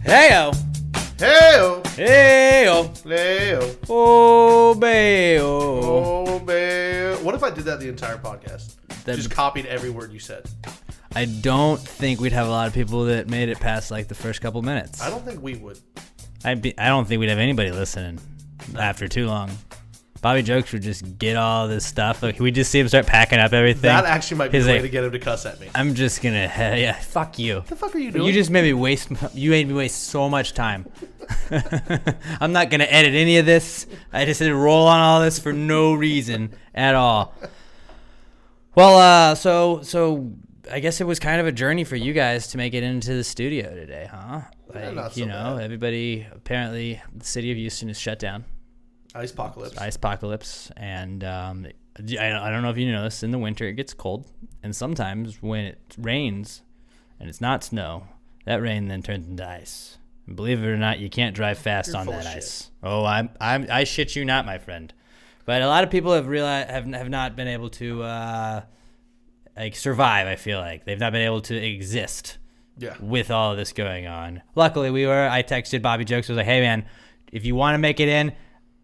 Heyo. Heyo. Heyo. Heyo. Oh, bayo. Oh, bayo. What if I did that the entire podcast? Just copied every word you said. I don't think we'd have a lot of people that made it past like the first couple minutes. I don't think we would. I don't think we'd have anybody listening after too long. Bobby Jokes would just get all this stuff. Like, we just see him start packing up everything. That actually might be the way like, to get him to cuss at me. I'm just gonna, yeah, fuck you. What the fuck are you doing? You just made me waste so much time. I'm not gonna edit any of this. I just had to roll on all this for no reason at all. Well, so I guess it was kind of a journey for you guys to make it into the studio today, huh? Like, yeah, not so bad. Everybody, apparently, the city of Houston is shut down. Ice-pocalypse. And I don't know if you noticed, in the winter it gets cold. And sometimes when it rains and it's not snow, that rain then turns into ice. And believe it or not, you can't drive fast on that ice. Oh, I shit you not, my friend. But a lot of people have not been able to survive, I feel like. They've not been able to exist with all of this going on. Luckily, I texted Bobby Jokes. I was like, hey, man, if you want to make it in,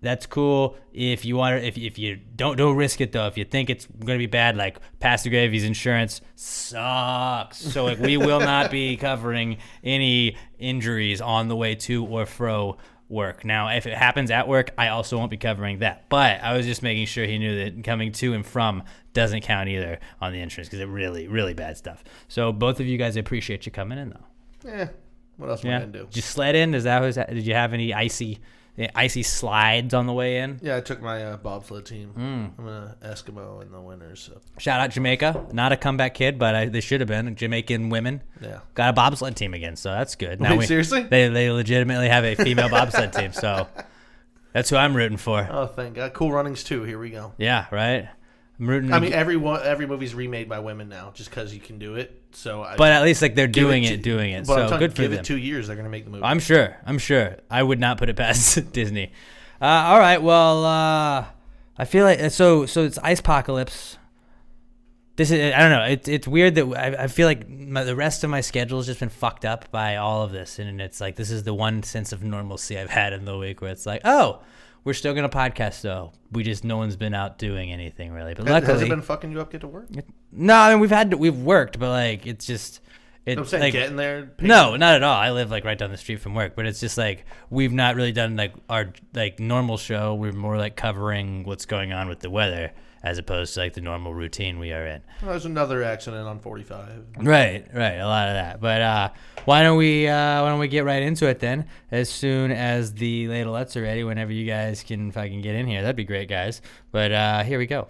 that's cool. If you want to, if you don't risk it though. If you think it's going to be bad, like Pastor Gravy's insurance sucks. So like we will not be covering any injuries on the way to or fro work. Now, if it happens at work, I also won't be covering that. But I was just making sure he knew that coming to and from doesn't count either on the insurance because it's really, really bad stuff. So both of you guys, I appreciate you coming in though. Yeah. What else am I going to do? Did you sled in? Did you have any icy slides on the way in? Yeah, I took my bobsled team. I'm an Eskimo in the winters. So. Shout out Jamaica. Not a comeback kid, but they should have been. Jamaican women. Yeah. Got a bobsled team again, so that's good. Wait, seriously? They legitimately have a female bobsled team, so that's who I'm rooting for. Oh, thank God. Cool Runnings 2. Here we go. Yeah, right? I'm rooting. I mean, every movie's remade by women now just because you can do it. But at least like they're doing it. But So I'm good for them. Give it 2 years, they're gonna make the movie. I'm sure. I would not put it past Disney. All right. Well, I feel like so it's Ice-pocalypse. This is, I don't know. It's weird that I feel like the rest of my schedule has just been fucked up by all of this, and it's like this is the one sense of normalcy I've had in the week where it's like, oh, we're still gonna podcast though. No one's been out doing anything really. But luckily, has it been fucking you up get to work? No, I mean we've worked, but like it's just. I'm saying like, getting there. No, not at all. I live like right down the street from work, but it's just like we've not really done like our like normal show. We're more like covering what's going on with the weather as opposed to like the normal routine we are in. Well, there's another accident on 45. Right, a lot of that. But why don't we get right into it then? As soon as the ladlettes are ready, whenever you guys can fucking get in here, that'd be great, guys. But here we go.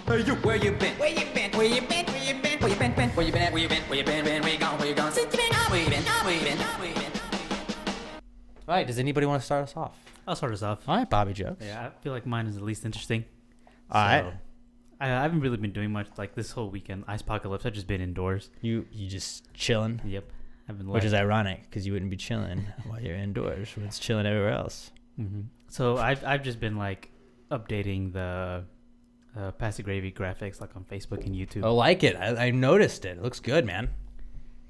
Hey, you. Where you been? Where you been? Where you been? Where you been? Where you been? Where you been at? Where you been? Where you been? Where you gone? Where you gone? Since you been out? Where you been? Where you been? Where you been? All right, does anybody want to start us off? I'll start us off. All right, Bobby Jokes. Yeah, I feel like mine is the least interesting. All right. I haven't really been doing much like this whole weekend. Ice-pocalypse, I've just been indoors. You just chilling? Yep. Which is ironic because you wouldn't be chilling while you're indoors when it's chilling everywhere else. Mm-hmm. So I've just been like updating the Pasta Gravy graphics like on Facebook and YouTube. I like it. I noticed it. It looks good, man.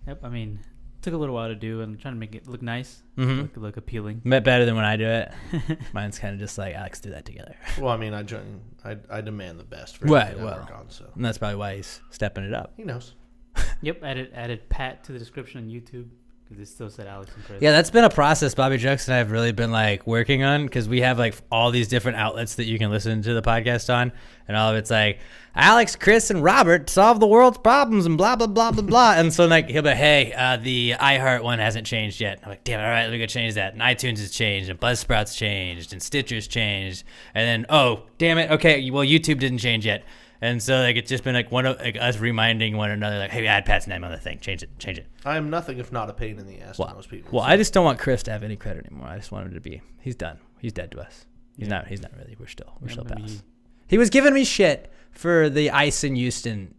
Yep. I mean, it took a little while to do, and I'm trying to make it look nice, look appealing. Better than when I do it. Mine's kind of just like, Alex, do that together. Well, I mean, I demand the best for everything I work on, so. And that's probably why he's stepping it up. He knows. Yep. Added Pat to the description on YouTube. Because it still said Alex and Chris. Yeah, that's been a process Bobby Jokes and I have really been like working on because we have like all these different outlets that you can listen to the podcast on, and all of it's like Alex, Chris, and Robert solve the world's problems and blah blah blah blah blah. And so like he'll be, hey, the iHeart one hasn't changed yet. I'm like, damn, all right, let me go change that. And iTunes has changed, and Buzzsprout's changed, and Stitcher's changed, and then oh damn it, okay, well YouTube didn't change yet. And so like it's just been like us reminding one another like, hey, add Pat's name on the thing, change it. I am nothing if not a pain in the ass to most people. Well, so. I just don't want Chris to have any credit anymore. I just want him to be. He's done. He's dead to us. He's not really. We're still pals. He was giving me shit for the ice in Houston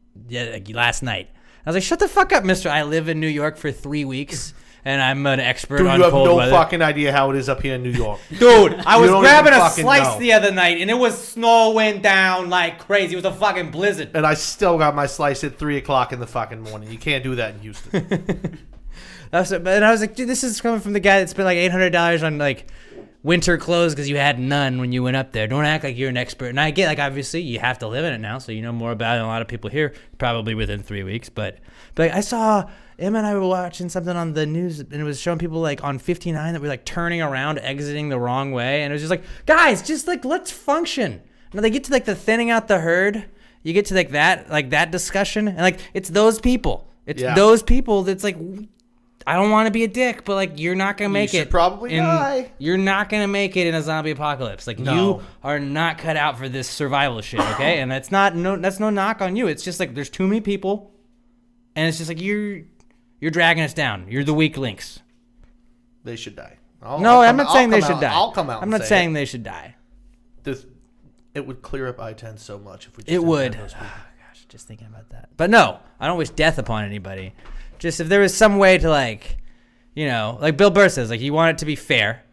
last night. I was like, shut the fuck up, mister. I live in New York for 3 weeks. And I'm an expert on cold weather. You have no fucking idea how it is up here in New York. Dude, I was grabbing a slice the other night, and it was snowing down like crazy. It was a fucking blizzard. And I still got my slice at 3 o'clock in the fucking morning. You can't do that in Houston. And I was like, dude, this is coming from the guy that spent like $800 on like winter clothes because you had none when you went up there. Don't act like you're an expert. And I get, like, obviously you have to live in it now, so you know more about it than a lot of people here, probably within 3 weeks. But like, I saw Emma and I were watching something on the news, and it was showing people like on 59 that were like turning around, exiting the wrong way, and it was just like, guys, just like let's function. Now they get to like the thinning out the herd. You get to like that discussion, and like it's those people. It's those people that's like, I don't want to be a dick, but like you're not gonna make it. You should probably die. You're not gonna make it in a zombie apocalypse. Like you are not cut out for this survival shit, okay? And that's no knock on you. It's just like there's too many people, and it's just like you're dragging us down. You're the weak links. They should die. I'm not saying they should die. I'll come out. I'm not saying they should die. It would clear up I-10 so much if we. Just it would. Those people. Gosh, just thinking about that. But no, I don't wish death upon anybody. Just if there was some way to like, you know, like Bill Burr says, like you want it to be fair,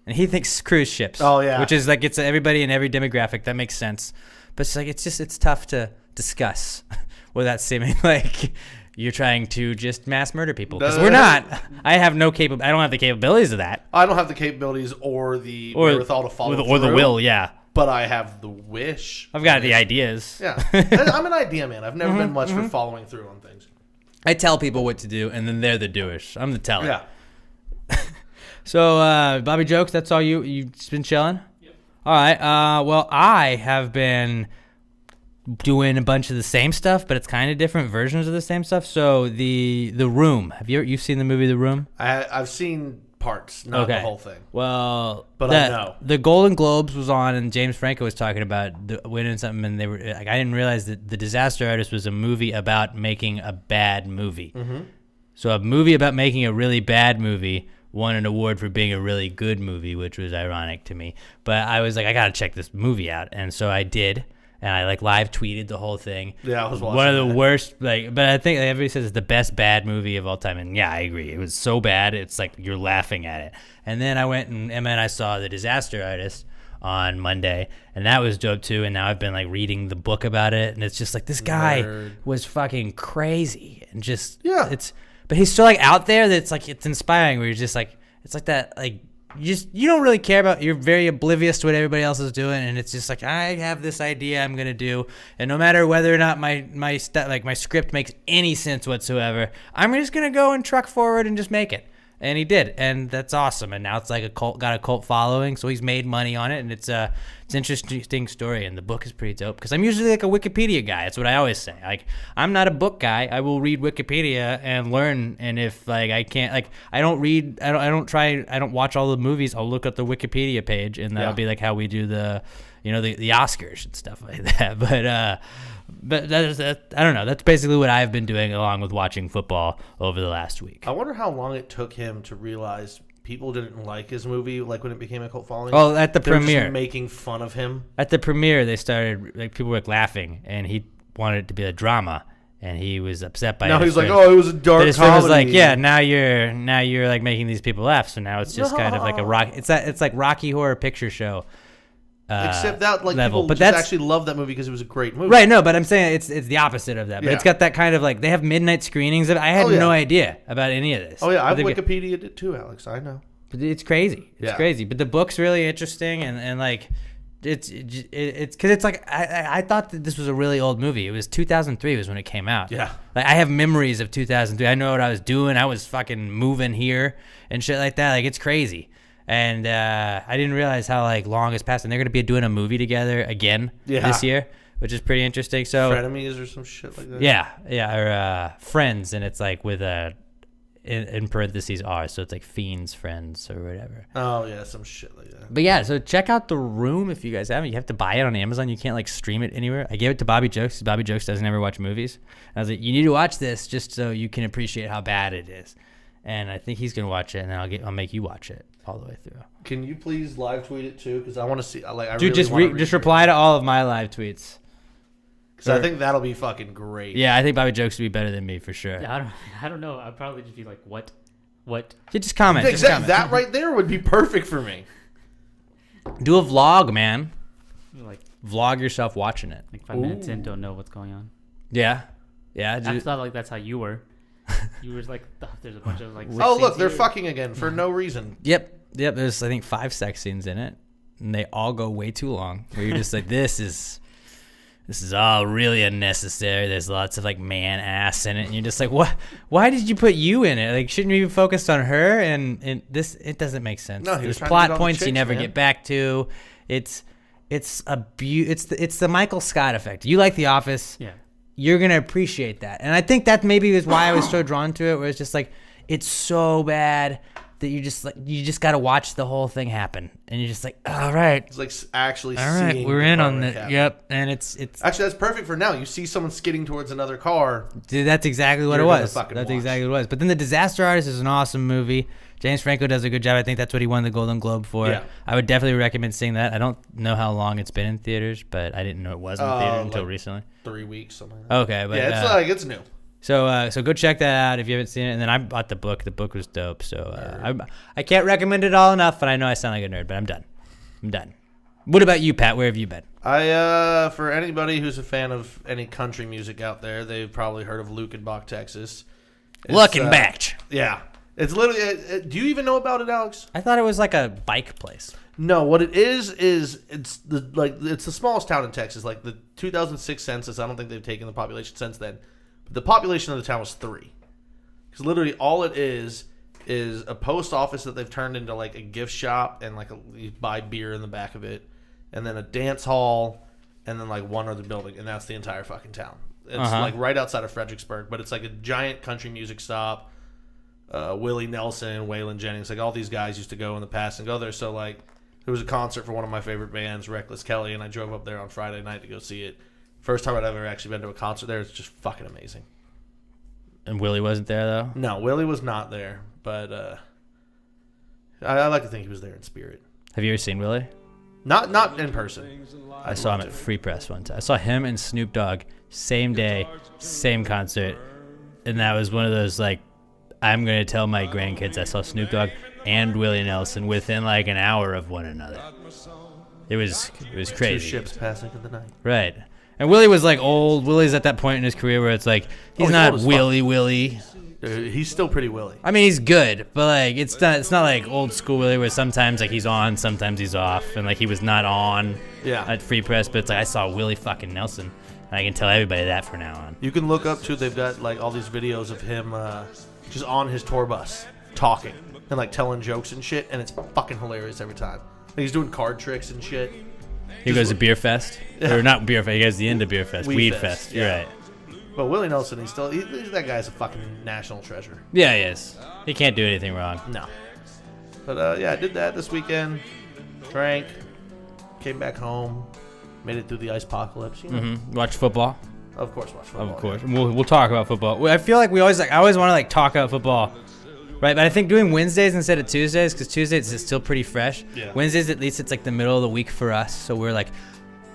and he thinks cruise ships. Oh yeah. Which is like it's everybody in every demographic. That makes sense. But it's like it's tough to discuss without seeming like you're trying to just mass murder people, because we're not. I don't have the capabilities of that. I don't have the capabilities or the wherewithal to follow or the will. Yeah. But I have the wish. I've got the ideas. Yeah. I'm an idea man. I've never been much for following through on things. I tell people what to do, and then they're the doers. I'm the teller. Yeah. So, Bobby Jokes, that's all you've been chilling? Yep. All right. Well, I have been doing a bunch of the same stuff, but it's kind of different versions of the same stuff. So, The Room. You've seen the movie The Room? I've seen parts, not the whole thing. Well, but I know. The Golden Globes was on, and James Franco was talking about winning something, and they were like, I didn't realize that The Disaster Artist was a movie about making a bad movie. Mm-hmm. So a movie about making a really bad movie won an award for being a really good movie, which was ironic to me. But I was like, I gotta check this movie out, and so I did. And I like live tweeted the whole thing. Yeah, I was watching one of the worst. Like, but I think everybody says it's the best bad movie of all time. And yeah, I agree. It was so bad, it's like you're laughing at it. And then I went and Emma and I saw The Disaster Artist on Monday, and that was dope too. And now I've been like reading the book about it, and it's just like this guy was fucking crazy, and just but he's so like out there that it's like it's inspiring. Where you're just like it's like that like. You don't really care about, you're very oblivious to what everybody else is doing, and it's just like, I have this idea I'm gonna do, and no matter whether or not my script makes any sense whatsoever, I'm just gonna go and truck forward and just make it. And he did, and that's awesome. And now it's like got a cult following, so he's made money on it, and it's an interesting story. And the book is pretty dope, because I'm usually like a Wikipedia guy. That's what I always say. Like, I'm not a book guy. I will read Wikipedia and learn. And if like I can't, like I don't watch all the movies. I'll look at the Wikipedia page, and that'll be like how we do the Oscars and stuff like that. But that I don't know. That's basically what I've been doing along with watching football over the last week. I wonder how long it took him to realize people didn't like his movie, like when it became a cult following. Oh, at the they were premiere, just making fun of him. At the premiere, they started like people were like, laughing, and he wanted it to be a drama, and he was upset by it. Now he's like, oh, it was a dark comedy. It was like, yeah, now you're like making these people laugh. So now it's just kind of like a rock. It's like Rocky Horror Picture Show. Except that like level. people just actually love that movie because it was a great movie. Right, no, but I'm saying it's the opposite of that. But it's got that kind of like, they have midnight screenings of it. I had no idea about any of this. Oh yeah, I've Wikipedia'd it too, Alex. I know. But it's crazy. It's crazy. But the book's really interesting, and like it's because it's like I thought that this was a really old movie. It was 2003 was when it came out. Yeah. Like I have memories of 2003. I know what I was doing. I was fucking moving here and shit like that. Like it's crazy. And I didn't realize how like long has passed, and they're gonna be doing a movie together again this year, which is pretty interesting. So frenemies or some shit like that. Yeah, or friends, and it's like with in parentheses R, so it's like fiends, friends, or whatever. Oh yeah, some shit like that. But yeah, so check out The Room if you guys haven't. You have to buy it on Amazon. You can't like stream it anywhere. I gave it to Bobby Jokes because Bobby Jokes doesn't ever watch movies. I was like, you need to watch this just so you can appreciate how bad it is. And I think he's gonna watch it, and then I'll make you watch it all the way through. Can you please live tweet it too? Because I want to see. Like, dude, just reply to all of my live tweets. Because I think that'll be fucking great. Yeah, I think Bobby Jokes would be better than me for sure. Yeah, I don't know. I'd probably just be like, what? Yeah, just comment. That right there would be perfect for me. Do a vlog, man. Like vlog yourself watching it. Like 5 minutes in, don't know what's going on. Yeah. I thought like that's how you were. You were like, oh, there's a bunch of like. Oh, look, they're here. fucking again for no reason. Yep. There's I think 5 sex scenes in it, and they all go way too long. Where you're just like, this is all really unnecessary. There's lots of like man ass in it, and you're just like, what? Why did you put you in it? Like, shouldn't you be focused on her? And this, it doesn't make sense. No, he was There's trying to plot get all the points you chicks, never man. get back to. It's the Michael Scott effect. You like The Office. Yeah. You're gonna appreciate that, and I think that maybe is why I was so drawn to it. Where it's just like, it's so bad that you just got to watch the whole thing happen, and you're just like, all right, It's like actually all right, seeing we're the in car on wreck it. happen. Yep, and it's Actually, that's perfect for now. You see someone skidding towards another car. dude, that's exactly what You're it gonna was. fucking That's watch. exactly what it was. But then The Disaster Artist is an awesome movie. James Franco does a good job. I think that's what he won the Golden Globe for. Yeah. I would definitely recommend seeing that. I don't know how long it's been in theaters, but I didn't know it was in theaters until like recently. 3 weeks, something like that. Okay, but Yeah, it's new. So go check that out if you haven't seen it. And then I bought the book. The book was dope. So I can't recommend it all enough. And I know I sound like a nerd, but I'm done. What about you, Pat? Where have you been? For anybody who's a fan of any country music out there, they've probably heard of Luckenbach, Texas. Luckenbach. Yeah. It's literally. Do you even know about it, Alex? I thought it was like a bike place. No, what it is it's the smallest town in Texas. Like the 2006 census, I don't think they've taken the population since then. But the population of the town was 3. Because literally all it is a post office that they've turned into like a gift shop, and like you buy beer in the back of it, and then a dance hall, and then like one other building, and that's the entire fucking town. It's like right outside of Fredericksburg, but it's like a giant country music stop. Willie Nelson, Waylon Jennings, like all these guys used to go in the past and go there. So like there was a concert for one of my favorite bands, Reckless Kelly, and I drove up there on Friday night to go see it. First time I'd ever actually been to a concert there. It's just fucking amazing. And Willie wasn't there though. No, Willie was not there, but I like to think he was there in spirit. Have you ever seen Willie? Not in person. I saw him at Free Press one time. I saw him and Snoop Dogg same day, same concert, and that was one of those like, I'm gonna tell my grandkids I saw Snoop Dogg and Willie Nelson within like an hour of one another. It was crazy. 2 ships passing in the night. Right. And Willie was like old. Willie's at that point in his career where it's like he's not old as fuck. Willie. Dude, he's still pretty Willie. I mean, he's good, but like it's not like old school Willie where sometimes like he's on, sometimes he's off, and like he was not on at Free Press, but it's like I saw Willie fucking Nelson. And I can tell everybody that from now on. You can look up too. They've got like all these videos of him just on his tour bus talking and like telling jokes and shit, and it's fucking hilarious every time. Like, he's doing card tricks and shit. He goes to Beer Fest, or not Beer Fest. He goes to the end of Beer Fest, Weed Fest. You're right. But Willie Nelson, that guy's a fucking national treasure. Yeah, he is. He can't do anything wrong. No. But yeah, I did that this weekend. Drank, came back home, made it through the ice apocalypse. You know? Mm-hmm. Watch football. Of course, watch football. Of course, we'll talk about football. I feel like I always want to like talk about football, right? But I think doing Wednesdays instead of Tuesdays, because Tuesdays is still pretty fresh. Yeah. Wednesdays, at least it's like the middle of the week for us, so we're like,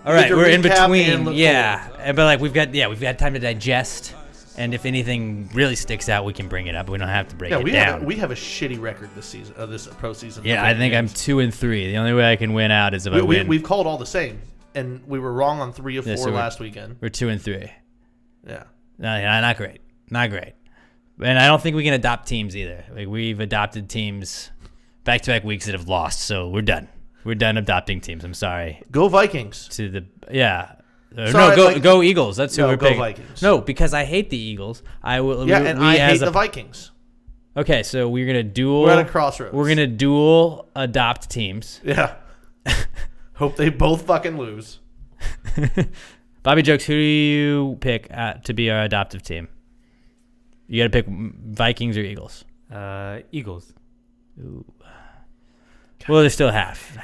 all right, to we're in recap and between, look yeah. But like we've got time to digest, and if anything really sticks out, we can bring it up. We don't have to break it down. we have a shitty record this season, this pro season. Yeah, I think I'm 2-3. The only way I can win out is if I win. We've called all the same, and we were wrong on 3 of 4 so last weekend. We're 2-3. Yeah. No, not great. Not great. And I don't think we can adopt teams either. Like we've adopted teams back-to-back weeks that have lost, so we're done. We're done adopting teams. I'm sorry. Go Vikings. Go Eagles. That's who we're go picking. Vikings. No, because I hate the Eagles. I will. Yeah, and I hate the Vikings. Okay, so we're gonna dual. We're at a crossroads. We're gonna dual adopt teams. Yeah. Hope they both fucking lose. Bobby Jokes, who do you pick to be our adoptive team? You got to pick Vikings or Eagles. Eagles. Ooh. Well, they're still half.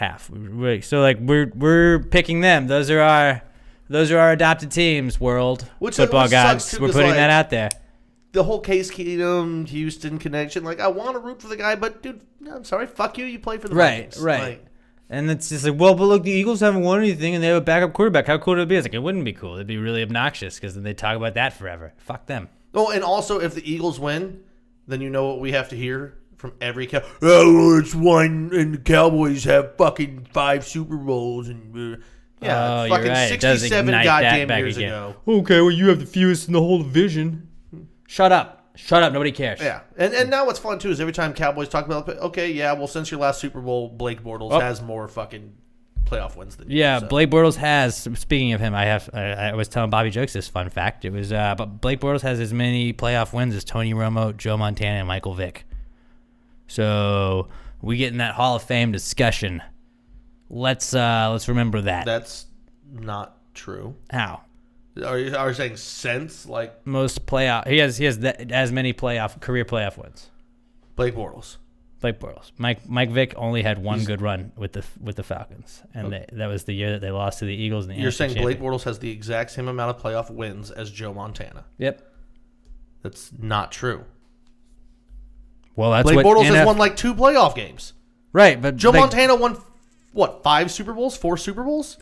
So like we're picking them. Those are our adopted teams. World football gods. We're putting that out there. The whole Case Keenum Houston connection. Like I want to root for the guy, but dude, I'm sorry. Fuck you. You play for the Vikings. Right. Like, and it's just like, well, but look, the Eagles haven't won anything, and they have a backup quarterback. How cool would it be? It's like, it wouldn't be cool. It'd be really obnoxious because then they talk about that forever. Fuck them. Oh, and also, if the Eagles win, then you know what we have to hear from every Oh, well, it's one, and the Cowboys have fucking 5 Super Bowls, and yeah, fucking you're right. 67 goddamn years ago. Okay, well, you have the fewest in the whole division. Shut up. Shut up. Nobody cares. Yeah. And now what's fun, too, is every time Cowboys talk about, okay, yeah, well, since your last Super Bowl, Blake Bortles has more fucking playoff wins than you. Yeah, So. Blake Bortles has. Speaking of him, I was telling Bobby Jokes this fun fact. It was, but Blake Bortles has as many playoff wins as Tony Romo, Joe Montana, and Michael Vick. So we get in that Hall of Fame discussion. Let's remember that. That's not true. How? Are you saying since, like... Most playoff... He has as many career playoff wins. Blake Bortles. Blake Bortles. Mike Vick only had one good run with the Falcons, and that was the year that they lost to the Eagles. In the You're saying Blake Championship. Bortles has the exact same amount of playoff wins as Joe Montana. Yep. That's not true. Well, that's Blake what Bortles has won like 2 playoff games. Right, but Joe Montana won, 5 Super Bowls? 4 Super Bowls?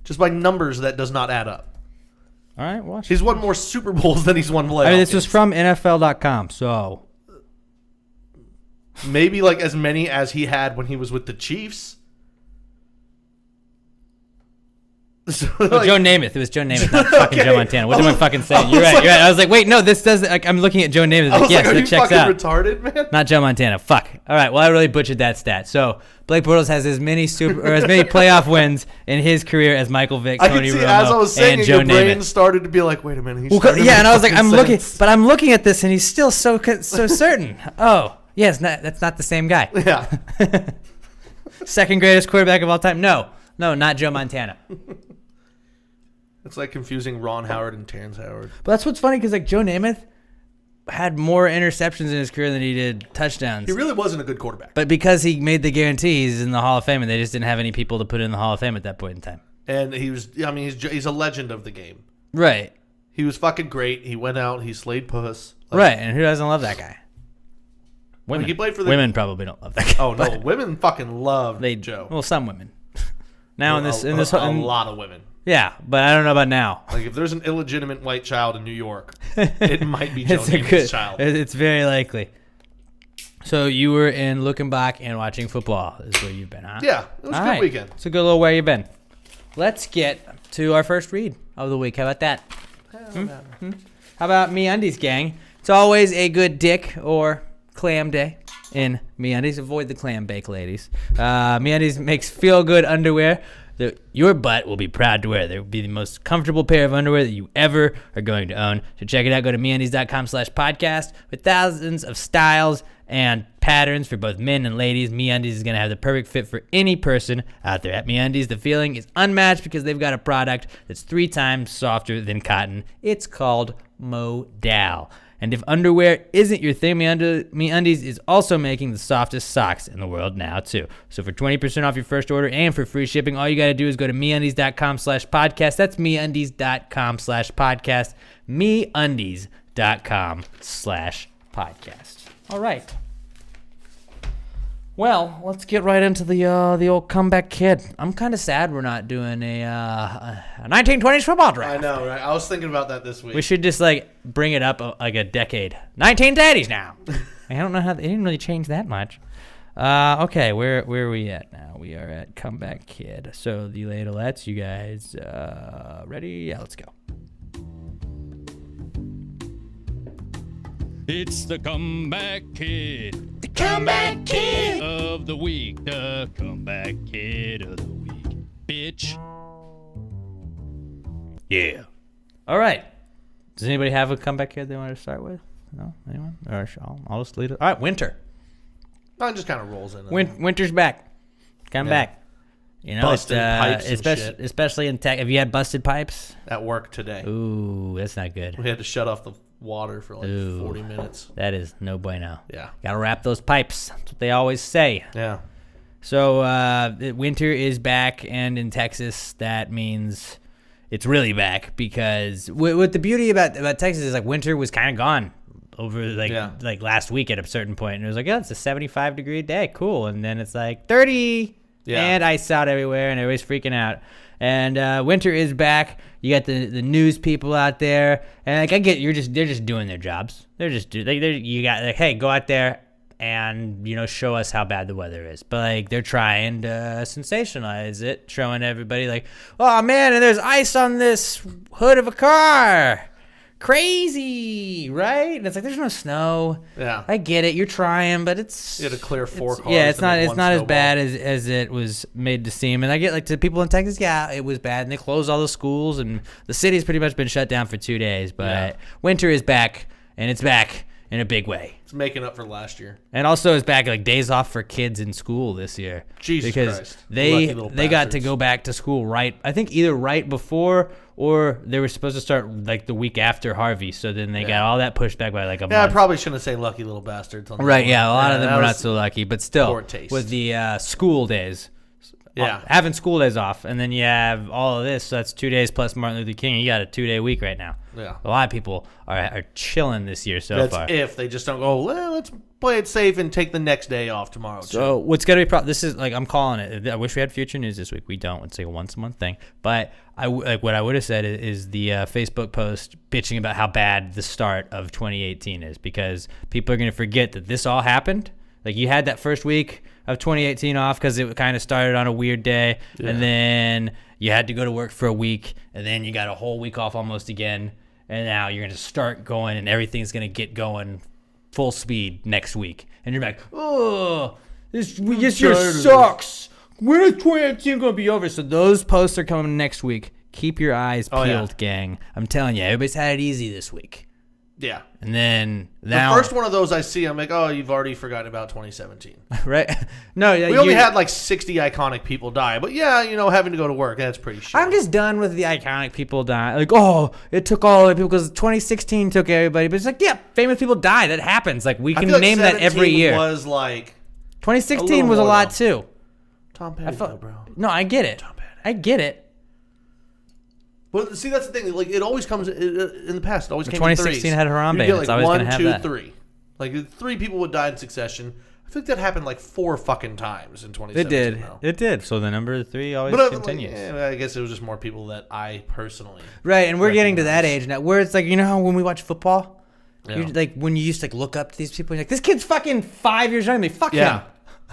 Just by numbers, that does not add up. All right, watch. He's won more Super Bowls than he's won playoff I mean, this games. was from NFL.com, so... Maybe like as many as he had when he was with the Chiefs. So, like, Joe Namath. It was Joe Namath, not fucking Joe Montana. What am I fucking saying? You're right. I was like, wait, no, this doesn't... Like, I'm looking at Joe Namath. I Like, was yes, like, are that you checks fucking out. retarded, man? Not Joe Montana. Fuck. All right. Well, I really butchered that stat. So Blake Bortles has as many playoff wins in his career as Michael Vick, I Tony can see Romo, as I was saying and it, Joe your brain Namath. started to be like, wait a minute. Yeah, and I was like, I'm looking at this, and he's still so certain. Oh, yes, that's not the same guy. Yeah. Second greatest quarterback of all time. No, not Joe Montana. It's like confusing Ron Howard and Terrence Howard. But that's what's funny because like Joe Namath had more interceptions in his career than he did touchdowns. He really wasn't a good quarterback. But because he made the guarantee, he's in the Hall of Fame, and they just didn't have any people to put in the Hall of Fame at that point in time. And he's a legend of the game. Right. He was fucking great. He went out. He slayed puss. Right, and who doesn't love that guy? Women. He played for the Women probably don't love that guy. Oh no, women fucking love Joe. Well, some women. Now a lot of women. Yeah, but I don't know about now. Like if there's an illegitimate white child in New York, it might be Joe Namath's child. It's very likely. So you were in Luckenbach and watching football is where you've been, huh? Yeah, it was a good weekend. It's a good little where you've been. Let's get to our first read of the week. How about that? How about MeUndies, gang? It's always a good dick or clam day in MeUndies. Avoid the clam bake, ladies. MeUndies makes feel-good underwear that your butt will be proud to wear. They will be the most comfortable pair of underwear that you ever are going to own. So check it out. Go to MeUndies.com/podcast with thousands of styles and patterns for both men and ladies. MeUndies is going to have the perfect fit for any person out there. At MeUndies, the feeling is unmatched because they've got a product that's 3 times softer than cotton. It's called Modal. And if underwear isn't your thing, MeUndies is also making the softest socks in the world now, too. So for 20% off your first order and for free shipping, all you got to do is go to MeUndies.com/podcast. That's MeUndies.com/podcast. MeUndies.com/podcast. All right. Well, let's get right into the old comeback kid. I'm kind of sad we're not doing a 1920s football draft. I know, right? I was thinking about that this week. We should just like bring it up like a decade. 1930s now. I don't know how they didn't really change that much. Okay, where are we at now? We are at comeback kid. So the ladlettes, you guys ready? Yeah, let's go. It's the comeback kid. The comeback kid of the week. The comeback kid of the week. Bitch. Yeah. All right. Does anybody have a comeback kid they want to start with? No? Anyone? Or I'll just lead it. All right, Winter. It just kind of rolls in. Winter's back. Come back. You know, Busted pipes and especially in tech. Have you had busted pipes? At work today. Ooh, that's not good. We had to shut off the water for like 40 minutes. That is no bueno. Yeah. Got to wrap those pipes. That's what they always say. Yeah. So winter is back, and in Texas, that means it's really back because what the beauty about Texas is like winter was kind of gone over like last week at a certain point, and it was like, oh, it's a 75-degree day, cool, and then it's like 30 and ice out everywhere, and everybody's freaking out. And winter is back. You got the news people out there, and like I get they're just doing their jobs. They're just you got like, hey, go out there and show us how bad the weather is. But like they're trying to sensationalize it, showing everybody like, oh man, and there's ice on this hood of a car. crazy, right? And it's like there's no snow. Yeah. I get it. You're trying, but it's You had to clear 4 cars. yeah, it's to make not one as snowball. bad as it was made to seem. And I get like to people in Texas, yeah, it was bad, and they closed all the schools, and the city's pretty much been shut down for 2 days. But winter is back, and it's back in a big way. It's making up for last year. And also it's back like days off for kids in school this year. Jesus because Christ. they Lucky little got to bastards. go back to school either right before or they were supposed to start like the week after Harvey. So then they got all that pushed back by like a Yeah, I month. probably shouldn't say lucky little bastards. On this Right, one. yeah, a lot of them that were was not so lucky, but still poor taste. with the school days. Yeah. Having school days off, and then you have all of this, so that's 2 days plus Martin Luther King. You got a 2-day week right now. Yeah. A lot of people are chilling this year so That's far. if they just don't go, well, let's play it safe and take the next day off tomorrow. So what's gonna be this is like I'm calling it. I wish we had future news this week. We don't. It's like a once a month thing. But what I would have said is the Facebook post bitching about how bad the start of 2018 is, because people are gonna forget that this all happened. Like you had that first week of 2018 off because it kind of started on a weird day, and then you had to go to work for a week, and then you got a whole week off almost again, and now you're gonna start going, and everything's gonna get going full speed next week, and you're like, oh, this year sucks. When is 2018 gonna be over? So those posts are coming next week. Keep your eyes peeled, gang. I'm telling you, everybody's had it easy this week. Yeah. And then The now, first one of those I see, I'm like, oh, you've already forgotten about 2017. right? No, We only had like 60 iconic people die. But yeah, having to go to work, that's pretty shit. I'm just done with the iconic people dying. Like, oh, it took all the people because 2016 took everybody. But it's like, yeah, famous people die. That happens. Like, we I can feel like name that every 17 year. was like 2016 a was a little lot more, too. Tom Petty, though, bro. No, I get it. I get it. But see, that's the thing. Like, it always comes in the past. It always came in 2016 threes. had Harambe, You'd get, it's always gonna 1, have 2, that. 3. Like 3 people would die in succession. I think that happened like 4 fucking times in 2017. It did. Now. It did. So the number 3 always But continues. I guess it was just more people that I personally. Right, and we're getting to that recognize. age now where it's like, how when we watch football, Yeah. you like when you used to like look up to these people, you're like, this kid's fucking 5 years younger than me. Fuck Yeah. him.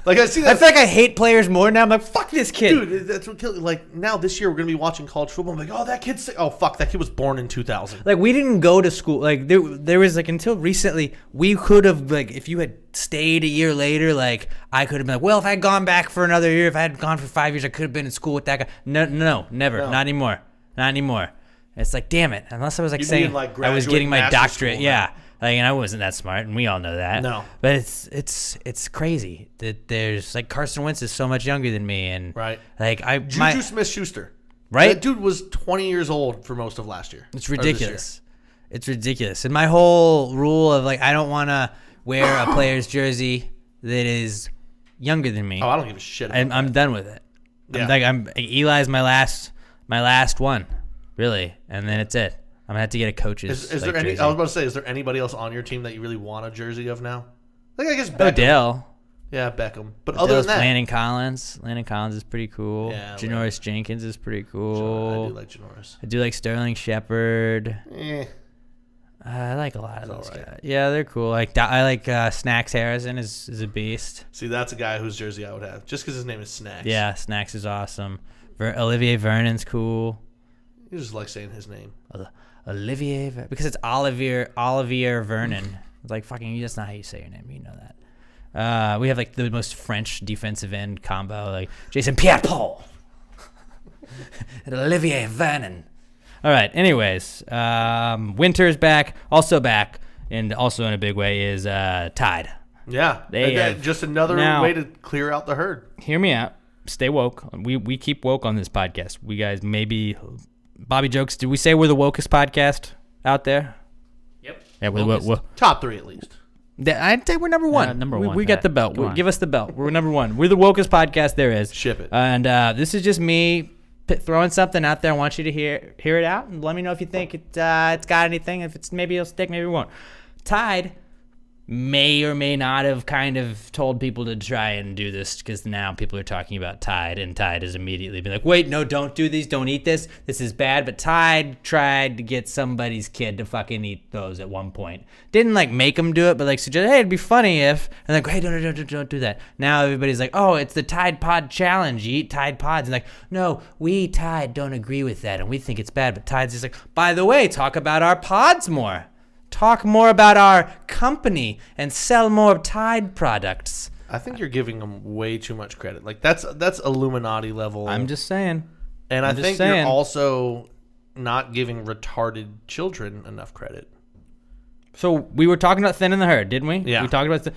Like I see I that. feel like I hate players more now. I'm like, fuck this kid. Dude, that's what kills. Like now this year we're gonna be watching college football. I'm like, oh, that kid's sick. Oh fuck, that kid was born in 2000. Like we didn't go to school. Like there was like until recently we could have like if you had stayed a year later, like I could have been like, well, if I had gone back for another year, if I had gone for 5 years, I could have been in school with that guy. No, never, No. not anymore, not anymore. It's like, damn it. Unless I was like You saying mean, like, I was getting my graduate master's doctorate, school yeah. Like, and I wasn't that smart, and we all know that. No. But it's crazy that there's like Carson Wentz is so much younger than me, and Right. like Juju Smith-Schuster. Right? That dude was 20 years old for most of last year. It's Or this ridiculous. It's ridiculous. And my whole rule of like I don't want to wear a player's jersey that is younger than me. year. Oh, I don't give a shit. About I'm done with it. Yeah. Eli's my last one, really, and then it's it. I'm gonna have to get a coach's. Is like, there any? jersey. I was about to say, is there anybody else on your team that you really want a jersey of now? Like I guess Beckham. Odell. Yeah, Beckham. But other than that, Landon Collins. Landon Collins is pretty cool. Yeah, Janoris Jenkins is pretty I cool. do like Janoris. I do like Sterling Shepard. Eh. I like a lot of those alright. guys. Yeah, they're cool. I like Snacks Harrison is a beast. See, that's a guy whose jersey I would have, just because his name is Snacks. Yeah, Snacks is awesome. Olivier Vernon's cool. You just like saying his name. Because it's Olivier Vernon. It's like fucking. That's not how you say your name. You know that. We have like the most French defensive end combo, like Jason Pierre-Paul and Olivier Vernon. All right. Anyways, winter's back. Also back, and also in a big way is Tide. Yeah, They and have- just another now- way to clear out the herd. Hear me out. Stay woke. We keep woke on this podcast. We guys maybe Bobby Jokes. Did we say we're the wokest podcast out there? Yep. Yeah, Wokest. Top 3 at least. I'd say we're number one. number we, one, We got Pat. the belt. Come on. Give us the belt. We're number one. We're the wokest podcast there is. Ship it. And this is just me throwing something out there. I want you to hear it out and let me know if you think it's got anything. If it's maybe it'll stick, maybe it won't. Tide may or may not have kind of told people to try and do this because now people are talking about Tide, and Tide has immediately been like, wait, no, don't do these, don't eat this, this is bad. But Tide tried to get somebody's kid to fucking eat those at one point. Didn't like make them do it, but like suggest, hey, it'd be funny if, and like, hey, don't do that. Now everybody's like, oh, it's the Tide Pod Challenge, you eat Tide Pods. And like, no, we Tide don't agree with that and we think it's bad. But Tide's just like, by the way, talk about our pods more. Talk more about our company and sell more Tide products. I think you're giving them way too much credit. Like that's Illuminati level. I'm just saying. And I think you're also not giving retarded children enough credit. So we were talking about thinning the herd, didn't we? Yeah. We talked about.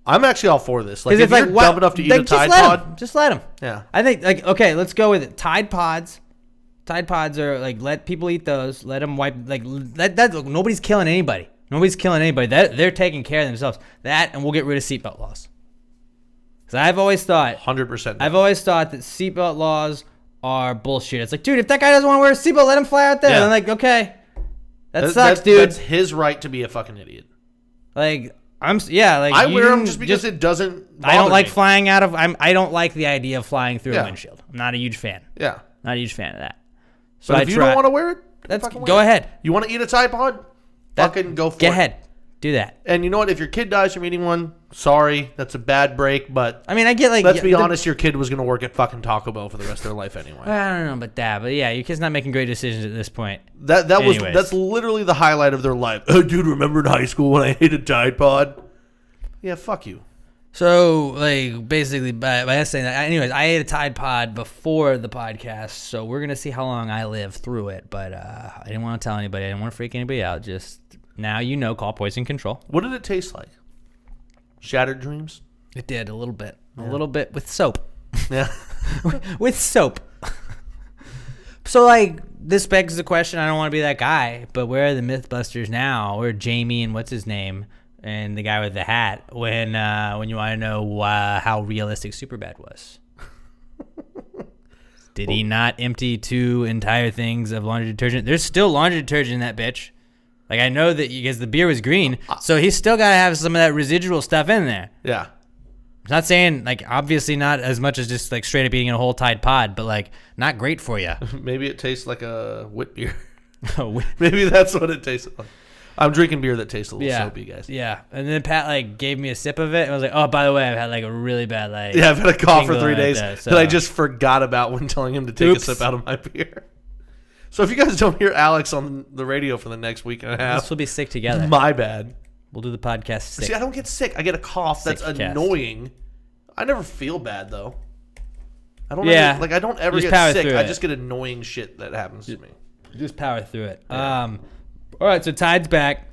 I'm actually all for this. Like if it's you're dumb enough to eat a Tide Pod, just let them. Yeah. I think like okay, let's go with it. Tide Pods. Tide Pods are like let people eat those. Let them wipe like that. Nobody's killing anybody. Nobody's killing anybody. They're taking care of themselves. That and we'll get rid of seatbelt laws. Because I've always thought 100%. I've always thought that seatbelt laws are bullshit. It's like, dude, if that guy doesn't want to wear a seatbelt, let him fly out there. Yeah. And I'm like, okay, that sucks, dude. That's his right to be a fucking idiot. Like I wear them just because it doesn't. I don't like me. flying out of. I don't like the idea of flying through a windshield. I'm not a huge fan. Yeah. Not a huge fan of that. So But if you don't want to wear it, that's fucking go wear it. ahead. You want to eat a Tide Pod? Fucking go for it. Get ahead. Do that. And you know what? If your kid dies from eating one, sorry, that's a bad break. But I mean, I get like. let's be honest, your kid was going to work at fucking Taco Bell for the rest of their life anyway. I don't know about that, but yeah, your kid's not making great decisions at this point. That's literally the highlight of their life. Oh, dude, remember in high school when I ate a Tide Pod? Yeah, fuck you. So, like, basically, by us saying that, anyways, I ate a Tide Pod before the podcast, so we're going to see how long I live through it, but I didn't want to tell anybody. I didn't want to freak anybody out. Just, now you know, call poison control. What did it taste like? Shattered dreams? It did, a little bit. A little bit with soap. Yeah. With soap. So, like, this begs the question, I don't want to be that guy, but where are the Mythbusters now? Where are Jamie and what's his name? And the guy with the hat when you want to know how realistic Superbad was. Did he not empty 2 entire things of laundry detergent? There's still laundry detergent in that bitch. Like, I know that because the beer was green, so he's still got to have some of that residual stuff in there. Yeah. I'm not saying, like, obviously not as much as just, like, straight up eating a whole Tide Pod, but, like, not great for you. Maybe it tastes like a wit beer. Oh, Maybe that's what it tastes like. I'm drinking beer that tastes a little soapy, guys. Yeah, and then Pat like gave me a sip of it, and I was like, "Oh, by the way, I've had like a really bad like." Yeah, I've had a cough for 3 days that I just forgot about when telling him to take a sip out of my beer. So if you guys don't hear Alex on the radio for the next week and a half, this will be sick together. My bad. We'll do the podcast sick. See, I don't get sick. I get a cough that's Sick cast. annoying. I never feel bad though. I don't. Yeah. I don't ever Just get power sick. through I it. just get annoying shit that happens to me. Just power through it. All right, so Tide's back.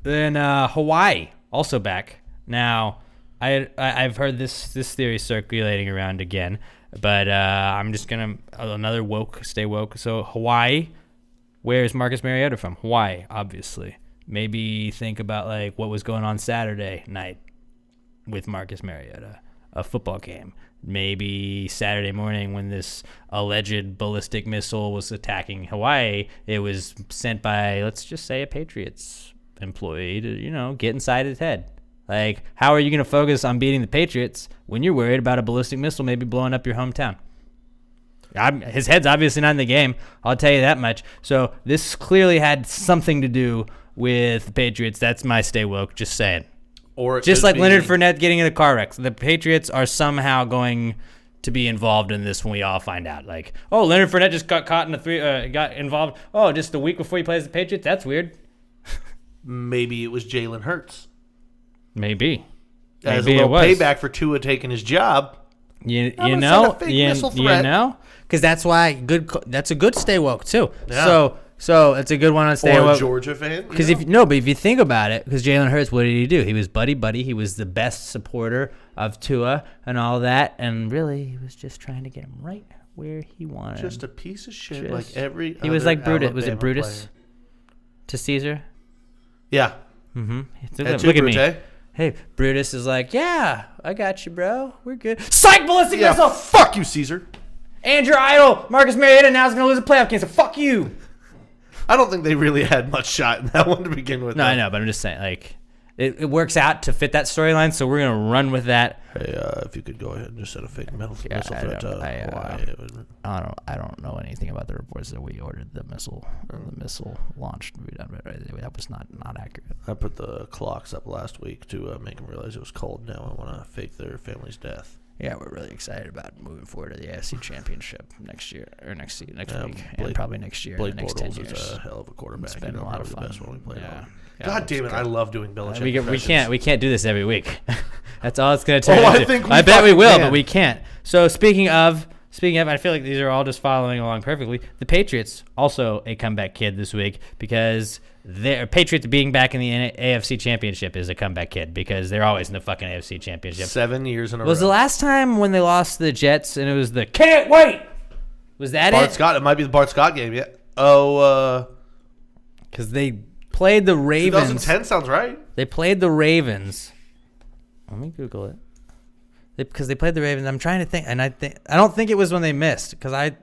Then Hawaii also back. Now, I've heard this theory circulating around again, but I'm just gonna another stay woke. So Hawaii, where's Marcus Mariota from? Hawaii, obviously. Maybe think about like what was going on Saturday night with Marcus Mariota, a football game. Maybe Saturday morning when this alleged ballistic missile was attacking Hawaii, it was sent by, let's just say, a Patriots employee to, get inside his head. Like, how are you going to focus on beating the Patriots when you're worried about a ballistic missile maybe blowing up your hometown? His head's obviously not in the game. I'll tell you that much. So this clearly had something to do with the Patriots. That's my stay woke, just saying. Or it just could like be- Leonard Fournette getting in a car wreck. The Patriots are somehow going to be involved in this when we all find out. Like, oh, Leonard Fournette just got caught in got involved. Oh, just a week before he plays the Patriots? That's weird. Maybe it was Jalen Hurts. Maybe. As Maybe a it little was. payback for Tua taking his job. You I'm gonna know, send a fake missile threat. because that's why that's a good stay woke too. Yeah. So it's a good one on stay Or a woke. Georgia fan. Because if you think about it, because Jalen Hurts, what did he do? He was buddy. He was the best supporter of Tua and all that, and really, he was just trying to get him right where he wanted. just him. a piece of shit, Just- like every. He was other like Brutus. Was it Alabama Brutus player. to Caesar? Yeah. Mm-hmm. Et Look tu, at me. Brute? Hey, Brutus is like, yeah, I got you, bro. We're good. Psych, ballistic Yeah. missile. Fuck you, Caesar. And your idol, Marcus Mariota, now is going to lose a playoff game, so fuck you. I don't think they really had much shot in that one to begin with. No, though. I know, but I'm just saying, like, it works out to fit that storyline. So we're gonna run with that. Hey, if you could go ahead and just set a fake missile threat to I don't know anything about the reports that we ordered the missile. The missile launched. That was not accurate. I put the clocks up last week to make them realize it was cold. Now I want to fake their family's death. Yeah, we're really excited about moving forward to the AFC Championship next year or next week, Blake, and probably next year. Blake the next 10 Bortles years. is a hell of a quarterback. It's been a lot of fun. The best one we played on. Yeah, God damn it! I love doing Belichick. We can't do this every week. That's all it's gonna turn into. I bet we will, but we can't. So speaking of, I feel like these are all just following along perfectly. The Patriots also a comeback kid this week because their Patriots being back in the AFC Championship is a comeback kid because they're always in the fucking AFC Championship. 7 years in a row. Was the last time when they lost to the Jets and it was the can't wait? Was that Bart it? Scott. It might be the Bart Scott game. Yeah. Oh. Because they played the Ravens. 2010 sounds right. They played the Ravens. Let me Google it. Because they played the Ravens. I'm trying to think, and I don't think it was when they missed. Because that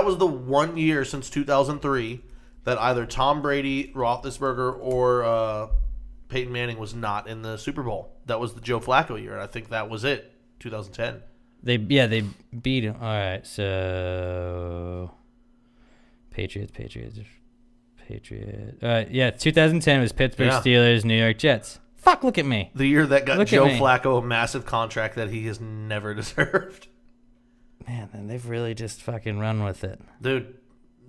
was the 1 year since 2003 that either Tom Brady, Roethlisberger, or Peyton Manning was not in the Super Bowl. That was the Joe Flacco year, and I think that was it. 2010. They beat him. All right, so Patriots. 2010 was Pittsburgh Steelers, New York Jets. Fuck, look at me. The year that got Joe Flacco a massive contract that he has never deserved. Man, then they've really just fucking run with it. Dude,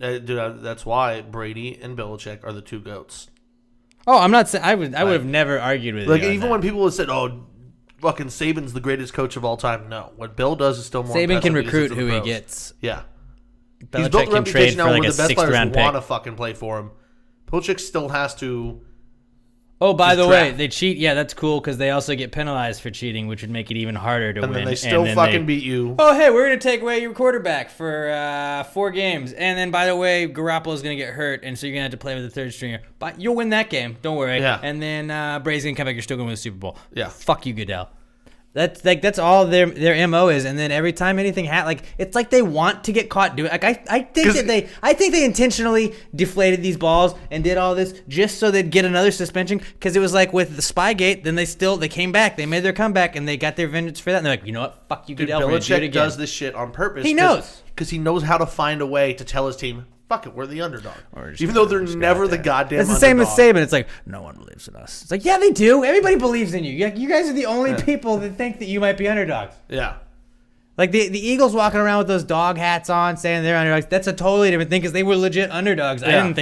that's why Brady and Belichick are the two GOATs. Oh, I'm not saying I would have never argued with you. Like even when people have said, "Oh, fucking Saban's the greatest coach of all time," no, what Bill does is still more. Saban can impressive recruit who he pros. gets. Yeah, Belichick he's built a can trade reputation for now like where a the best 6th players round pick. want to fucking play for him. Belichick still has to. Oh, by the way, draft. they cheat. Yeah, that's cool because they also get penalized for cheating, which would make it even harder to win. And then they still beat you. Oh, hey, we're going to take away your quarterback for 4 games. And then, by the way, Garoppolo's going to get hurt, and so you're going to have to play with the third stringer. But you'll win that game. Don't worry. Yeah. And then Brady's going to come back. You're still going to win the Super Bowl. Yeah. Fuck you, Goodell. That's all their MO is, and then every time anything it's like they want to get caught doing. Like I think they intentionally deflated these balls and did all this just so they'd get another suspension. Because it was like with the Spygate, then they came back, they made their comeback, and they got their vengeance for that. And they're like, you know what, fuck you, Goodell. Belichick does this shit on purpose. He knows because he knows how to find a way to tell his team, fuck it, we're the underdog. Even though they're never the goddamn It's the underdog. same with Saban. It's like, no one believes in us. It's like, yeah, they do. Everybody believes in you. You guys are the only people that think that you might be underdogs. Yeah. Like the Eagles walking around with those dog hats on saying they're underdogs. That's a totally different thing because they were legit underdogs. Yeah. We didn't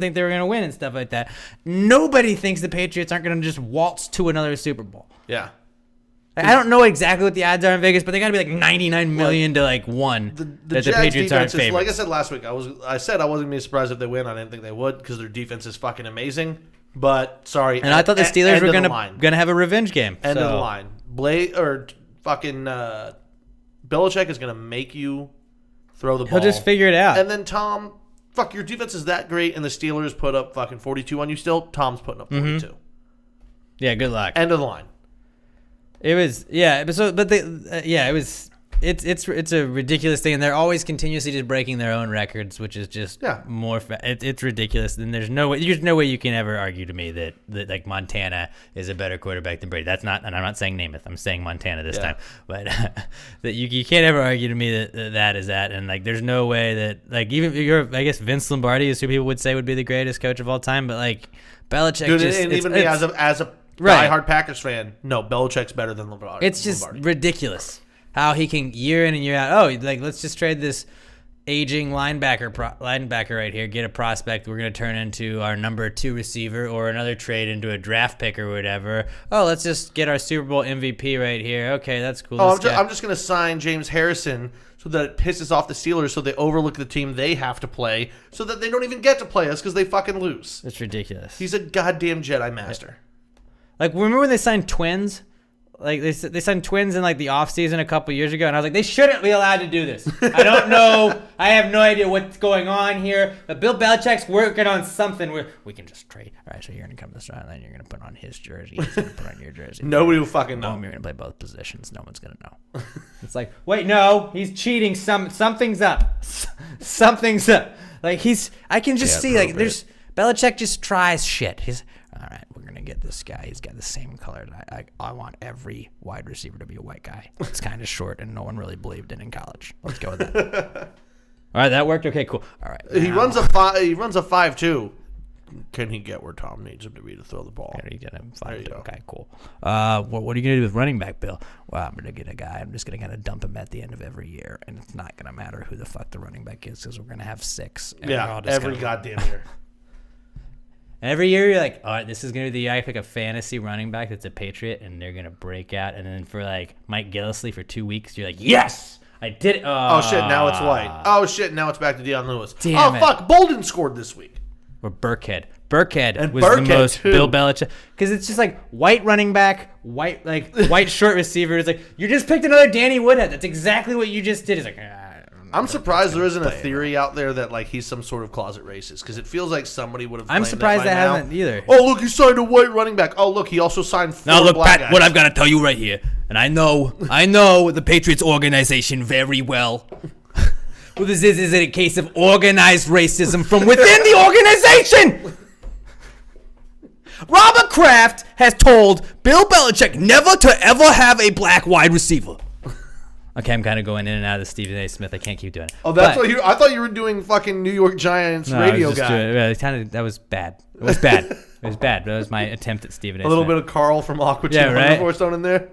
think they were going to win and stuff like that. Nobody thinks the Patriots aren't going to just waltz to another Super Bowl. Yeah. I don't know exactly what the odds are in Vegas, but they got to be like 99 million to like 1 that the Patriots aren't favored. Like I said last week, I said I wasn't going to be surprised if they win. I didn't think they would because their defense is fucking amazing. But sorry, and I thought the Steelers were gonna have a revenge game. End of the line. Belichick is gonna make you throw the ball. He'll just figure it out. And then Tom, your defense is that great, and the Steelers put up fucking 42 on you. Still, Tom's putting up 42. Mm-hmm. Yeah, good luck. End of the line. It was it's a ridiculous thing, and they're always continuously just breaking their own records, which is just more. It's ridiculous, and there's no way you can ever argue to me that like Montana is a better quarterback than Brady. That's not, and I'm not saying Namath. I'm saying Montana this time, but that you can't ever argue to me that is that, and like there's no way that like even I guess Vince Lombardi is who people would say would be the greatest coach of all time, but like Belichick, dude, and even me as a diehard Packers fan, no, Belichick's better than Lombardi. It's just ridiculous how he can year in and year out. Oh, like let's just trade this aging linebacker right here, get a prospect we're going to turn into our number 2 receiver, or another trade into a draft pick or whatever. Oh, let's just get our Super Bowl MVP right here. Okay, that's cool. I'm just going to sign James Harrison so that it pisses off the Steelers so they overlook the team they have to play so that they don't even get to play us because they fucking lose. It's ridiculous. He's a goddamn Jedi Master. Like, remember when they signed twins? Like, they signed twins in, like, the offseason a couple years ago, and I was like, they shouldn't be allowed to do this. I don't know. I have no idea what's going on here. But Bill Belichick's working on something where we can just trade. All right, so you're going to come to the sideline, you're going to put on his jersey, he's going to put on your jersey. Nobody will fucking know. You're going to play both positions. No one's going to know. It's like, wait, no, he's cheating. Something's up. Something's up. Like, I can just see, like, Belichick just tries shit. He's, all right, we're gonna get this guy. He's got the same color. I want every wide receiver to be a white guy. It's kind of short, and no one really believed it in college. Let's go with that. All right, that worked. Okay, cool. All right, He runs a 5.2. Can he get where Tom needs him to be to throw the ball? You get him There you 5'2". go. Okay, cool. What are you gonna do with running back, Bill? Well, I'm gonna get a guy. I'm just gonna kind of dump him at the end of every year, and it's not gonna matter who the fuck the running back is because we're gonna have 6. And we're Yeah, all just every gonna- goddamn year. Every year you're like, all right, this is gonna be the year I pick a fantasy running back that's a Patriot, and they're gonna break out. And then for like Mike Gillisley for 2 weeks, you're like, yes, I did it. Oh shit, now it's White. Oh shit, now it's back to Deion Lewis. Damn oh it. fuck, Bolden scored this week. Or Burkhead. Burkhead And was Burkhead, the most too. Bill Belichick because it's just like white running back, white short receiver. It's like you just picked another Danny Woodhead. That's exactly what you just did. It's like I'm surprised there isn't a theory out there that like he's some sort of closet racist because it feels like somebody would have. I'm claimed surprised that that by hasn't either. Oh look, he signed a white running back. Oh look, he also signed 4 Now look, black Pat, guys. what I've got to tell you right here, and I know the Patriots organization very well. Well, this is a case of organized racism from within the organization. Robert Kraft has told Bill Belichick never to ever have a black wide receiver. Okay, I'm kind of going in and out of Stephen A. Smith. I can't keep doing it. Oh, that's But- what you. I thought you were doing fucking New York Giants No, I was radio just guy. doing- that was bad. It was bad. It was bad. That was my attempt at Stephen A. A little Smith. bit of Carl from Aqua Yeah, Teen right? Force thrown in there.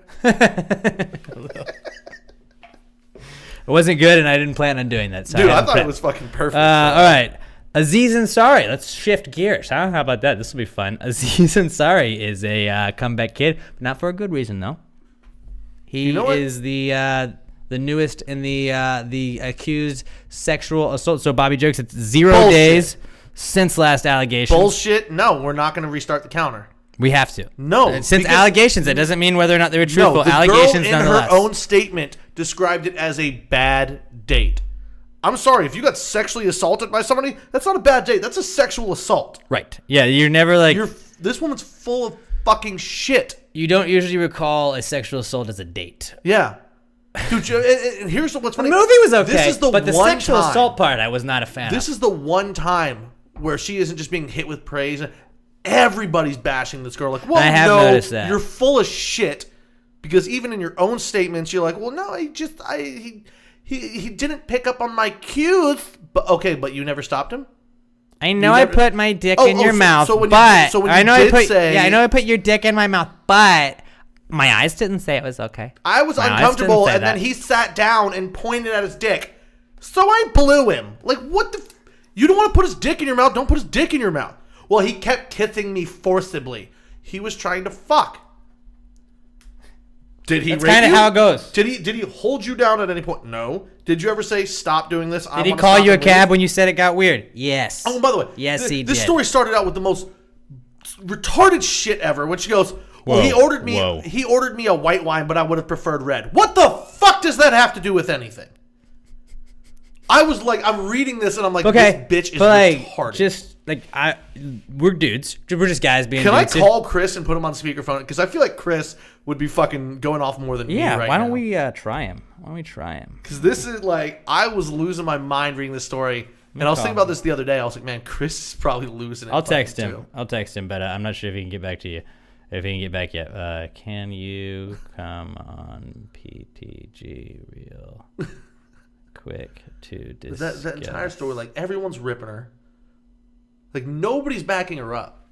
It wasn't good, and I didn't plan on doing that. So Dude, I hadn't thought pre- it was fucking perfect. All right. Aziz Ansari. Let's shift gears. Huh? How about that? This will be fun. Aziz Ansari is a comeback kid, but not for a good reason, though. He You know what? is the newest in the accused sexual assault. So Bobby jokes it's 0 Bullshit. days since last allegations. Bullshit. No, we're not going to restart the counter. We have to. No, Since because- allegations, that doesn't mean whether or not they were No, truthful. the allegations, girl in nonetheless. her own statement described it as a bad date. I'm sorry, if you got sexually assaulted by somebody, that's not a bad date. That's a sexual assault. Right. Yeah, you're never like... This woman's full of fucking shit. You don't usually recall a sexual assault as a date. Yeah. Dude, and here's what's The funny. movie was okay, This is the but the one sexual time- assault part I was not a fan This of. is the one time where she isn't just being hit with praise. Everybody's bashing this girl. Like, well, I have no, noticed that. you're full of shit. Because even in your own statements, you're like, well, no, he didn't pick up on my cues. But okay, but you never stopped him? I know You I never- put my dick Oh, in your so- mouth, so when you- but so when I you know I did put say- I know I put your dick in my mouth, but my eyes didn't say it was okay. I was My eyes uncomfortable, didn't say and then that. he sat down and pointed at his dick. So I blew him. Like, what the... You don't want to put his dick in your mouth? Don't put his dick in your mouth. Well, he kept kissing me forcibly. He was trying to fuck. Did he That's rape kind of you? how it goes. Did he hold you down at any point? No. Did you ever say, stop doing this? Did he call you a cab when you said it got weird? Yes. Oh, and by the way, Yes, he this did. story started out with the most retarded shit ever, which goes, well, he Whoa, ordered me whoa. he ordered me a white wine, but I would have preferred red. What the fuck does that have to do with anything? I was like, I'm reading this and I'm like, Okay, this bitch is but like, retarded. just like we're dudes. We're just guys being. Can I dudes. call Chris and put him on speakerphone? Because I feel like Chris would be fucking going off more than me Yeah. right Why now. don't we try him? Why don't we try him? Because this is like, I was losing my mind reading this story. And I was thinking about this the other day. I was like, man, Chris is probably losing it. I'll text fucking him. too. I'll text him, but I'm not sure if he can get back to you. If he can get back yet. Can you come on PTG real quick to discuss? That entire story, like, everyone's ripping her. Like, nobody's backing her up.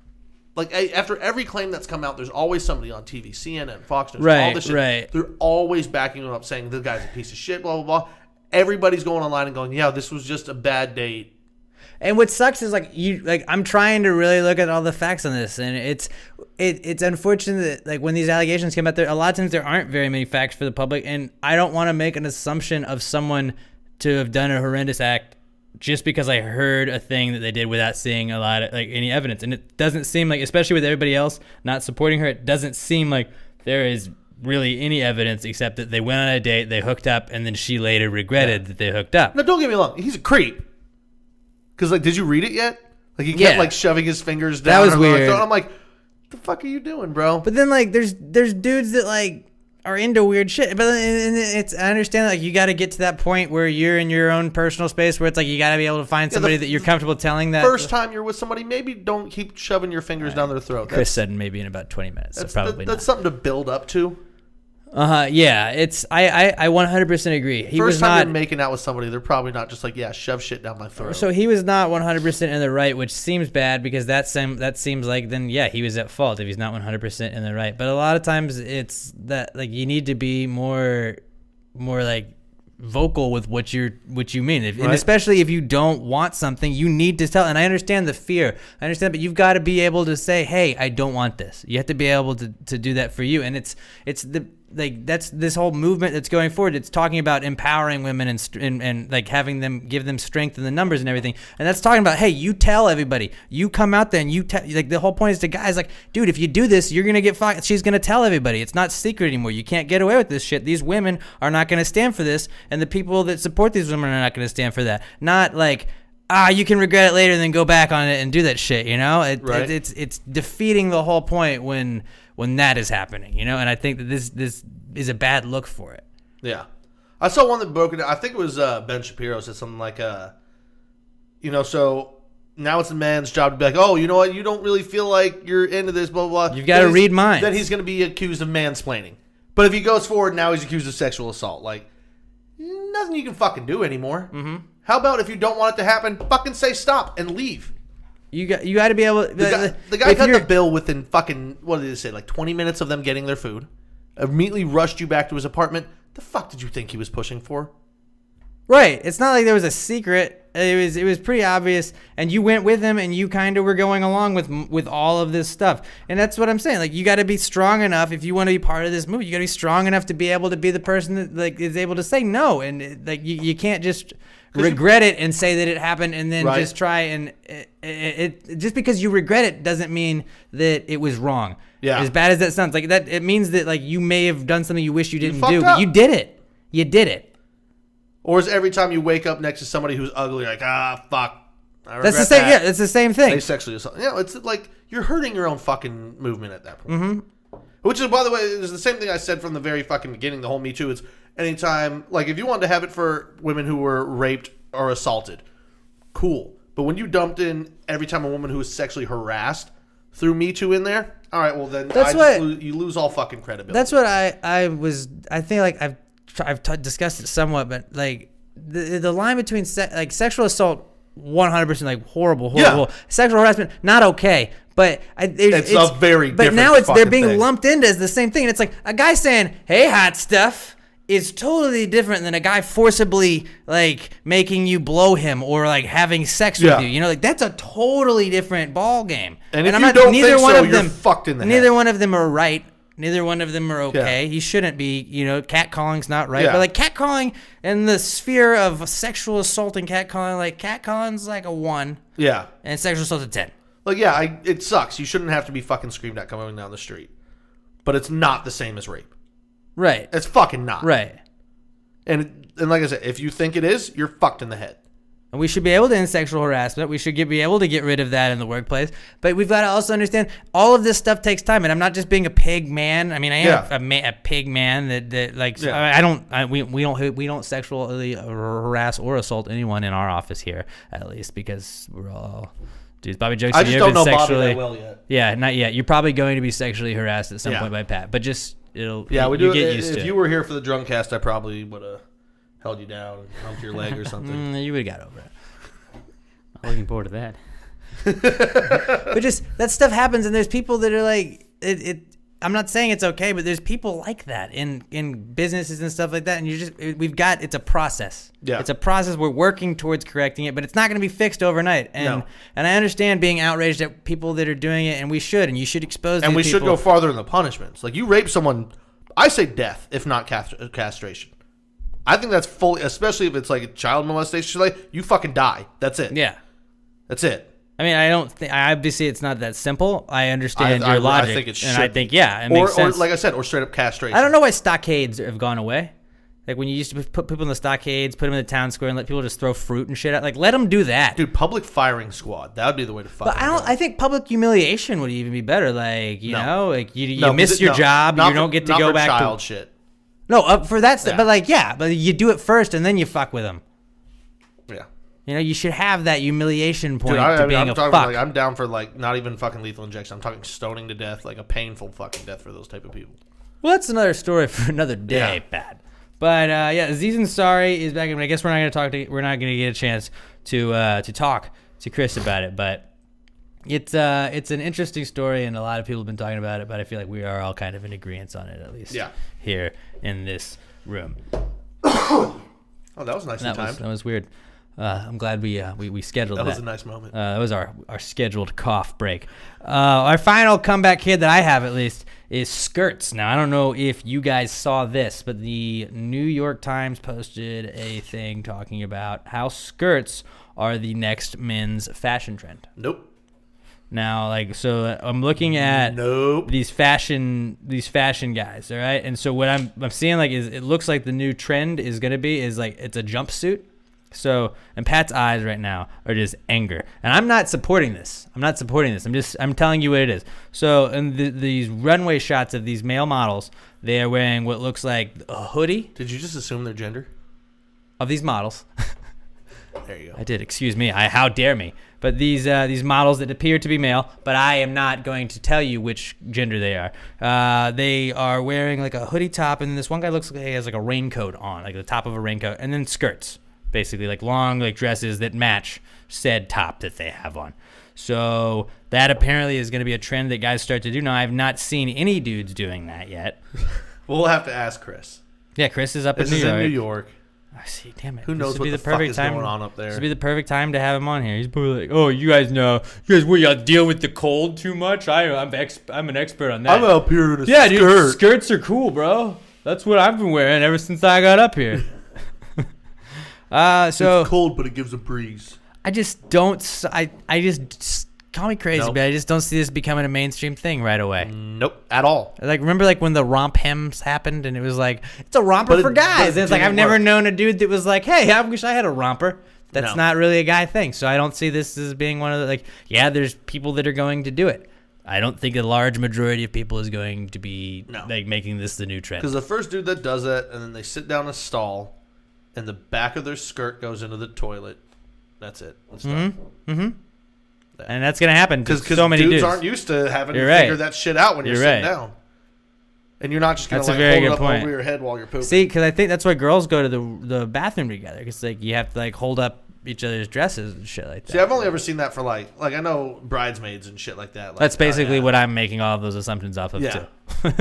Like, after every claim that's come out, there's always somebody on TV, CNN, Fox News, all Right, this shit. right. They're always backing her up, saying the guy's a piece of shit, blah, blah, blah. Everybody's going online and going, yeah, this was just a bad date. And what sucks is I'm trying to really look at all the facts on this, and it's unfortunate that like when these allegations come out there, a lot of times there aren't very many facts for the public, and I don't want to make an assumption of someone to have done a horrendous act just because I heard a thing that they did without seeing a lot of like any evidence. And it doesn't seem like, especially with everybody else not supporting her, it doesn't seem like there is really any evidence except that they went on a date, they hooked up, and then she later regretted that they hooked up. Now, don't get me wrong. He's a creep. Because, like, did you read it yet? Like, he kept, Yeah. like, shoving his fingers That down. was her, like, weird. throat. I'm like, what the fuck are you doing, bro? But then like there's dudes that like are into weird shit. But I understand, like, you got to get to that point where you're in your own personal space where it's like you got to be able to find somebody that you're comfortable telling that. First time you're with somebody, maybe don't keep shoving your fingers down their throat. Chris said maybe in about 20 minutes. So probably that's something to build up to. Yeah, it's I 100% agree. He First was time not you're making out with somebody, they're probably not just like, yeah, shove shit down my throat. So he was not 100% in the right, which seems bad because that seems like then yeah, he was at fault if he's not 100% in the right. But a lot of times it's that like you need to be more like vocal with what you mean, and especially if you don't want something, you need to tell. And I understand the fear, but you've got to be able to say, hey, I don't want this. You have to be able to do that for you. And it's the like that's this whole movement that's going forward. It's talking about empowering women and like having them, give them strength in the numbers and everything. And that's talking about, hey, you tell everybody, you come out there and you tell, like the whole point is to guys like, dude, if you do this, you're going to get fucked. She's going to tell everybody. It's not secret anymore. You can't get away with this shit. These women are not going to stand for this. And the people that support these women are not going to stand for that. Not like, you can regret it later and then go back on it and do that shit, you know? It's defeating the whole point when that is happening, you know? And I think that this is a bad look for it. Yeah. I saw one that broke it. I think it was Ben Shapiro said something like, so now it's a man's job to be like, oh, you know what? You don't really feel like you're into this, blah, blah, blah. You've got to read minds. Then he's going to be accused of mansplaining. But if he goes forward, now he's accused of sexual assault. Like, nothing you can fucking do anymore. Mm-hmm. How about if you don't want it to happen, fucking say stop and leave? You got to be able. The guy cut the bill within fucking, what did they say, like 20 minutes of them getting their food. Immediately rushed you back to his apartment. The fuck did you think he was pushing for? Right. It's not like there was a secret. It was pretty obvious, and you went with him, and you kind of were going along with all of this stuff. And that's what I'm saying. Like, you got to be strong enough if you want to be part of this movie. You got to be strong enough to be able to be the person that like is able to say no, and like you can't just regret it and say that it happened, and then just try and it just because you regret it doesn't mean that it was wrong. Yeah. As bad as that sounds, like that, it means that like you may have done something you wish you didn't do, but you did it. You did it. Or is every time you wake up next to somebody who's ugly, like, fuck. That's the same. That. Yeah, it's the same thing. They sexually assault. Yeah, it's like you're hurting your own fucking movement at that point. Mm-hmm. Which is, by the way, is the same thing I said from the very fucking beginning. The whole Me Too. It's anytime, like, if you wanted to have it for women who were raped or assaulted, cool. But when you dumped in every time a woman who was sexually harassed threw Me Too in there, all right, well then you lose all fucking credibility. That's what I think like I've discussed it somewhat, but like the line between like sexual assault, 100% like horrible. Yeah. Sexual harassment, not okay. But it's a very different. But now they're being thing. lumped into as the same thing, and it's like a guy saying, "Hey, hot stuff," is totally different than a guy forcibly like making you blow him or like having sex with you. You know, like that's a totally different ball game. And if you don't think so, you're fucked in the head. Neither one of them are right. Neither one of them are okay. Yeah. He shouldn't be, catcalling's not right. Yeah. But like catcalling in the sphere of sexual assault and catcalling, like catcalling's like a 1. Yeah. And sexual assault's a 10. Like, yeah, it sucks. You shouldn't have to be fucking screamed at coming down the street. But it's not the same as rape. Right. It's fucking not. Right. And like I said, if you think it is, you're fucked in the head. And we should be able to end sexual harassment. We should be able to get rid of that in the workplace. But we've got to also understand all of this stuff takes time. And I'm not just being a pig man. I mean, I am a pig man that like we don't sexually harass or assault anyone in our office here, at least, because we're all dudes. Bobby jokes. I just don't know Bobby that well yet. Yeah, not yet. You're probably going to be sexually harassed at some point by Pat, but just we do get used to it. If you were here for the drunk cast, I probably would have held you down and humped your leg or something. You would have got over it. I'm looking forward to that. But just that stuff happens, and there's people that are like it. I'm not saying it's okay, but there's people like that in businesses and stuff like that, and it's a process. Yeah, it's a process. We're working towards correcting it, but it's not going to be fixed overnight. And and I understand being outraged at people that are doing it, and we should expose. And we should go farther in the punishments. Like you rape someone, I say death, if not castration. I think that's fully, especially if it's like a child molestation. Like you fucking die. That's it. Yeah, that's it. I mean, I don't think. Obviously, it's not that simple. I understand your logic, I think it should. And I think it makes sense. Or like I said, or straight up castration. I don't know why stockades have gone away. Like when you used to put people in the stockades, put them in the town square, and let people just throw fruit and shit out. Like let them do that, dude. Public firing squad. That would be the way to fucking. But I think public humiliation would even be better. Like you know, like you miss your job, you don't get to go back to child shit. No, for that stuff. Yeah. But like, yeah, but you do it first and then you fuck with them. Yeah. You know, you should have that humiliation point Dude, to being I'm a talking fuck. like I'm down for like not even fucking lethal injection. I'm talking stoning to death, like a painful fucking death for those type of people. Well, that's another story for another day, Yeah. Pat. But yeah, Aziz Ansari is back. I guess we're not going to get a chance to talk to Chris about it, but it's an interesting story, and a lot of people have been talking about it. But I feel like we are all kind of in agreement on it, at least. Yeah. Here in this room. Oh, that was nicely timed. That was weird. I'm glad we scheduled that. That was a nice moment. That was our scheduled cough break. Our final comeback here that I have, at least, is skirts. Now, I don't know if you guys saw this, but the New York Times posted a thing talking about how skirts are the next men's fashion trend. Nope. Now, so I'm looking at Nope. these fashion guys, all right? And so what I'm seeing is it looks like the new trend is going to be it's a jumpsuit. So, and Pat's eyes right now are just anger. And I'm not supporting this. I'm telling you what it is. So, in these runway shots of these male models, they are wearing what looks like a hoodie Did you just assume their gender? of these models. There you go. I did, excuse me. How dare me. But these models that appear to be male, but I am not going to tell you which gender they are. They are wearing like a hoodie top, and this one guy looks like he has like a raincoat on, like the top of a raincoat, and then skirts. Basically, like long dresses that match said top that they have on. So that apparently is going to be a trend that guys start to do. Now, I have not seen any dudes doing that yet. We'll have to ask Chris. Yeah, Chris is up This in is New York. in New York. I see. Damn it. Who This knows would what be the fuck perfect is time. going on up there? This would be the perfect time to have him on here. He's probably like, "Oh, you guys know, what, y'all deal with the cold too much? I'm an expert on that." I'm up here in a Yeah, skirt. dude, skirts are cool, bro. That's what I've been wearing ever since I got up here. So It's cold, but it gives a breeze. I just don't. I just call me crazy, Nope. but I just don't see this becoming a mainstream thing right away. Nope, at all. Remember when the romp hems happened, and it was like it's a romper But for it- guys, but and it's it like I've didn't never work. known a dude that was like, "Hey, I wish I had a romper." That's No. not really a guy thing, so I don't see this as being one of the Yeah, there's people that are going to do it. I don't think a large majority of people is going to be making this the new trend. Because the first dude that does it, and then they sit down in a stall, and the back of their skirt goes into the toilet. That's it. It's done. And that's gonna happen to Because so many dudes dudes. aren't used to having You're to right. figure that shit out when you're You're sitting right. down. And you're not just going That's to a like very hold it good up point. over your head while you're pooping. See, because I think that's why girls go to the bathroom together. Because you have to hold up each other's dresses and shit like that. See, I've only ever seen that for like I know bridesmaids and shit like that. Like, That's basically yeah. what I'm making all of those assumptions off of Yeah. too.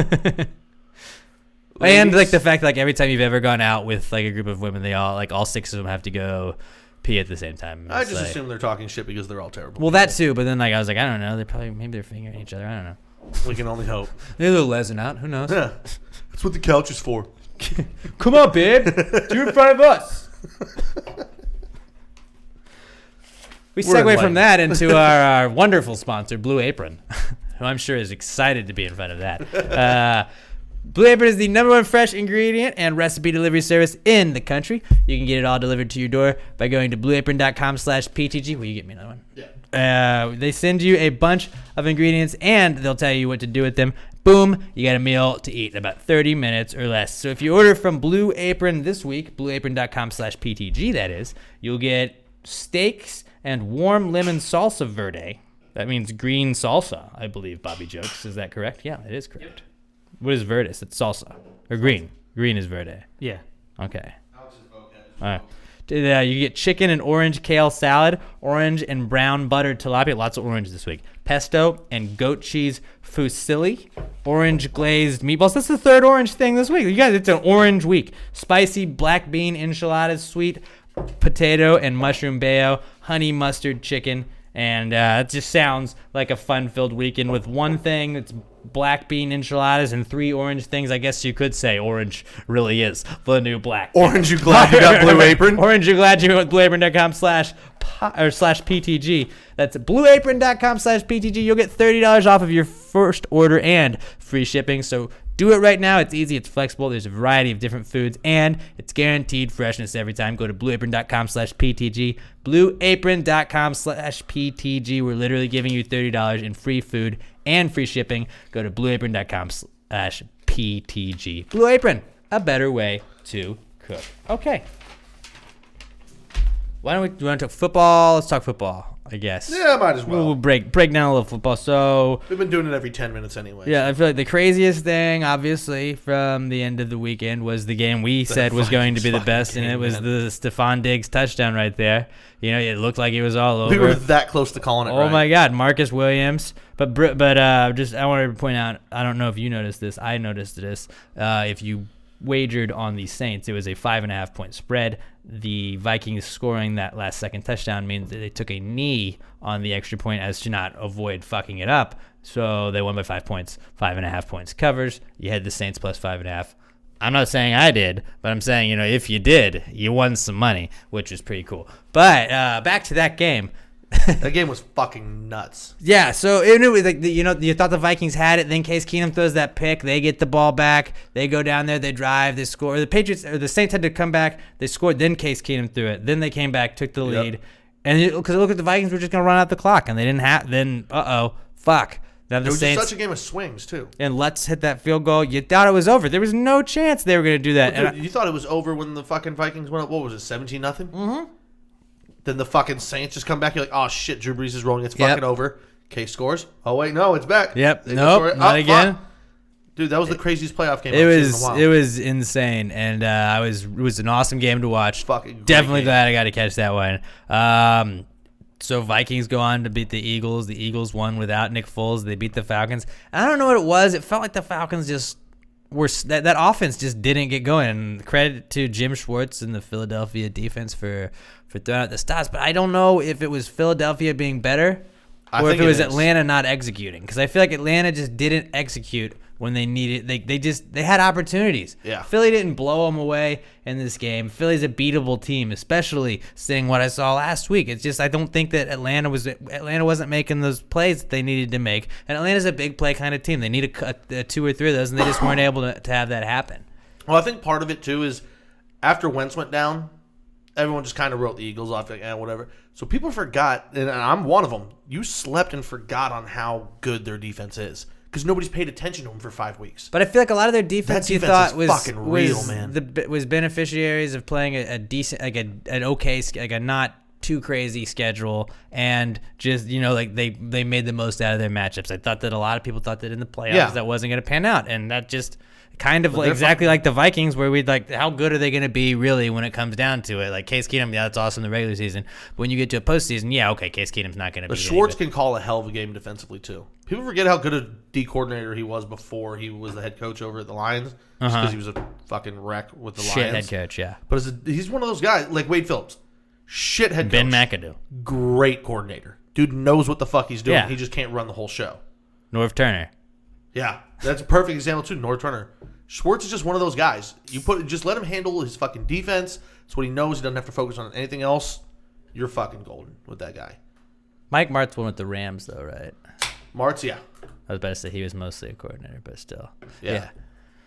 And the fact every time you've ever gone out with a group of women, they all six of them have to go pee at the same time. I It's just assume they're talking shit because they're all terrible. Well, that too, but then I was like, I don't know. Maybe they're fingering each other. I don't know. We can only hope. They're a little lesing out. Who knows? Yeah. That's what the couch is for. Come on, babe. Do it in front of us. We We're segue enlightened. from that into our wonderful sponsor, Blue Apron, who I'm sure is excited to be in front of that. Blue Apron is the #1 fresh ingredient and recipe delivery service in the country. You can get it all delivered to your door by going to blueapron.com/PTG. Will you get me another one? Yeah. They send you a bunch of ingredients, and they'll tell you what to do with them. Boom, you got a meal to eat in about 30 minutes or less. So if you order from Blue Apron this week, blueapron.com/PTG, that is, you'll get steaks and warm lemon salsa verde. That means green salsa, I believe, Bobby jokes. Is that correct? Yeah, it is correct. What is verde? It's salsa. Or green. Green is verde. Yeah. Okay. All right. You get chicken and orange kale salad, orange and brown buttered tilapia, lots of orange this week, pesto and goat cheese fusilli, orange glazed meatballs. That's the third orange thing this week. You guys, it's an orange week. Spicy black bean enchiladas, sweet potato and mushroom bayo, honey mustard chicken, and it just sounds like a fun-filled weekend with one thing that's black bean enchiladas and 3 orange things. I guess you could say orange really is the new black. Orange, you glad you got Blue Apron? Orange, you're glad you went with blueapron.com/PTG. That's blueapron.com/PTG. You'll get $30 off of your first order and free shipping. So do it right now. It's easy. It's flexible. There's a variety of different foods, and it's guaranteed freshness every time. Go to blueapron.com/PTG. Blueapron.com/PTG. We're literally giving you $30 in free food and free shipping. Go to blueapron.com/PTG. Blue Apron, a better way to cook. Okay. Why don't we? Do you want to talk football? Let's talk football, I guess. Yeah, might as well. We'll break down a little football. So We've been doing it every 10 minutes anyway. yeah, I feel like the craziest thing, obviously, from the end of the weekend was the game we said was going to be the best, and it was the Stephon Diggs touchdown right there. You know, it looked like it was all over. We were that close to calling it Oh right. my God, Marcus Williams. But just I wanted to point out, I don't know if you noticed this. I noticed this. If you wagered on the Saints, it was a 5.5 point spread. The Vikings scoring that last second touchdown means that they took a knee on the extra point as to not avoid fucking it up. So they won by 5 points. 5.5 points covers. You had the Saints plus 5.5. I'm not saying I did, but I'm saying, you know, if you did, you won some money, which is pretty cool. But back to that game. That game was fucking nuts. Yeah, so it was like you thought the Vikings had it. Then Case Keenum throws that pick. They get the ball back. They go down there. They drive. They score. The Patriots or the Saints had to come back. They scored. Then Case Keenum threw it. Then they came back, took the lead, and because look at the Vikings were just gonna run out the clock, and they didn't have. Then fuck. Now the It was Saints, just such a game of swings too. and let's hit that field goal. You thought it was over. There was no chance they were gonna do that. Dude, you thought it was over when the fucking Vikings went up. What was it, 17-0? Mm-hmm. Then the fucking Saints just come back. You're like, oh shit, Drew Brees is rolling. It's fucking over. Case scores. Oh wait, no, it's back. Yep. They Nope. score it. Not Oh, again. fuck. Dude, that was the craziest playoff game It I've seen in a was while. it was insane, and it was an awesome game to watch. Fucking great Definitely game. glad I got to catch that one. So Vikings go on to beat the Eagles. The Eagles won without Nick Foles. They beat the Falcons. I don't know what it was. It felt like the Falcons just were that offense just didn't get going. And credit to Jim Schwartz and the Philadelphia defense for throwing out the stops. But I don't know if it was Philadelphia being better or if it was Atlanta not executing. Because I feel like Atlanta just didn't execute when they needed. They had opportunities. Yeah. Philly didn't blow them away in this game. Philly's a beatable team, especially seeing what I saw last week. It's just I don't think that Atlanta wasn't making those plays that they needed to make. And Atlanta's a big play kind of team. They need a 2 or 3 of those, and they just weren't able to have that happen. Well, I think part of it too is after Wentz went down, everyone just kind of wrote the Eagles off, like, whatever. So people forgot, and I'm one of them. You slept and forgot on how good their defense is because nobody's paid attention to them for 5 weeks. But I feel like a lot of their defense, That you defense thought is was fucking real, man. Was beneficiaries of playing a decent, like an okay, like a not too crazy schedule, and just like they made the most out of their matchups. I thought that a lot of people thought that in the playoffs that wasn't going to pan out, and that just kind of exactly like the Vikings, where we'd like, how good are they going to be really when it comes down to it? Like Case Keenum, that's awesome in the regular season. But when you get to a postseason, Case Keenum's not going to be. But Schwartz can call a hell of a game defensively too. People forget how good a D coordinator he was before he was the head coach over at the Lions, because he was a fucking wreck with the shit Lions. head coach, yeah. But he's one of those guys like Wade Phillips, shit head Ben coach, McAdoo, great coordinator. Dude knows what the fuck he's doing. Yeah. He just can't run the whole show. Norv Turner. Yeah, that's a perfect example too. North Turner. Schwartz is just one of those guys. Just let him handle his fucking defense. It's what he knows. He doesn't have to focus on anything else. You're fucking golden with that guy. Mike Martz went with the Rams though, right? Martz, yeah. I was about to say he was mostly a coordinator, but still. Yeah.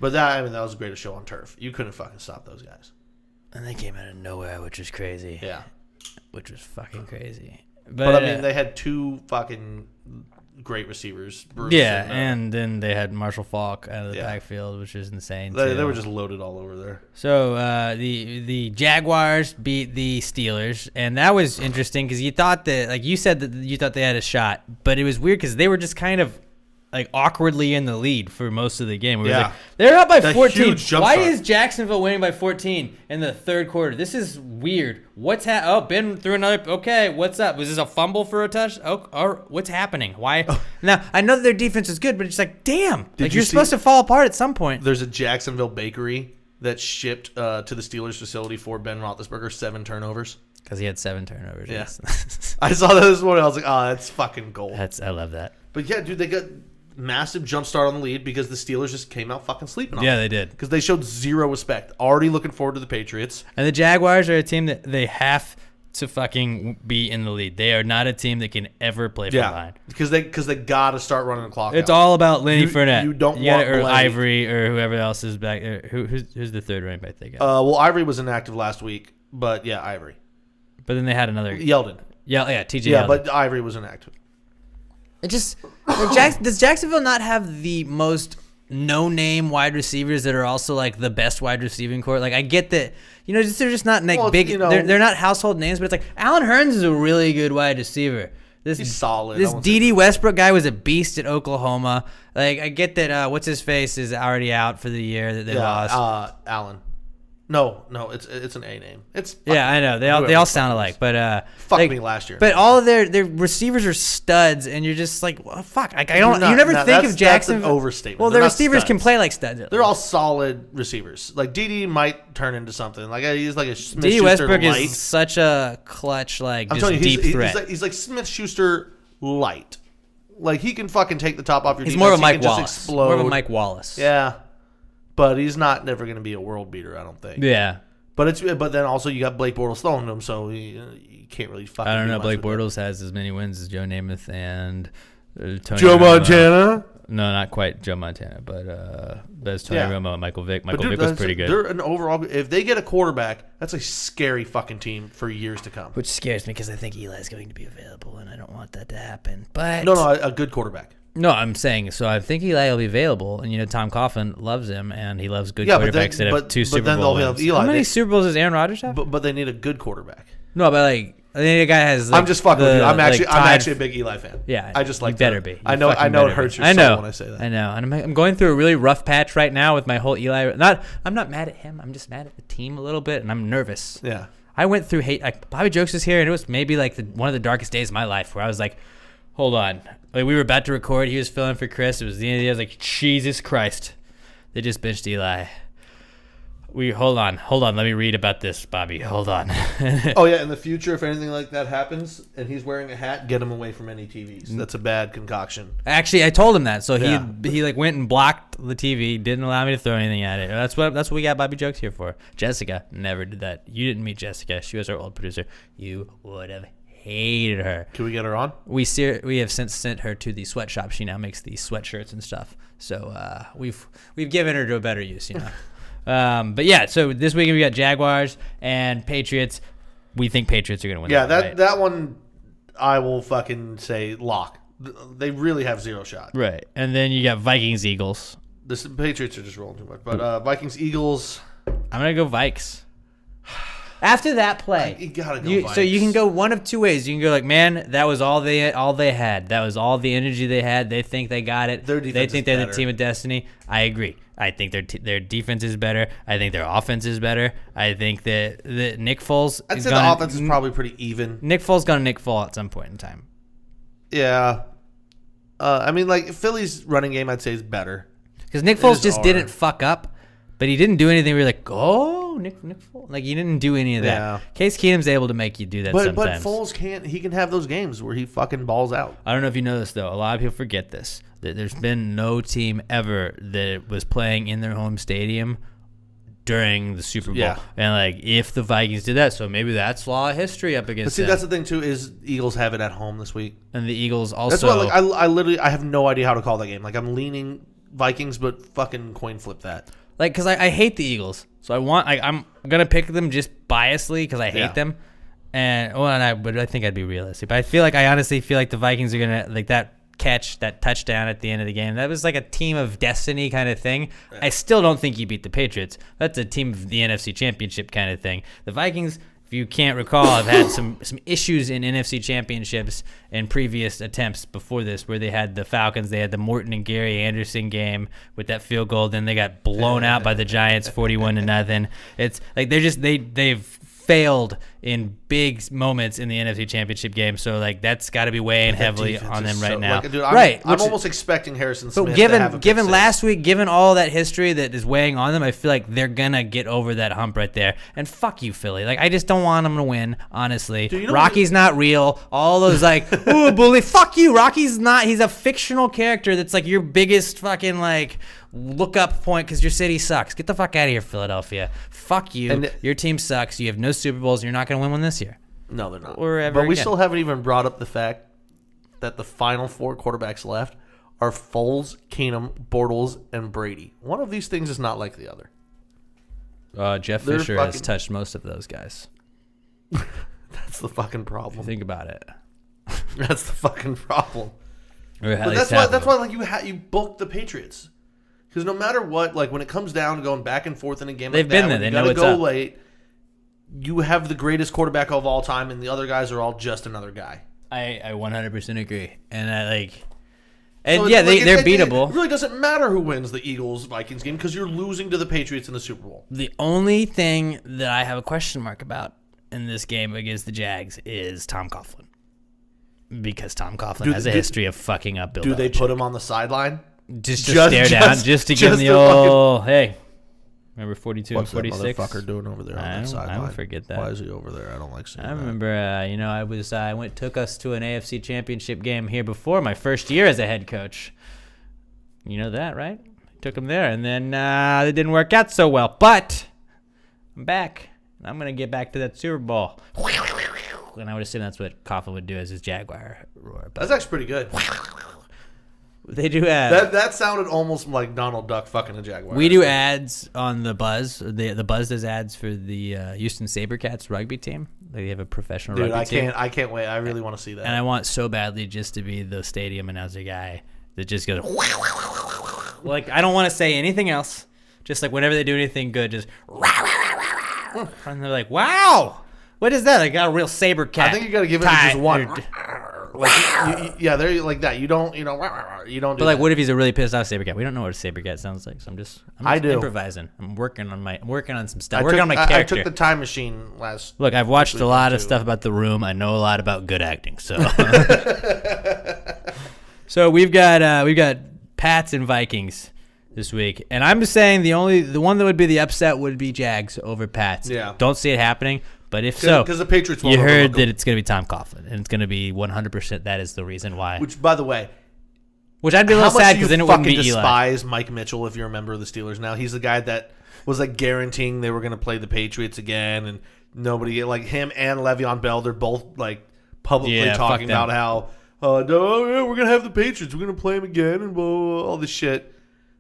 But that was the greatest show on turf. You couldn't fucking stop those guys. And they came out of nowhere, which was crazy. Yeah. Which was fucking crazy. But I mean, they had 2 fucking great receivers. Bruce and then they had Marshall Faulk out of the backfield, which is insane. They were just loaded all over there. So the Jaguars beat the Steelers, and that was interesting because you thought that, like you said, that you thought they had a shot, but it was weird because they were just kind of like awkwardly in the lead for most of the game. We were like, they're up by 14. Why is Jacksonville winning by 14 in the third quarter? This is weird. What's Ben threw another. Okay, what's up? Was this a fumble for a touch? Or what's happening? Why? Now I know that their defense is good, but it's like, damn, you're supposed to fall apart at some point. There's a Jacksonville bakery that shipped to the Steelers facility for Ben Roethlisberger 7 turnovers. Because he had 7 turnovers. Yeah. Yes. I saw that this morning. I was like, oh, that's fucking gold. I love that. But yeah, dude, they got massive jump start on the lead because the Steelers just came out fucking sleeping on Yeah, them. they did. Because they showed zero respect. Already looking forward to the Patriots. And the Jaguars are a team that they have to fucking be in the lead. They are not a team that can ever play from behind. Because they got to start running the clock It's out. all about Lenny Fournette. You don't gotta, want or Blake. Ivory or whoever else is back there. Who's the third running back they got? Well, Ivory was inactive last week, but yeah, Ivory. But then they had another. Yeldon. Yeah, TJ Yeah, Yeldon. but Ivory was inactive. It just does Jacksonville not have the most no-name wide receivers that are also like the best wide receiving core. Like I get that, they're just not like big. They're not household names, but it's like Allen Hurns is a really good wide receiver. He's solid. This D.D. Westbrook guy was a beast at Oklahoma. Like I get that. What's his face is already out for the year that they lost. Allen. No, it's an A name. I know they all sound alike, but me last year. But all of their receivers are studs, and you're just like, well, fuck. Like I don't. You never think of Jackson. That's an overstatement. Well, their receivers can play like studs. They're all solid receivers. Like D.D. might turn into something. Like he's like a Smith-Schuster D.D. Westbrook light. is such a clutch, like I'm just telling you, deep threat. He's like Smith-Schuster light. Like he can fucking take the top off your defense. He's more of a Mike Wallace. Wallace. More of a Mike Wallace. Yeah, but he's not never going to be a world beater. I don't think. Yeah. But then also you got Blake Bortles throwing him, so you can't really fucking. I don't do know. much Blake with Bortles has as many wins as Joe Namath and Tony Joe Romo. Montana. No, not quite Joe Montana, but there's Tony Romo and Michael Vick. Michael Vick Dude, was pretty good. They're an overall. If they get a quarterback, that's a scary fucking team for years to come. Which scares me because I think Eli's going to be available, and I don't want that to happen. But No, a good quarterback. No, I'm saying, so I think Eli will be available, and Tom Coughlin loves him, and he loves good quarterbacks that have two Super then Bowl they'll wins. have Eli. How many Super Bowls does Aaron Rodgers have? But they need a good quarterback. No, but like I think the guy has. Like, I'm just fucking with you. I'm actually a a big Eli fan. Yeah, I just like. You better be. I know it hurts your soul when I say that. I know, and I'm going through a really rough patch right now with my whole Eli. I'm not mad at him. I'm just mad at the team a little bit, and I'm nervous. Yeah. I went through hate. Like Bobby Jokes is here, and it was maybe like one of the darkest days of my life, where I was like, hold on. Like we were about to record. He was filling for Chris. It was the end of the day. I was like, Jesus Christ, they just benched Eli. Hold on. Let me read about this, Bobby. Hold on. Oh yeah, in the future, if anything like that happens and he's wearing a hat, get him away from any TVs. That's a bad concoction. Actually, I told him that, so Yeah. he like went and blocked the TV, didn't allow me to throw anything at it. That's what we got Bobby Jokes here for. Jessica never did that. You didn't meet Jessica. She was our old producer. You would have hated her. Can we get her on? We have since sent her to the sweatshop. She now makes these sweatshirts and stuff. So we've given her to a better use, But yeah, so this weekend we got Jaguars and Patriots. We think Patriots are going to win. Yeah, right? that one I will fucking say lock. They really have zero shot. Right. And then you got Vikings Eagles. The Patriots are just rolling too much. But Vikings Eagles. I'm going to go Vikes. After that play, You gotta go so Vikes. you can go one of two ways. You can go like, man, that was all they had. That was all the energy they had. They think they got it. Their defense They think is they're better. the team of destiny. I agree. I think their defense is better. I think their offense is better. I think that Nick Foles. I'd say the offense is probably pretty even. Nick Foles gonna Nick Foles at some point in time. Yeah. I mean, like Philly's running game, I'd say is better. Because Nick Foles just didn't fuck up, but he didn't do anything. We were like, oh, Nick Foles. Like he didn't do any of that. Yeah. Case Keenum's able to make you do that But sometimes. Foles can have those games where he fucking balls out. I don't know if you know this, though. A lot of people forget this. That there's been no team ever that was playing in their home stadium during the Super Bowl. Yeah. And, like, if the Vikings did that, so maybe that's law of history up But against see, them. that's the thing too is Eagles have it at home this week. And the Eagles also. That's why, like, I literally have no idea how to call that game. Like, I'm leaning Vikings, but fucking coin flip that. Like, because I hate the Eagles. So I'm going to pick them just biasly because I hate Yeah. them. But I think I'd be realistic. But I honestly feel like the Vikings are going to, like, that touchdown at the end of the game. That was like a team of destiny kind of thing. Yeah. I still don't think you beat the Patriots. That's a team of the NFC Championship kind of thing. The Vikings, if you can't recall, have had some issues in NFC Championships in previous attempts before this, where they had the Falcons, they had the Morton and Gary Anderson game with that field goal. Then they got blown out by the Giants, 41-0. It's like they've failed in big moments in the NFC Championship game, so like that's got to be weighing heavily on them right now. Like, dude, I'm almost expecting Harrison Smith. But to have a given pick last week, given all that history that is weighing on them, I feel like they're gonna get over that hump right there. And fuck you, Philly. Like I just don't want them to win. Honestly, Dude, Rocky's not real. All those like, ooh, bully. Fuck you. Rocky's not. He's a fictional character that's like your biggest fucking like look up point because your city sucks. Get the fuck out of here, Philadelphia. Fuck you. Your team sucks. You have no Super Bowls. You're not gonna win one this year. No, they're not. Or ever but we again. still haven't even brought up the fact that the final four quarterbacks left are Foles, Keenum, Bortles, and Brady. One of these things is not like the other. Jeff Fisher has touched most of those guys. That's the fucking problem. Think about it. That's the fucking problem. Or at But least that's why like you booked the Patriots. Because no matter what, like when it comes down to going back and forth in a game, They've like been that, there. when They you know gotta what's go up. late. You have the greatest quarterback of all time, and the other guys are all just another guy. I 100% agree, and So yeah, like, they're it beatable. really doesn't matter who wins the Eagles-Vikings game because you're losing to the Patriots in the Super Bowl. The only thing that I have a question mark about in this game against the Jags is Tom Coughlin, because Tom Coughlin has a history of fucking up Bill Do they Belichick. put him on the sideline? Just stare down, just to give him the old hey. Remember 42 What's and that 46? motherfucker doing over there on that sideline? I don't forget that. Why is he over there? I don't like seeing I that. remember, I took us to an AFC Championship game here before my first year as a head coach. You know that, right? Took him there, and then it didn't work out so well. But I'm back. I'm gonna get back to that Super Bowl. And I would assume that's what Coughlin would do as his Jaguar roar. But That's actually pretty good. they do have. That sounded almost like Donald Duck fucking a Jaguar. We do ads on the Buzz. The Buzz does ads for the Houston SaberCats rugby team. They have a professional Dude, rugby team. I can't wait. I really want to see that. And I want so badly just to be the stadium announcer guy that just goes like, I don't want to say anything else. Just like whenever they do anything good, just and they're like, wow, what is that? I got a real saber cat. I think you got to give it tie- just one. or- Like, yeah, they're like that. You don't do But like, that. what if he's a really pissed off saber cat? We don't know what a saber cat sounds like, so I'm just I do. improvising. I'm working on some stuff. Working on my I character. took the time machine last. Look, I've watched a lot of too. stuff about The Room. I know a lot about good acting. So, so we've got Pats and Vikings this week, and I'm just saying the one that would be the upset would be Jags over Pats. Yeah. Don't see it happening, but if so, because the Patriots you won't heard overlook that them. it's going to be Tom Coughlin, and it's going to be 100%. That is the reason why. Which, by the way, Which I'd be a how little much sad do because you then it wouldn't fucking be Eli. despise Mike Mitchell if you're a member of the Steelers now? He's the guy that was like guaranteeing they were going to play the Patriots again, and nobody like him and Le'Veon Bell. They're both like publicly Yeah, fuck talking them. about how no, yeah, we're going to have the Patriots. We're going to play them again and blah, blah, blah, all this shit.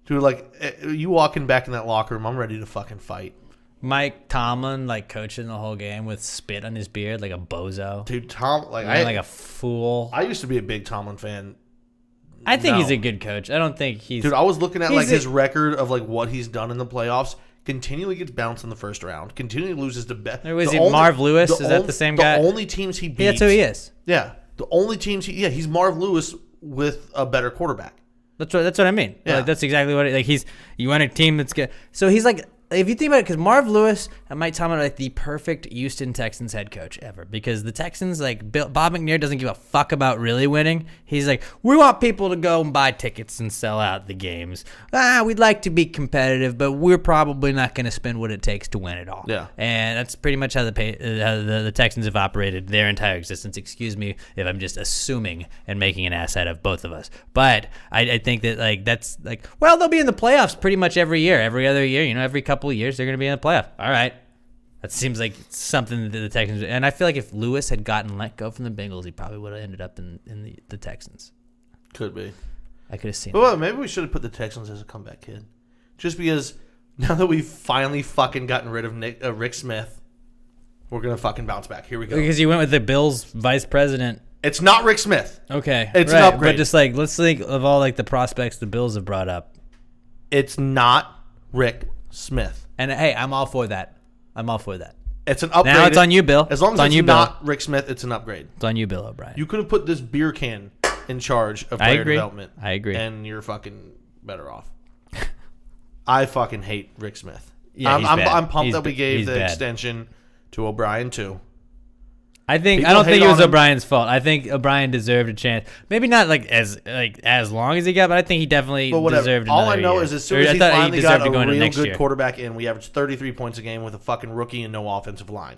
Dude, like you walking back in that locker room, I'm ready to fucking fight. Mike Tomlin like coaching the whole game with spit on his beard like a bozo, Dude, Tom, like like a fool. I used to be a big Tomlin fan. I think No. he's a good coach. I don't think he's. Dude, I was looking at like He's his a- record of like what he's done in the playoffs. Continually gets bounced in the first round. Continually loses to Or was he Marv Lewis? Is that the same guy? The only teams he beats. Yeah, that's who he is. Yeah, the only teams he's Marv Lewis with a better quarterback. That's what I mean. Yeah. Like, that's exactly what you want a team that's good. So he's like, if you think about it, because Marv Lewis and Mike Tomlin are like the perfect Houston Texans head coach ever. Because the Texans, like Bob McNair doesn't give a fuck about really winning. He's like, we want people to go and buy tickets and sell out the games. We'd like to be competitive, but we're probably not going to spend what it takes to win it all. Yeah. And that's pretty much how the Texans have operated their entire existence. Excuse me if I'm just assuming and making an ass out of both of us. But I think that like that's like, well, they'll be in the playoffs pretty much every year, every other year. Every couple of years they're going to be in the playoff. All right. That seems like something that the Texans, and I feel like if Lewis had gotten let go from the Bengals, he probably would have ended up in the Texans. Could be. I could have seen. Well, maybe we should have put the Texans as a comeback kid, just because now that we've finally fucking gotten rid of Rick Smith, we're gonna fucking bounce back. Here we go. Because you went with the Bills vice president. It's not Rick Smith. Okay, It's right. an upgrade. But just like let's think of all like the prospects the Bills have brought up. It's not Rick Smith. And hey, I'm all for that. I'm all for that. It's an upgrade. Now it's on you, Bill. As long It's as on it's you, Bill. not Rick Smith, it's an upgrade. It's on you, Bill O'Brien. You could have put this beer can in charge of I player agree. development. I agree. And you're fucking better off. I fucking hate Rick Smith. Yeah, he's bad. I'm pumped He's that we ba- gave he's the bad. extension to O'Brien too. I think People I don't hate think it was on him. O'Brien's fault. I think O'Brien deserved a chance. Maybe not as long as he got, but I think he definitely But whatever. deserved All another I know year. is as soon Or as I he thought finally deserved got to a go into real next good year. quarterback in, we averaged 33 points a game with a fucking rookie and no offensive line.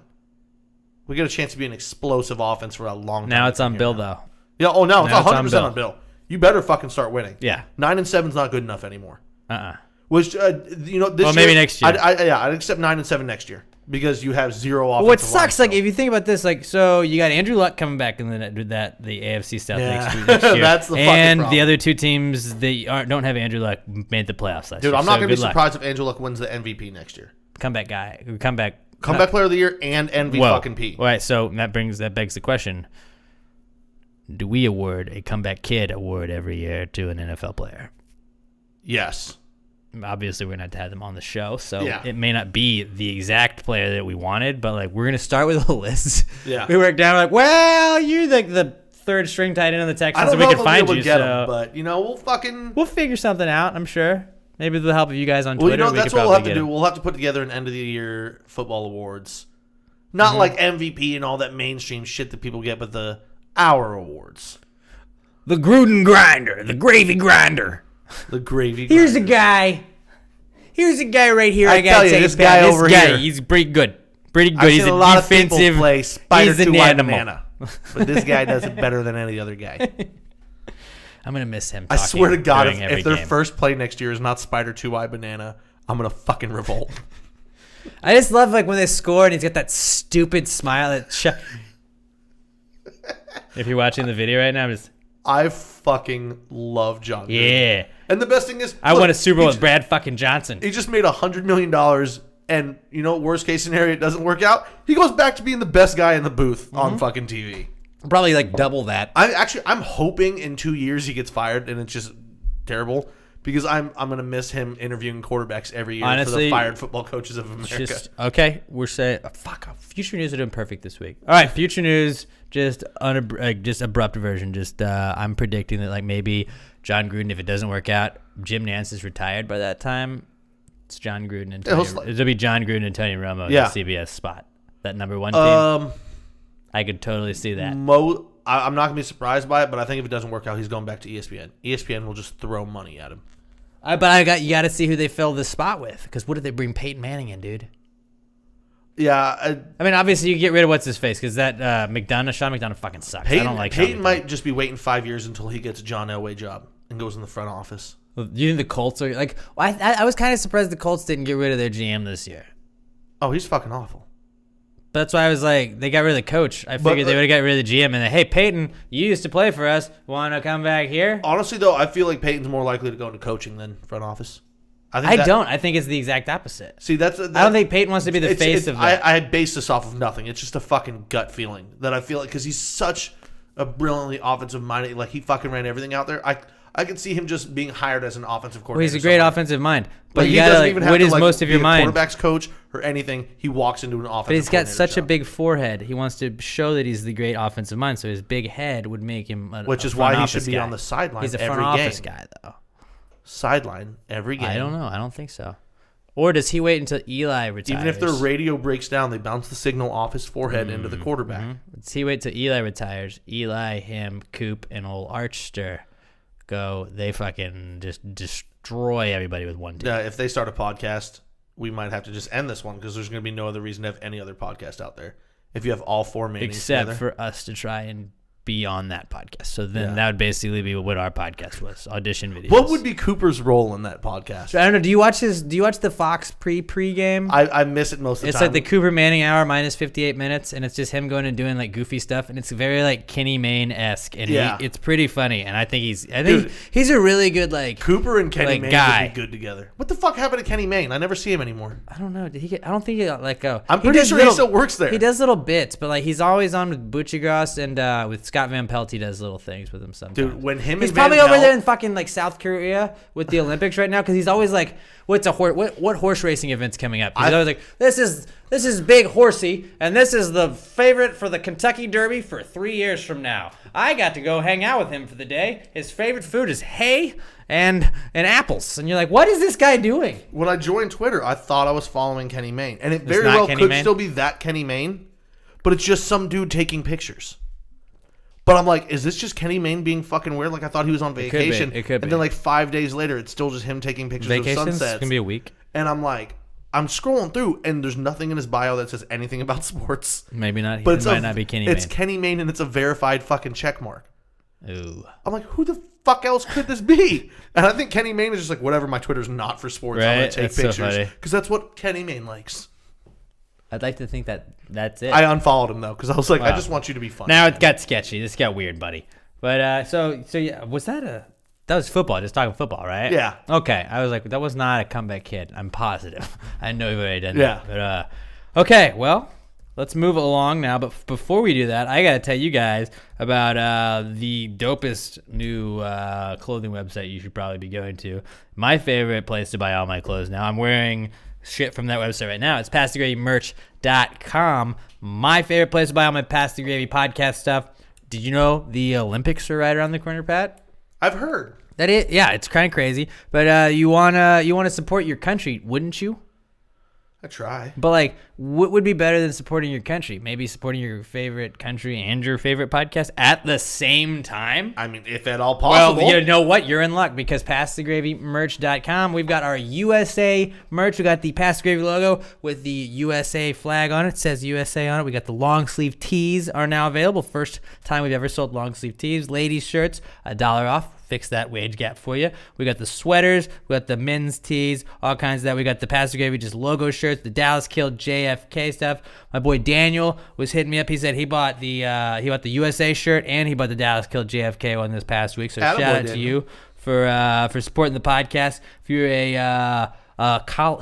We get a chance to be an explosive offense for a long time. Now it's on from Bill here now. though. Yeah. Oh no, it's Now it's 100% on Bill. on Bill. You better fucking start winning. Yeah. 9-7's not good enough anymore. Uh-uh. Which this Well, maybe next year. I'd accept 9-7 next year because you have zero offensive. What sucks, line like if you think about this, like so you got Andrew Luck coming back and then the AFC South Yeah. next year. That's the fucking and problem. the other two teams that don't have Andrew Luck made the playoffs last Dude, year. I'm not So going to be good luck. surprised if Andrew Luck wins the MVP next year. Comeback guy, Comeback player of the year and NV Whoa. fucking P. All right, so that begs the question: do we award a comeback kid award every year to an NFL player? Yes. obviously we're going to have them on the show, so Yeah. it may not be the exact player that we wanted, but like we're going to start with a list. Yeah. We work down, we're like, well, you're like the third string tight end on the I Texans, don't so know we if can I'll be find able you. to get So him, but we'll figure something out, I'm sure. Maybe with the help of you guys on well, Twitter. that's what we'll have to do. We'll have to put together an end of the year football awards, not like MVP and all that mainstream shit that people get, but our awards. The Gruden grinder, the gravy grinder. The gravy. Here's a grinders. guy. Here's a guy right here. I I tell gotta you, take this back. guy This over guy, here. he's pretty good. Pretty good. I've He's seen a a lot of people defensive play Spider he's an 2 animal. banana, but this guy does it better than any other guy. I'm gonna miss him. I swear to God, during every if their game. first play next year is not Spider 2 banana, I'm gonna fucking revolt. I just love like when they score and he's got that stupid smile. If you're watching the video right now, I'm just I fucking love John. Gruden. yeah. And the best thing is, I look, won a Super Bowl he with Brad fucking Johnson. He just made $100 million, and you know, worst case scenario, it doesn't work out. He goes back to being the best guy in the booth on fucking TV. Probably like double that. I'm hoping in 2 years he gets fired, and it's just terrible because I'm gonna miss him interviewing quarterbacks every year for Honestly, the fired football coaches of America. Just okay. We're saying fuck. Future News are doing perfect this week. All right, Future News. Just just abrupt version. Just I'm predicting that like maybe John Gruden, if it doesn't work out, Jim Nance is retired by that time. It's John Gruden and it'll be John Gruden and Tony Romo in the CBS spot. That number 1 team. I could totally see that. I'm not gonna be surprised by it, but I think if it doesn't work out, he's going back to ESPN. ESPN will just throw money at him. But you got to see who they fill this spot with. Because what did they bring Peyton Manning in, dude? Yeah, I mean, obviously you get rid of what's his face because that Sean McDonough fucking sucks. I don't like Peyton Sean might just be waiting 5 years until he gets a John Elway job and goes in the front office. McDonough. You think the Colts are like? Well, I was kind of surprised the Colts didn't get rid of their GM this year. Oh, he's fucking awful. But that's why I was like, they got rid of the coach. I figured they would have got rid of the GM and then, hey, Peyton, you used to play for us. Want to come back here? Honestly, though, I feel like Peyton's more likely to go into coaching than front office. I don't. I think it's the exact opposite. See, I don't think Peyton wants to be the face of that. I base this off of nothing. It's just a fucking gut feeling that I feel like because he's such a brilliantly offensive minded, like he fucking ran everything out there. I can see him just being hired as an offensive coordinator. Well, he's a great offensive mind, but Like, you he gotta doesn't like, even have what to, is like, most of be your a mind? quarterback's coach or anything. He walks into an offensive. But he's got such a job. big forehead. He wants to show that he's the great offensive mind. So his big head would make him. Which is front why he office should be guy. on the sideline He's a every front office game. guy, though. Sideline every game. I don't know. I don't think so. Or does he wait until Eli retires? Even if their radio breaks down, they bounce the signal off his forehead into the quarterback. Does he wait till Eli retires? Eli, him, Coop, and old Archster go. They fucking just destroy everybody with one team. If they start a podcast, we might have to just end this one because there's going to be no other reason to have any other podcast out there. If you have all four mains Except together. for us to try and be on that podcast. So then that would basically be what our podcast was. Audition videos. What would be Cooper's role in that podcast? I don't know. Do you watch the Fox pre-game? I miss it most of the It's time. like the Cooper Manning hour minus 58 minutes, and it's just him going and doing like goofy stuff, and it's very like Kenny Mayne-esque, and it's pretty funny. And I think he's a really good like Cooper and Kenny like, Mayne guy. would be good together. What the fuck happened to Kenny Mayne? I never see him anymore. I don't know. I don't think he got let go. I'm pretty sure he still works there. He does little bits, but like he's always on with Butchergrass and with Scott Van Pelt. He does little things with him sometimes. Dude, when him he's and probably Van over Pelt- there in fucking like South Korea with the Olympics right now because he's always like, what horse racing events coming up? He's always like, this is Big Horsey, and this is the favorite for the Kentucky Derby for 3 years from now. I got to go hang out with him for the day. His favorite food is hay and apples, and you're like, what is this guy doing? When I joined Twitter, I thought I was following Kenny Mayne, and it very not well Kenny could Mayne? still be that Kenny Mayne, but it's just some dude taking pictures. But I'm like, is this just Kenny Mayne being fucking weird? Like I thought he was on vacation. It could be. And then like 5 days later, it's still just him taking pictures of Vacations sunsets. can be a week. And I'm like, I'm scrolling through, and there's nothing in his bio that says anything about sports. Maybe not. But It might not be Kenny It's Mayne. Kenny Mayne, and it's a verified fucking check mark. Ooh. I'm like, who the fuck else could this be? And I think Kenny Mayne is just like, whatever, my Twitter's not for sports. I'm Right? going to take That's so pictures. funny. Because that's what Kenny Mayne likes. I'd like to think that's it. I unfollowed him, though, because I was like, I Wow. just want you to be funny. Now it got sketchy. This got weird, buddy. But so yeah, that was football? Just talking football, right? Yeah. Okay. I was like, that was not a comeback kid. I'm positive. I know you've already done Yeah. that. But okay, well, let's move along now. But before we do that, I got to tell you guys about the dopest new clothing website you should probably be going to. My favorite place to buy all my clothes now. I'm wearing shit from that website right now. It's PassTheGravyMerch.com. My favorite place to buy all my Pass the Gravy podcast stuff. Did you know the Olympics are right around the corner, Pat? I've heard. That is, yeah, it's kind of crazy. But you wanna support your country, wouldn't you? I try. But like, what would be better than supporting your country? Maybe supporting your favorite country and your favorite podcast at the same time? I mean, if at all possible. Well, you know what? You're in luck because PassTheGravyMerch.com. We've got our USA merch. We got the Pass the Gravy logo with the USA flag on it. It says USA on it. We got the long sleeve tees are now available. First time we've ever sold long sleeve tees. Ladies shirts, $1 off. Fix that wage gap for you. We got the sweaters, we got the men's tees, all kinds of that. We got the Pass the Gravy just logo shirts, the Dallas Killed JFK stuff. My boy Daniel was hitting me up. He said he bought the USA shirt and he bought the Dallas Killed JFK one this past week. So shout out to you for supporting the podcast. If you're a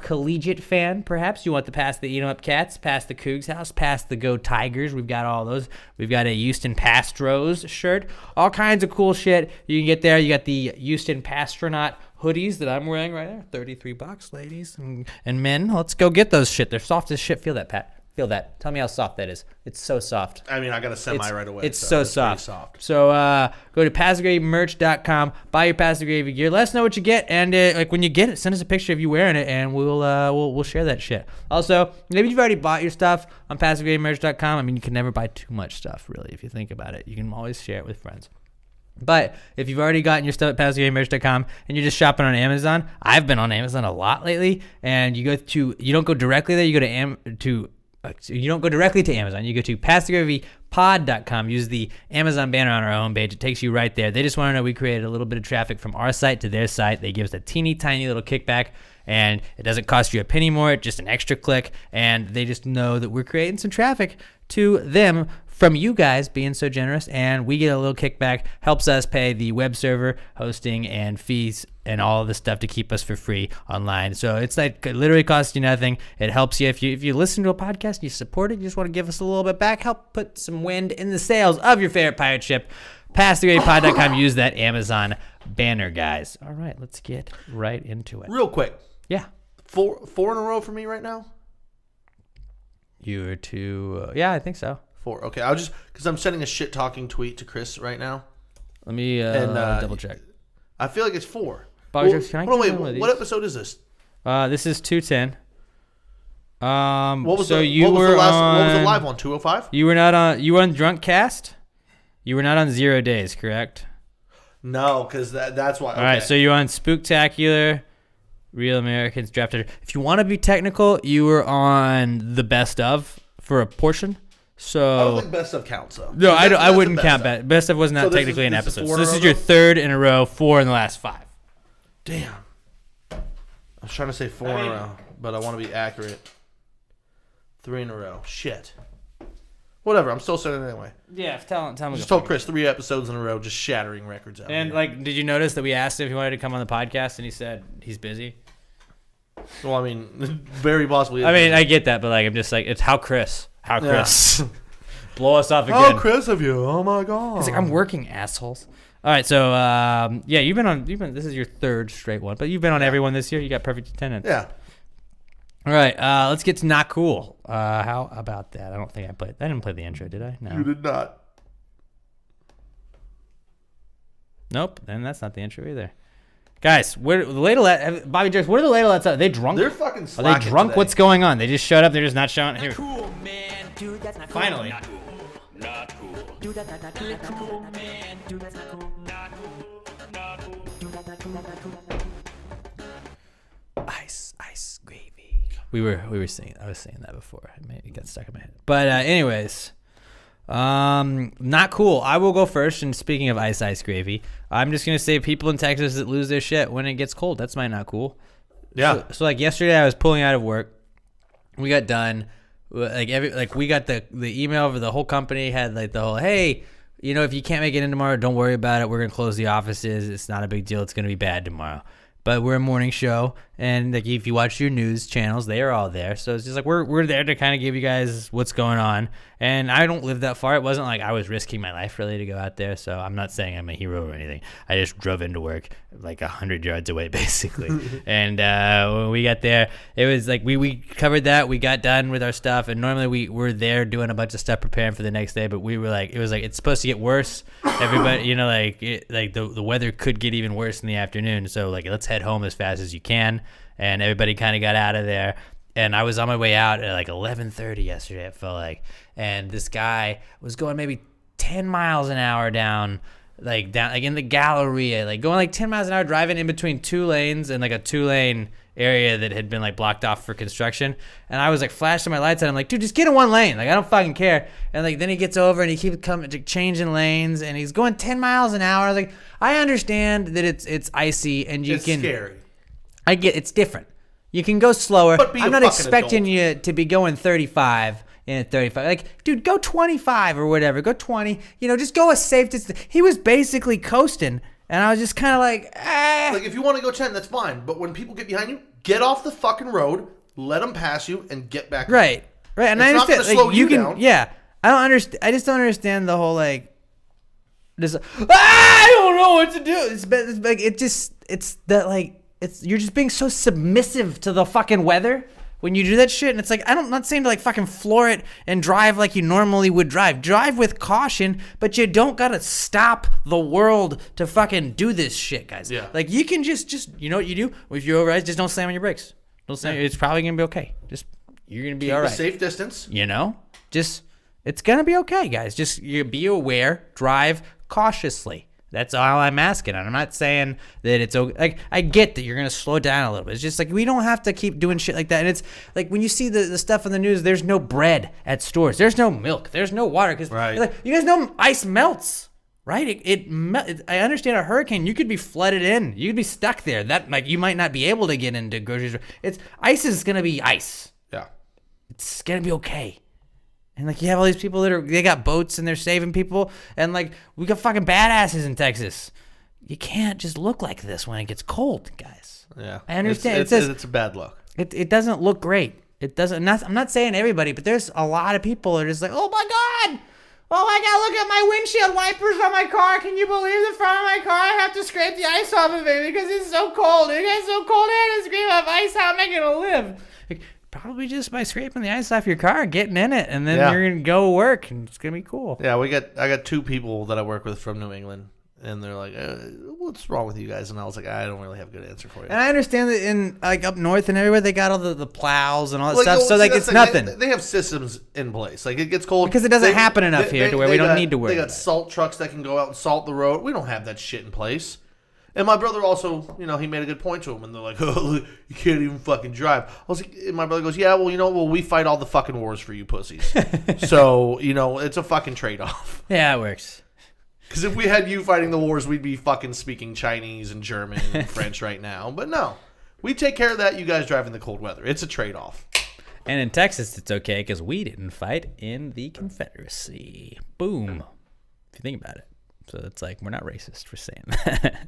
collegiate fan, perhaps you want to pass the Eat 'em Up Cats, pass the Cougs House, pass the Go Tigers. We've got all those. We've got a Houston Pastros shirt, all kinds of cool shit you can get there. You got the Houston Pastronaut hoodies that I'm wearing right there, $33, ladies and men. Let's go get those shit. They're soft as shit. Feel that, Pat. Feel that. Tell me how soft that is. It's so soft. I mean, I got a semi right away. It's so soft. So go to PassTheGravyMerch.com, buy your Pass the Gravy gear. Let us know what you get, and like when you get it, send us a picture of you wearing it, and we'll share that shit. Also, maybe you've already bought your stuff on PassTheGravyMerch.com. I mean, you can never buy too much stuff, really, if you think about it. You can always share it with friends. But if you've already gotten your stuff at PassTheGravyMerch.com and you're just shopping on Amazon, I've been on Amazon a lot lately, and you don't go directly there. You don't go directly to Amazon. You go to PassTheGravyPod.com. Use the Amazon banner on our homepage. It takes you right there. They just want to know we created a little bit of traffic from our site to their site. They give us a teeny tiny little kickback, and it doesn't cost you a penny more. It's just an extra click, and they just know that we're creating some traffic to them from you guys being so generous, and we get a little kickback. Helps us pay the web server hosting and fees and all of the stuff to keep us for free online. So it's like it literally costs you nothing. It helps you if you listen to a podcast, you support it, you just want to give us a little bit back, help put some wind in the sails of your favorite pirate ship. PassTheGravyPod.com. Use that Amazon banner, guys. All right, let's get right into it. Real quick. Yeah. Four in a row for me right now? You were to yeah, I think so. 4. Okay, I'll just because I'm sending a shit talking tweet to Chris right now. Let me double check. I feel like it's 4. Bobby Jokes, can I hold on, keep wait. one of these? What episode is this? This is 210. What was so the you what was were the last? on, What was the live one? 205? You were not on. You were on Drunk Cast. You were not on 0 Days, correct? No, because that's why. Okay. All right, so you're on Spooktacular, Real Americans Drafted. If you want to be technical, you were on the Best of for a portion. So I don't think best of counts though. No, That's I wouldn't the count that. Best of was not So this technically is- an this is episode. 4 So in this a is your row? third in a row, 4 in the last 5. Damn. I was trying to say 4 in a row, but I want to be accurate. 3 in a row. Shit. Whatever. I'm still saying it anyway. Yeah, tell me. Just told Chris 3 episodes in a row, just shattering records out. And here. like, did you notice that we asked him if he wanted to come on the podcast, and he said he's busy? Well, I mean, very possibly. I mean, I get that, but like, I'm just like, it's how Chris. Blow us off again. How Chris of you? Oh my god. He's like, I'm working, assholes. All right, so yeah, you've been. This is your 3rd straight one, but you've been on every one this year. You got perfect attendance. Yeah. All right, let's get to Not Cool. How about that? I don't think I played. I didn't play the intro, did I? No. You did not. Nope. Then that's not the intro either. Guys, where the ladle? Bobby Jerks, where are the ladlettes? Are they drunk? They're fucking Are slacking they drunk? today. What's going on? They just showed up. They're just not showing. Here. Cool, man. Dude, that's not cool. Finally. Not cool. Not cool. Dude, that's not cool. Not cool, man. Dude, that's not cool. Not cool. Not cool. Dude, that's not cool. Not cool. Ice gravy. We were singing. I was saying that before. It got stuck in my head. But anyways, not cool. I will go first. And speaking of ice gravy, I'm just gonna say people in Texas that lose their shit when it gets cold. That's my not cool. Yeah. So like yesterday, I was pulling out of work. We got done. We got the email for the whole company had like the whole, hey, you know, if you can't make it in tomorrow, don't worry about it. We're gonna close the offices. It's not a big deal. It's gonna be bad tomorrow. But we're a morning show, And like if you watch your news channels, they are all there. So it's just like we're there to kind of give you guys what's going on. And I don't live that far. It wasn't like I was risking my life really to go out there. So I'm not saying I'm a hero or anything. I just drove into work like 100 yards away basically. And when we got there, it was like we covered that. We got done with our stuff. And normally we were there doing a bunch of stuff preparing for the next day. But we were like, it was like it's supposed to get worse. Everybody, you know, like the weather could get even worse in the afternoon. So like let's head home as fast as you can. And everybody kind of got out of there. And I was on my way out at like 11:30 yesterday, it felt like. And this guy was going maybe 10 miles an hour down in the Galleria, like going like 10 miles an hour, driving in between 2 lanes and like a 2-lane area that had been like blocked off for construction. And I was like flashing my lights at him, like, dude, just get in one lane. Like, I don't fucking care. And like then he gets over and he keeps changing lanes and he's going 10 miles an hour. I was like, I understand that it's icy and it's scary. I get it's different. You can go slower. But be I'm a not fucking expecting adult. you to be going 35 in a 35. Like, dude, go 25 or whatever. Go 20. You know, just go a safe distance. He was basically coasting, and I was just kind of like, Like, if you want to go 10, that's fine. But when people get behind you, get off the fucking road, let them pass you, and get back. Right. And I It's not understand. gonna slow Like, you can, down. yeah. I don't understand. I just don't understand the whole like. This. I don't know what to do. It's like it's that like. You're just being so submissive to the fucking weather when you do that shit. And it's like, I'm not saying to like fucking floor it and drive like you normally would drive. Drive with caution, but you don't gotta stop the world to fucking do this shit, guys. Yeah. Like you can just you know what you do? If you're over, just don't slam on your brakes. Don't slam. It's probably gonna be okay. You're gonna be Keep all a right. safe distance. You know? It's gonna be okay, guys. Just you be aware, drive cautiously. That's all I'm asking. And I'm not saying that it's okay. Like, I get that you're going to slow down a little bit. It's just like, we don't have to keep doing shit like that. And it's like, when you see the stuff in the news, there's no bread at stores. There's no milk. There's no water. Because like, you guys know ice melts, right? I understand a hurricane. You could be flooded in. You could be stuck there. That like you might not be able to get into grocery store. Ice is going to be ice. Yeah. It's going to be okay. And like you have all these people they got boats and they're saving people, and like we got fucking badasses in Texas. You can't just look like this when it gets cold, guys. Yeah. I understand. It's a bad look. It doesn't look great. It doesn't. I'm not saying everybody, but there's a lot of people that are just like, oh my god, look at my windshield wipers on my car. Can you believe the front of my car? I have to scrape the ice off of it because it's so cold. It gets so cold. I have to scrape off ice. How am I gonna live? Like, probably just by scraping the ice off your car, getting in it, and then you're gonna go work, and it's gonna be cool. Yeah, I got 2 people that I work with from New England, and they're like, "What's wrong with you guys?" And I was like, "I don't really have a good answer for you." And I understand that in like up north and everywhere, they got all the plows and all that stuff, so like it's nothing. They have systems in place. Like it gets cold Because it doesn't happen enough here to where we don't need to worry They got about it. salt trucks that can go out and salt the road. We don't have that shit in place. And my brother also, you know, he made a good point to him, and they're like, "Oh, look, you can't even fucking drive." I was like, and my brother goes, "Yeah, well, you know, we fight all the fucking wars for you pussies. So, you know, it's a fucking trade-off." Yeah, it works. Because if we had you fighting the wars, we'd be fucking speaking Chinese and German and French right now. But no, we take care of that. You guys drive in the cold weather. It's a trade-off. And in Texas, it's okay because we didn't fight in the Confederacy. Boom. If you think about it. So it's like, we're not racist for saying that.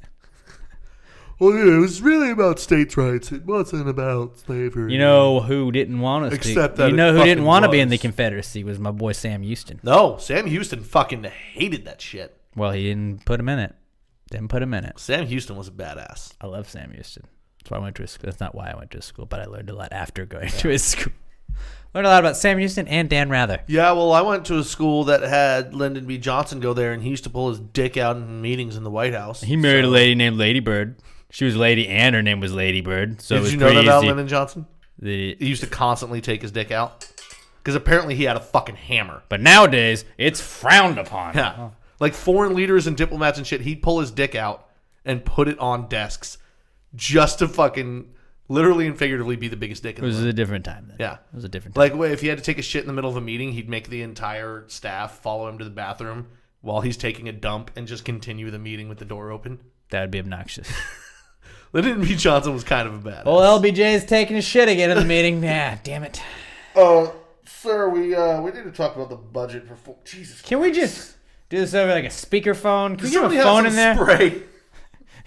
Well, yeah, it was really about states' rights. It wasn't about slavery. You know who didn't want us Except to? that You know it who didn't fucking want to be in was. the Confederacy was my boy Sam Houston. No, Sam Houston fucking hated that shit. Well, he didn't put him in it. Didn't put him in it. Sam Houston was a badass. I love Sam Houston. That's why I went to his school. That's not why I went to his school, but I learned a lot after going to his school. Learned a lot about Sam Houston and Dan Rather. Yeah, well, I went to a school that had Lyndon B. Johnson go there, and he used to pull his dick out in meetings in the White House. He married a lady named Lady Bird. She was Lady and her name was Lady Bird. So it Did was you know that pretty about easy. Lyndon Johnson? He used to constantly take his dick out. Because apparently he had a fucking hammer. But nowadays, it's frowned upon. Yeah. Like foreign leaders and diplomats and shit, he'd pull his dick out and put it on desks just to fucking literally and figuratively be the biggest dick in It the was room. a different time then. Yeah. It was a different time. Like if he had to take a shit in the middle of a meeting, he'd make the entire staff follow him to the bathroom while he's taking a dump and just continue the meeting with the door open. That would be obnoxious. Lyndon B. Johnson was kind of a badass. Well, LBJ's taking a shit again in the meeting. Yeah, damn it. Sir, we need to talk about the budget for Jesus. Can we just do this over like a speakerphone? Can we Somebody have a phone have in some there? spray.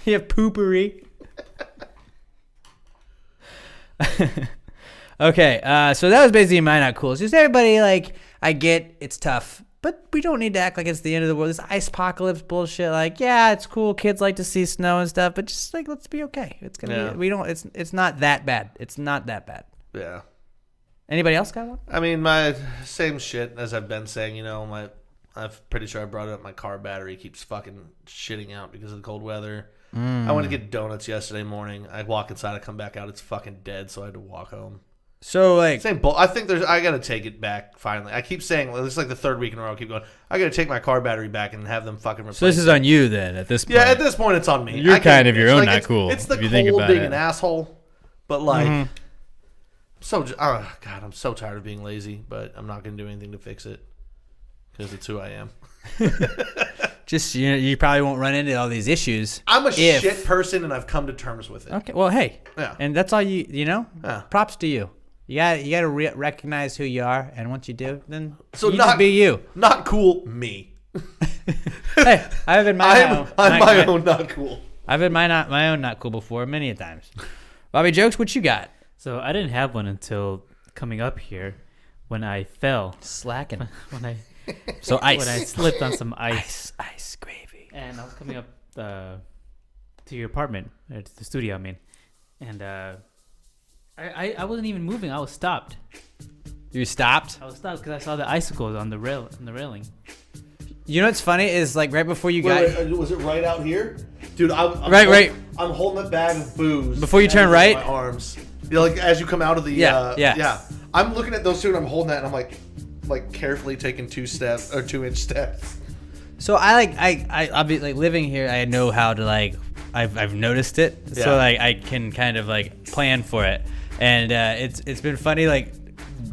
You have poopery. Okay, so that was basically my not cool. It's just everybody, like, I get it's tough, but we don't need to act like it's the end of the world. This ice apocalypse bullshit, like, yeah, it's cool. Kids like to see snow and stuff, but just, like, let's be okay. It's gonna be, it's not that bad. It's not that bad. Yeah. Anybody else got one? I mean, my same shit as I've been saying, you know, I'm pretty sure I brought it up. My car battery keeps fucking shitting out because of the cold weather. I went to get donuts yesterday morning. I walk inside, I come back out, it's fucking dead, so I had to walk home. So, like, I think I got to take it back finally. I keep saying, this is like the third week in a row I keep going, I got to take my car battery back and have them fucking replace so this is on you then at this point. Yeah, at this point it's on me. You're kind of your own like, not cool. It's the if you think cold about being it. an asshole, but like, I'm so tired of being lazy, but I'm not going to do anything to fix it because it's who I am. Just, you probably won't run into all these issues. I'm a shit person and I've come to terms with it. Okay, well, hey. Yeah. And that's all you know? Yeah. Props to you. You gotta recognize who you are, and once you do, then So you just be you. Not cool, me. Hey, I've been I'm my own not cool. I've been my own not cool before many a times. Bobby Jokes, what you got? So I didn't have one until coming up here when I fell. Slacking. When I Ice. when I slipped on some ice. Ice gravy. And I was coming up to your apartment, to the studio, I mean. And I wasn't even moving. I was stopped. You stopped? I was stopped because I saw the icicles on the railing. You know what's funny is, like, right before you got... Wait, was it right out here? Dude, I'm right. I'm holding a bag of booze. Before you turn right? My arms. You know, like, as you come out of the... Yeah. I'm looking at those two and I'm holding that and I'm like carefully taking 2-inch steps. So I obviously, like, living here, I know how to, like, I've noticed it, so like I can kind of like plan for it, and it's been funny, like,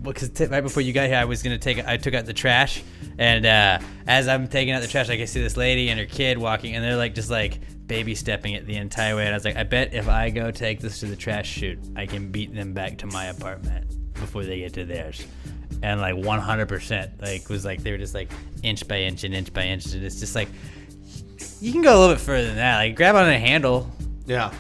because right before you got here, I took out the trash, and as I'm taking out the trash, like, I see this lady and her kid walking, and they're like just like baby stepping it the entire way, and I was like, I bet if I go take this to the trash chute, I can beat them back to my apartment before they get to theirs. And like 100%, like, was like they were just like inch by inch and inch by inch, and it's just like you can go a little bit further than that. Like, grab on a handle. Yeah.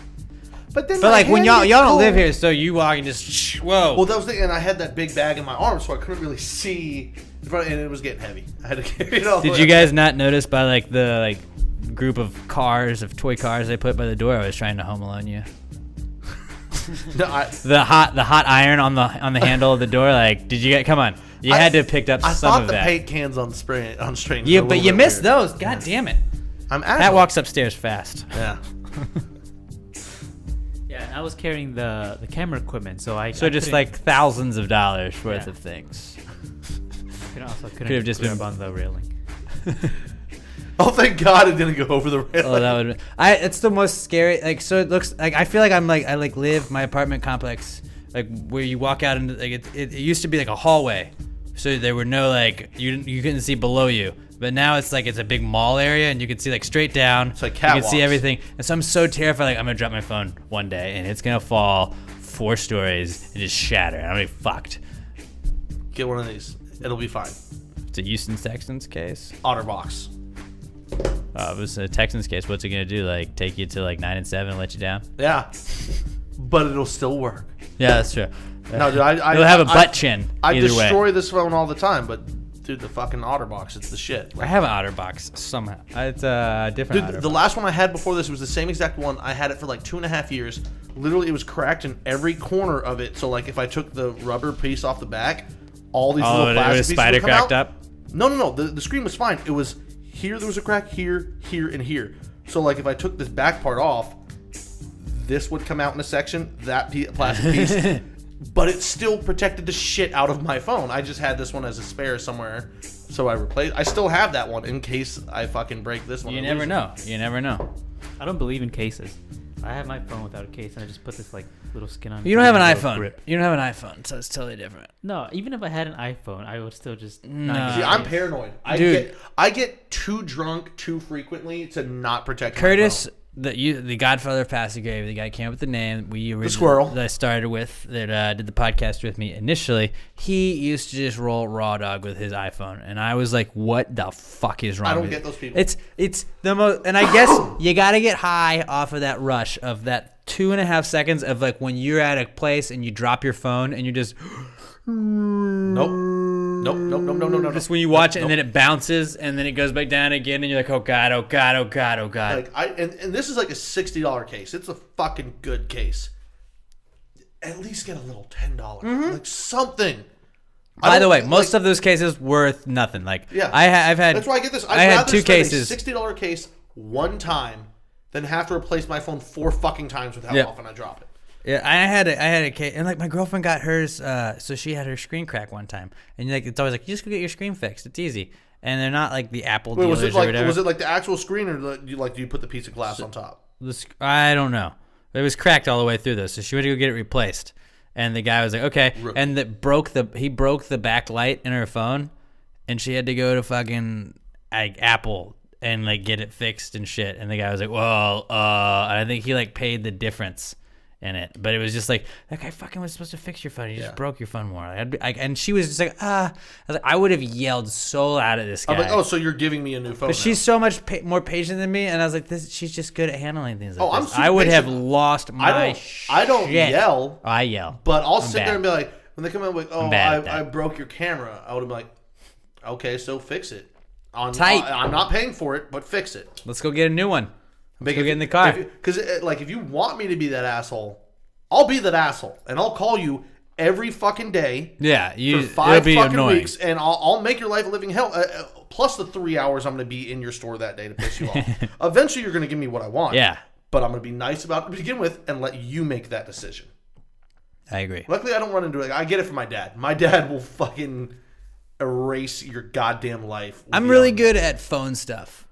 But like when y'all don't live here, so you walk and just whoa. Well, that was the thing, and I had that big bag in my arm, so I couldn't really see in front, and it was getting heavy. I had to carry it all. Did you guys not notice by like the group of toy cars they put by the door? I was trying to Home Alone you. No, the hot iron on the handle of the door. Like, did you get? Come on, you had to have picked up some of that. I thought the paint cans on strain. Yeah, but you missed those. God damn it! I'm that walks upstairs fast. Yeah. Yeah, and I was carrying the camera equipment, so I just like thousands of dollars worth of things. I couldn't have just been on the railing. Oh, thank God it didn't go over the railing. Oh, that would. It's the most scary. Like, so it looks like I feel like I live my apartment complex, like, where you walk out into, like, it used to be like a hallway, so there were no, like, you couldn't see below you. But now it's like it's a big mall area, and you can see, like, straight down. It's like catwalks. You can see catwalks. everything, and so I'm so terrified. Like, I'm gonna drop my phone one day, and it's gonna fall 4 stories and just shatter. And I'm gonna be fucked. Get one of these. It'll be fine. It's a Houston Texans case. OtterBox. If it was a Texans case, what's it gonna do? Like, take you to like 9-7 and let you down? Yeah. But it'll still work. Yeah, that's true. No, dude, You'll have a butt chin. I either destroy way. this phone all the time, but dude, the fucking OtterBox, it's the shit. I have an OtterBox somehow. It's a different Dude, OtterBox. the last one I had before this was the same exact one. I had it for like 2.5 years. Literally, it was cracked in every corner of it. So, like, if I took the rubber piece off the back, all these little plastic pieces spider would come cracked out. up? No. The screen was fine. It was here. There was a crack here, and here. So, like, if I took this back part off, this would come out in a section. That plastic piece. But it still protected the shit out of my phone. I just had this one as a spare somewhere, so I replaced. I still have that one in case I fucking break this one. You never know. You never know. I don't believe in cases. I have my phone without a case, and I just put this like little skin on it. You don't have an Little iPhone. grip. You don't have an iPhone, so it's totally different. No, even if I had an iPhone, I would still just No. not See, use I'm it. paranoid. Dude. I get too drunk too frequently to not protect my Curtis, phone. the Godfather of Passive Grave, the guy who came up with the name the squirrel that I started with, that did the podcast with me initially, he used to just roll raw dog with his iPhone, and I was like, what the fuck is wrong I don't with get it? those people. It's the most, and I guess you gotta get high off of that rush of that 2.5 seconds of like when you're at a place and you drop your phone and you just Nope. just when you watch it and then it bounces and then it goes back down again and you're like, oh god. Like and this is like a $60 case. It's a fucking good case. At least get a little $10, like something. By the way, most of those cases worth nothing. Like I've had. That's why I get this. I had 2 cases. A $60 case one time, then have to replace my phone 4 fucking times with how often I drop it. Yeah, I had a case, and like my girlfriend got hers. So she had her screen crack one time, and like it's always like you just go get your screen fixed. It's easy, and they're not like the Apple dealers or whatever. Was it like the actual screen, or do you put the piece of glass on top? I don't know. It was cracked all the way through though, so she went to go get it replaced. And the guy was like, okay, and he broke the backlight in her phone, and she had to go to fucking like Apple and like get it fixed and shit. And the guy was like, well, I think he like paid the difference in it, but it was just like that guy fucking was supposed to fix your phone. He just broke your phone more. And she was just like, I was like, I would have yelled so loud at this guy. I'm like, oh, so you're giving me a new phone? But she's so much more patient than me, and I was like, she's just good at handling things like this. I'm I would patient. have lost my I don't shit. yell. I yell, but I'll sit there and be like, when they come in like, oh, I broke your camera, I would have been like, okay, so fix it. Tight. I'm not paying for it, but fix it. Let's go get a new one. Let's go get in the car. Because like if you want me to be that asshole, I'll be that asshole, and I'll call you every fucking day. Yeah, for 5 fucking weeks, and I'll make your life a living hell. Plus the 3 hours I'm going to be in your store that day to piss you off. Eventually, you're going to give me what I want. Yeah, but I'm going to be nice about it to begin with, and let you make that decision. I agree. Luckily, I don't run into it. I get it from my dad. My dad will fucking erase your goddamn life. I'm really good at phone stuff.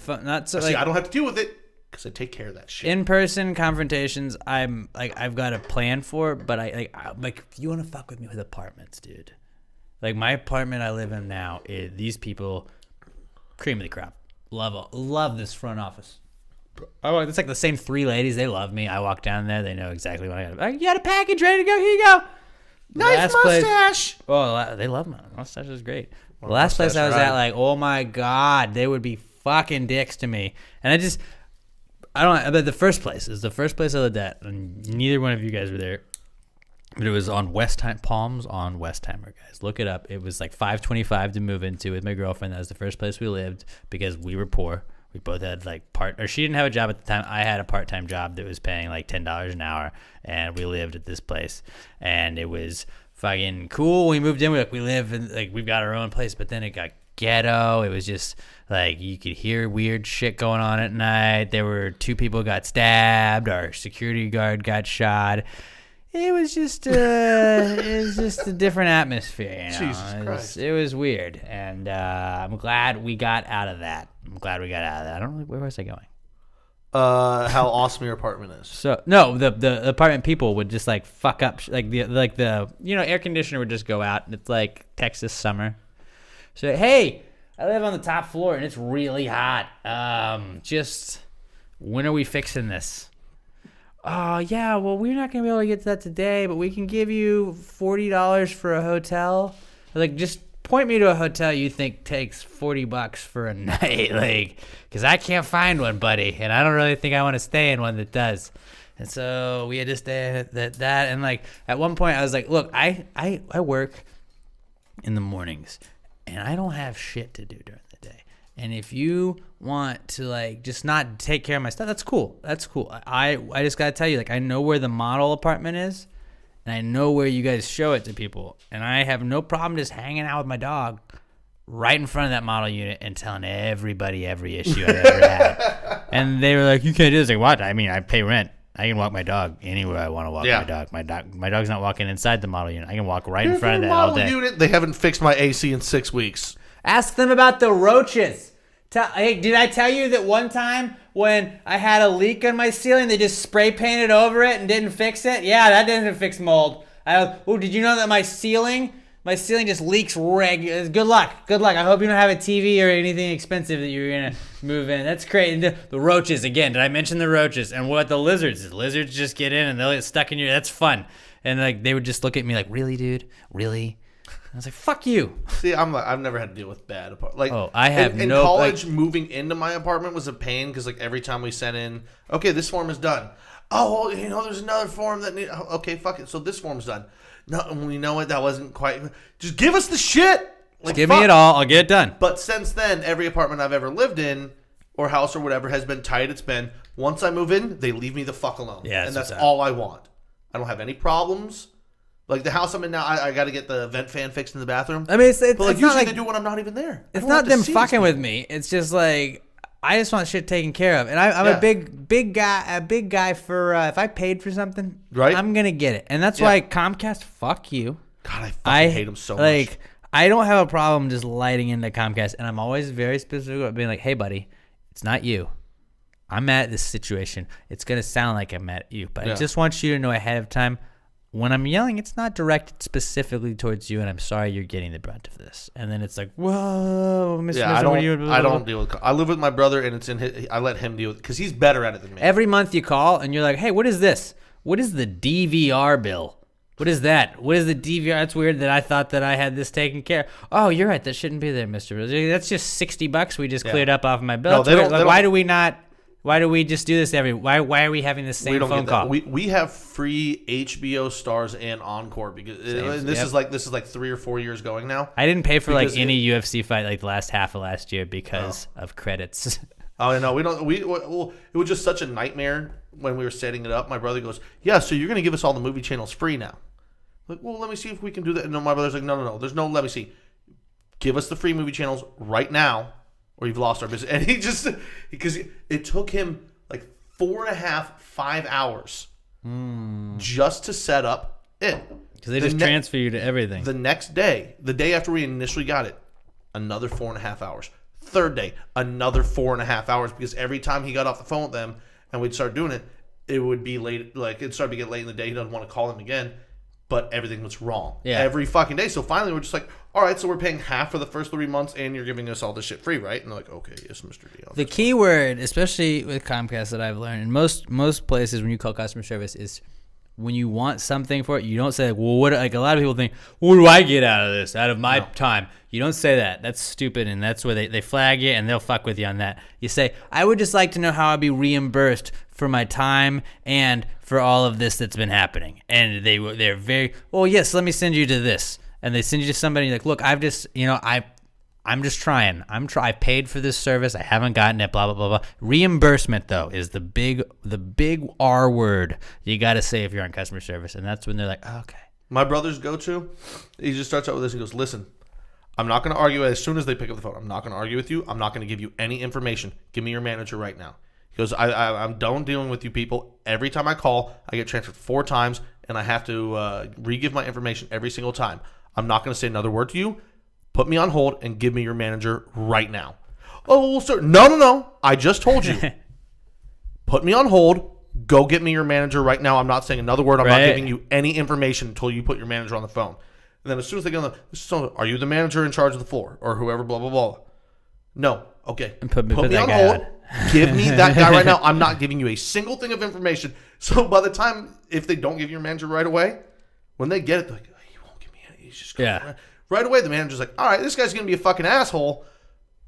Not so. See, I don't have to deal with it. Because I take care of that shit. In-person confrontations, I'm like I've got a plan for, but I like if you want to fuck with me with apartments, dude. Like my apartment I live in now, these people, cream of the crop. Love this front office. Oh, it's like the same 3 ladies. They love me. I walk down there, they know exactly what I got. You got a package ready to go? Here you go. Nice mustache. They love my mustache. Is great. The last place I was at, like, oh my god, they would be fucking dicks to me, and but the first place is the first place I lived at, and neither one of you guys were there. But it was on Palms on Westheimer, guys. Look it up. It was like $525 to move into with my girlfriend. That was the first place we lived because we were poor. We both had like she didn't have a job at the time. I had a part-time job that was paying like $10 an hour, and we lived at this place, and it was fucking cool. We moved in. We live in like we've got our own place, but then it got ghetto. It was just like you could hear weird shit going on at night. There were 2 people got stabbed. Our security guard got shot. It was just a different atmosphere. You know? Jesus Christ. It was weird, and I'm glad we got out of that. I don't know where was I going. How awesome your apartment is. So no, the apartment people would just like fuck up like the air conditioner would just go out, and it's like Texas summer. So, hey, I live on the top floor, and it's really hot. Just when are we fixing this? Oh, yeah, well, we're not going to be able to get to that today, but we can give you $40 for a hotel. Like, just point me to a hotel you think takes $40 for a night, like, because I can't find one, buddy, and I don't really think I want to stay in one that does. And so we had to stay at that, and, like, at one point I was like, look, I work in the mornings, and I don't have shit to do during the day. And if you want to like just not take care of my stuff, that's cool. I just gotta tell you, like I know where the model apartment is, and I know where you guys show it to people, and I have no problem just hanging out with my dog right in front of that model unit and telling everybody every issue I've ever had. And they were like, "You can't do this." Like, what? I mean, I pay rent. I can walk my dog anywhere I want to walk my dog. My dog's not walking inside the model unit. I can walk right in front of that all day. Unit, they haven't fixed my AC in 6 weeks. Ask them about the roaches. Hey, did I tell you that one time when I had a leak on my ceiling, they just spray painted over it and didn't fix it? Yeah, that doesn't fix mold. Did you know that my ceiling just leaks regular? Good luck. I hope you don't have a TV or anything expensive that you're going to move in. That's great. And the roaches, again, did I mention the roaches? And what the lizards? The lizards just get in and they'll get stuck in that's fun. And like they would just look at me like, really, dude? Really? I was like, fuck you. See, I've never had to deal with bad apartments. Like, I have in college, moving into my apartment was a pain because like every time we sent in, okay, this form is done. Oh, well, there's another form that okay, fuck it. So this form's done. No, you know what? That wasn't quite. Just give us the shit. Like, Give me it all. I'll get it done. But since then, every apartment I've ever lived in or house or whatever has been tight. It's been once I move in, they leave me the fuck alone. Yeah, and that's all I want. I don't have any problems. Like the house I'm in now, I got to get the vent fan fixed in the bathroom. I mean, it's but like it's usually not like they do when I'm not even there. it's not them fucking with me. It's just like I just want shit taken care of, and I'm a big guy for if I paid for something, right? I'm gonna get it, and that's why Comcast. Fuck you. God, I fucking hate them so much. Like I don't have a problem just lighting into Comcast, and I'm always very specific about being like, hey, buddy, it's not you. I'm mad at this situation. It's gonna sound like I'm mad at you, but I just want you to know ahead of time. When I'm yelling, it's not directed specifically towards you, and I'm sorry you're getting the brunt of this. And then it's like, whoa, Mr. Yeah, I don't deal with. I live with my brother, and it's in his. I let him deal with it because he's better at it than me. Every month you call, and you're like, hey, what is this? What is the DVR bill? What is that? What is the DVR? That's weird that I thought that I had this taken care of. Oh, you're right. That shouldn't be there, Mr. That's just $60 we just cleared up off of my bill. No, they don't, why do we not? Why do we just do this why are we having the same phone call? We have free HBO Stars and Encore because this is like 3 or 4 years going now. I didn't pay for like any UFC fight like the last half of last year because of credits. Oh no, we don't. It was just such a nightmare when we were setting it up. My brother goes, "Yeah, so you're going to give us all the movie channels free now?" Like, well, let me see if we can do that. And no, my brother's like, no. There's no. Let me see. Give us the free movie channels right now, or you've lost our business. And he just because it took him like 4.5-5 hours just to set up it. Because they just transfer you to everything. The next day, the day after we initially got it, another 4.5 hours. Third day, another 4.5 hours because every time he got off the phone with them and we'd start doing it, it would be late. Like it'd start to get late in the day. He doesn't want to call him again, but everything was wrong every fucking day. So finally, we're just like, all right, so we're paying half for the first 3 months, and you're giving us all this shit free, right? And they're like, okay, yes, Mr. D. The key word, especially with Comcast, that I've learned in most places when you call customer service is when you want something for it, you don't say, well, what? Like a lot of people think, what do I get out of this? Out of my time? You don't say that. That's stupid, and that's where they flag you, and they'll fuck with you on that. You say, I would just like to know how I'd be reimbursed for my time and for all of this that's been happening. And they're very, well, yes, let me send you to this. And they send you to somebody like, look, I've just, I'm just trying. I paid for this service. I haven't gotten it, blah, blah, blah, blah. Reimbursement, though, is the big R word you got to say if you're on customer service. And that's when they're like, oh, okay. My brother's go-to, he just starts out with this. He goes, listen, I'm not going to argue as soon as they pick up the phone. I'm not going to argue with you. I'm not going to give you any information. Give me your manager right now. He goes, I'm done dealing with you people. Every time I call, I get transferred 4 times, and I have to re-give my information every single time. I'm not going to say another word to you. Put me on hold and give me your manager right now. Oh, well, sir. No. I just told you. Put me on hold. Go get me your manager right now. I'm not saying another word. I'm not giving you any information until you put your manager on the phone. And then as soon as they get on are you the manager in charge of the floor? Or whoever, blah, blah, blah. No. Okay. And put me on hold. Give me that guy right now. I'm not giving you a single thing of information. So by the time, if they don't give you your manager right away, when they get it, they're like, oh, he won't give me any. He's just going right away. The manager's like, all right, this guy's going to be a fucking asshole.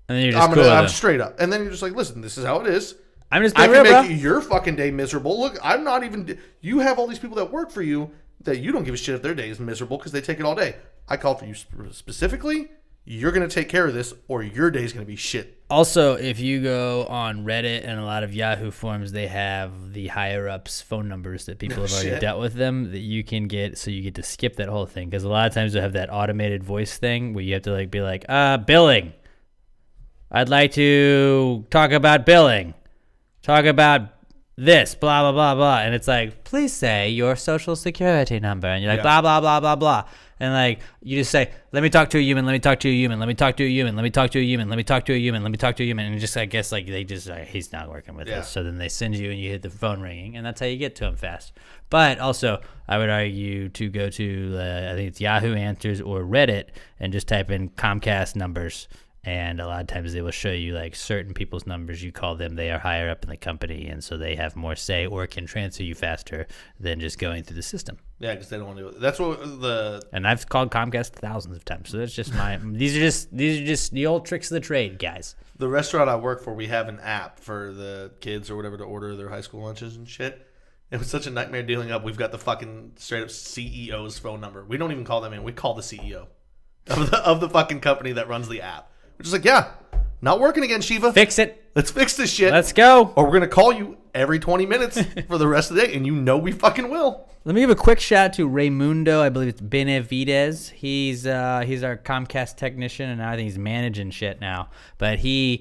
And then you're just I'm straight up. And then you're just like, listen, this is how it is. I'm just I being can real, make your fucking day miserable. Look, I'm not even. You have all these people that work for you that you don't give a shit if their day is miserable because they take it all day. I called for you specifically. You're going to take care of this, or your day is going to be shit. Also, if you go on Reddit and a lot of Yahoo forums, they have the higher-ups' phone numbers that people have already dealt with them that you can get, so you get to skip that whole thing. Because a lot of times they'll have that automated voice thing where you have to be like, billing. I'd like to talk about billing. Talk about this, blah, blah, blah, blah. And it's like, please say your social security number. And you're like, blah, blah, blah, blah, blah. And you just say, let me talk to a human, let me talk to a human, let me talk to a human, let me talk to a human, let me talk to a human, let me talk to a human. And just, I guess, they just, he's not working with us. So then they send you and you hit the phone ringing. And that's how you get to him fast. But also, I would argue to go to, I think it's Yahoo Answers or Reddit and just type in Comcast numbers. And a lot of times they will show you certain people's numbers. You call them, they are higher up in the company, and so they have more say or can transfer you faster than just going through the system. Yeah, because they don't want to do it. That's what And I've called Comcast thousands of times, so that's just these are just the old tricks of the trade, guys. The restaurant I work for, we have an app for the kids or whatever to order their high school lunches and shit. It was such a nightmare dealing up. We've got the fucking straight up CEO's phone number. We don't even call them in. We call the CEO of the fucking company that runs the app. We're just like, yeah, not working again, Shiva. Fix it. Let's fix this shit. Let's go. Or we're going to call you every 20 minutes for the rest of the day, and you know we fucking will. Let me give a quick shout out to Raymundo. I believe it's Benavides. He's our Comcast technician, and I think he's managing shit now. But I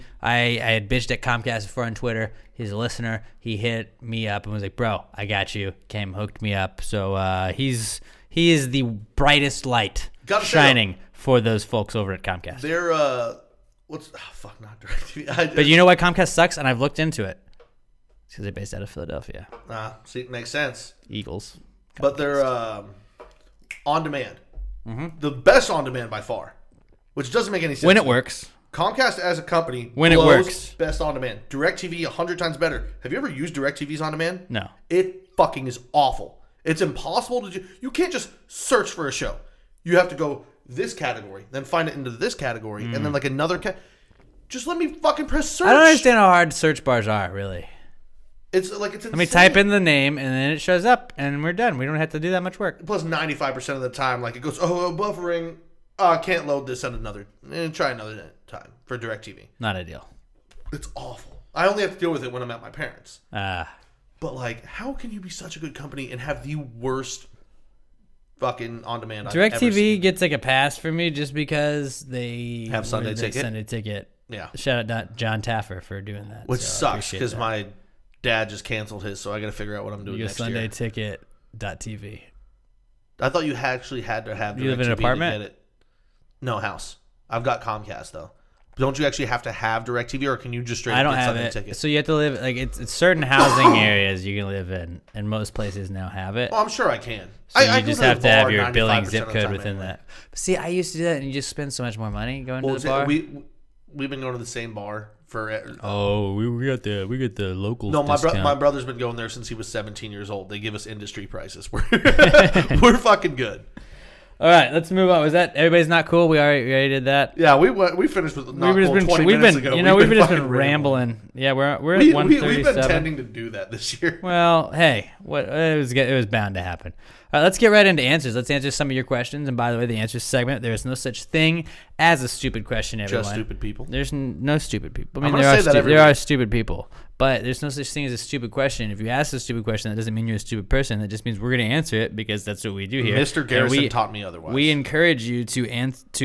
had bitched at Comcast before on Twitter. He's a listener. He hit me up and was like, "Bro, I got you." Hooked me up. So he is the brightest light shining for those folks over at Comcast. They're not DirecTV. But you know why Comcast sucks? And I've looked into it. It's because they're based out of Philadelphia. See, it makes sense. Eagles. But they're on demand. Mm-hmm. The best on demand by far, which doesn't make any sense. When it works. Comcast as a company when it works. Best on demand. DirecTV 100 times better. Have you ever used DirecTV's on demand? No. It fucking is awful. It's impossible to do. You can't just search for a show. You have to go this category, then find it into this category, and then like another just let me fucking press search. I don't understand how hard search bars are, really. It's insane. Let me type in the name, and then it shows up, and we're done. We don't have to do that much work. Plus, 95% of the time, like it goes, buffering. Can't load this at another. Try another time for DirecTV. Not ideal. It's awful. I only have to deal with it when I'm at my parents'. But like, how can you be such a good company and have the worst fucking on demand? DirecTV gets like a pass for me just because they have Sunday Ticket. Yeah. Shout out John Taffer for doing that. Which sucks because my dad just canceled his, so I got to figure out what I'm doing next year. SundayTicket.tv. I thought you actually had to have DirecTV. You live in an apartment? To get it. No, house. I've got Comcast though. Don't you actually have to have DirecTV, or can you just straight up get Sunday Ticket? So you have to live like it's certain housing areas you can live in, and most places now have it. Oh, I'm sure I can. So you just have to have your billing zip code within that. But see, I used to do that, and you just spend so much more money going to the bar. We've been going to the same bar for. We got the local. No, my brother's been going there since he was 17 years old. They give us industry prices. We're fucking good. All right, let's move on. Was that everybody's not cool? We already did that. Yeah, we finished with not cool 20 minutes ago. We've just been rambling. Yeah, we're at 137. We've been tending to do that this year. Well, hey, it was bound to happen. All right, let's get right into answers. Let's answer some of your questions. And by the way, the answers segment, there is no such thing as a stupid question, everyone. Just stupid people. There's no stupid people. I mean, there are stupid people, but there's no such thing as a stupid question. If you ask a stupid question, that doesn't mean you're a stupid person. That just means we're going to answer it because that's what we do here. Mr. Garrison taught me otherwise. We encourage you to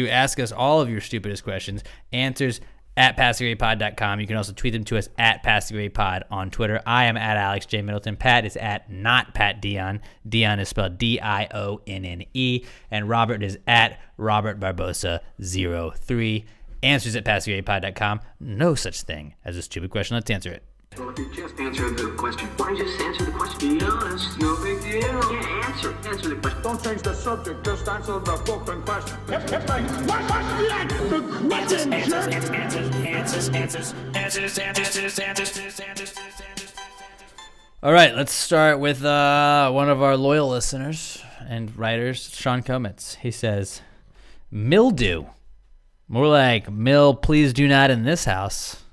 ask us all of your stupidest questions. Answers at PassingGradePod.com. You can also tweet them to us at PassingGradePod on Twitter. I am at Alex J. Middleton. Pat is at not Pat Dion. Dion is spelled Dionne. And Robert is at Robert Barbosa03. Answers at PassingGradePod.com. No such thing as a stupid question. Let's answer it. Just answer the question. Why don't you just answer the question? Be honest. No big deal. Yeah, answer the question. Don't change the subject. Just answer the fucking question. What's the question? Answers. All right, let's start with one of our loyal listeners and writers, Sean Kometz. He says, mildew. More like, please do not in this house.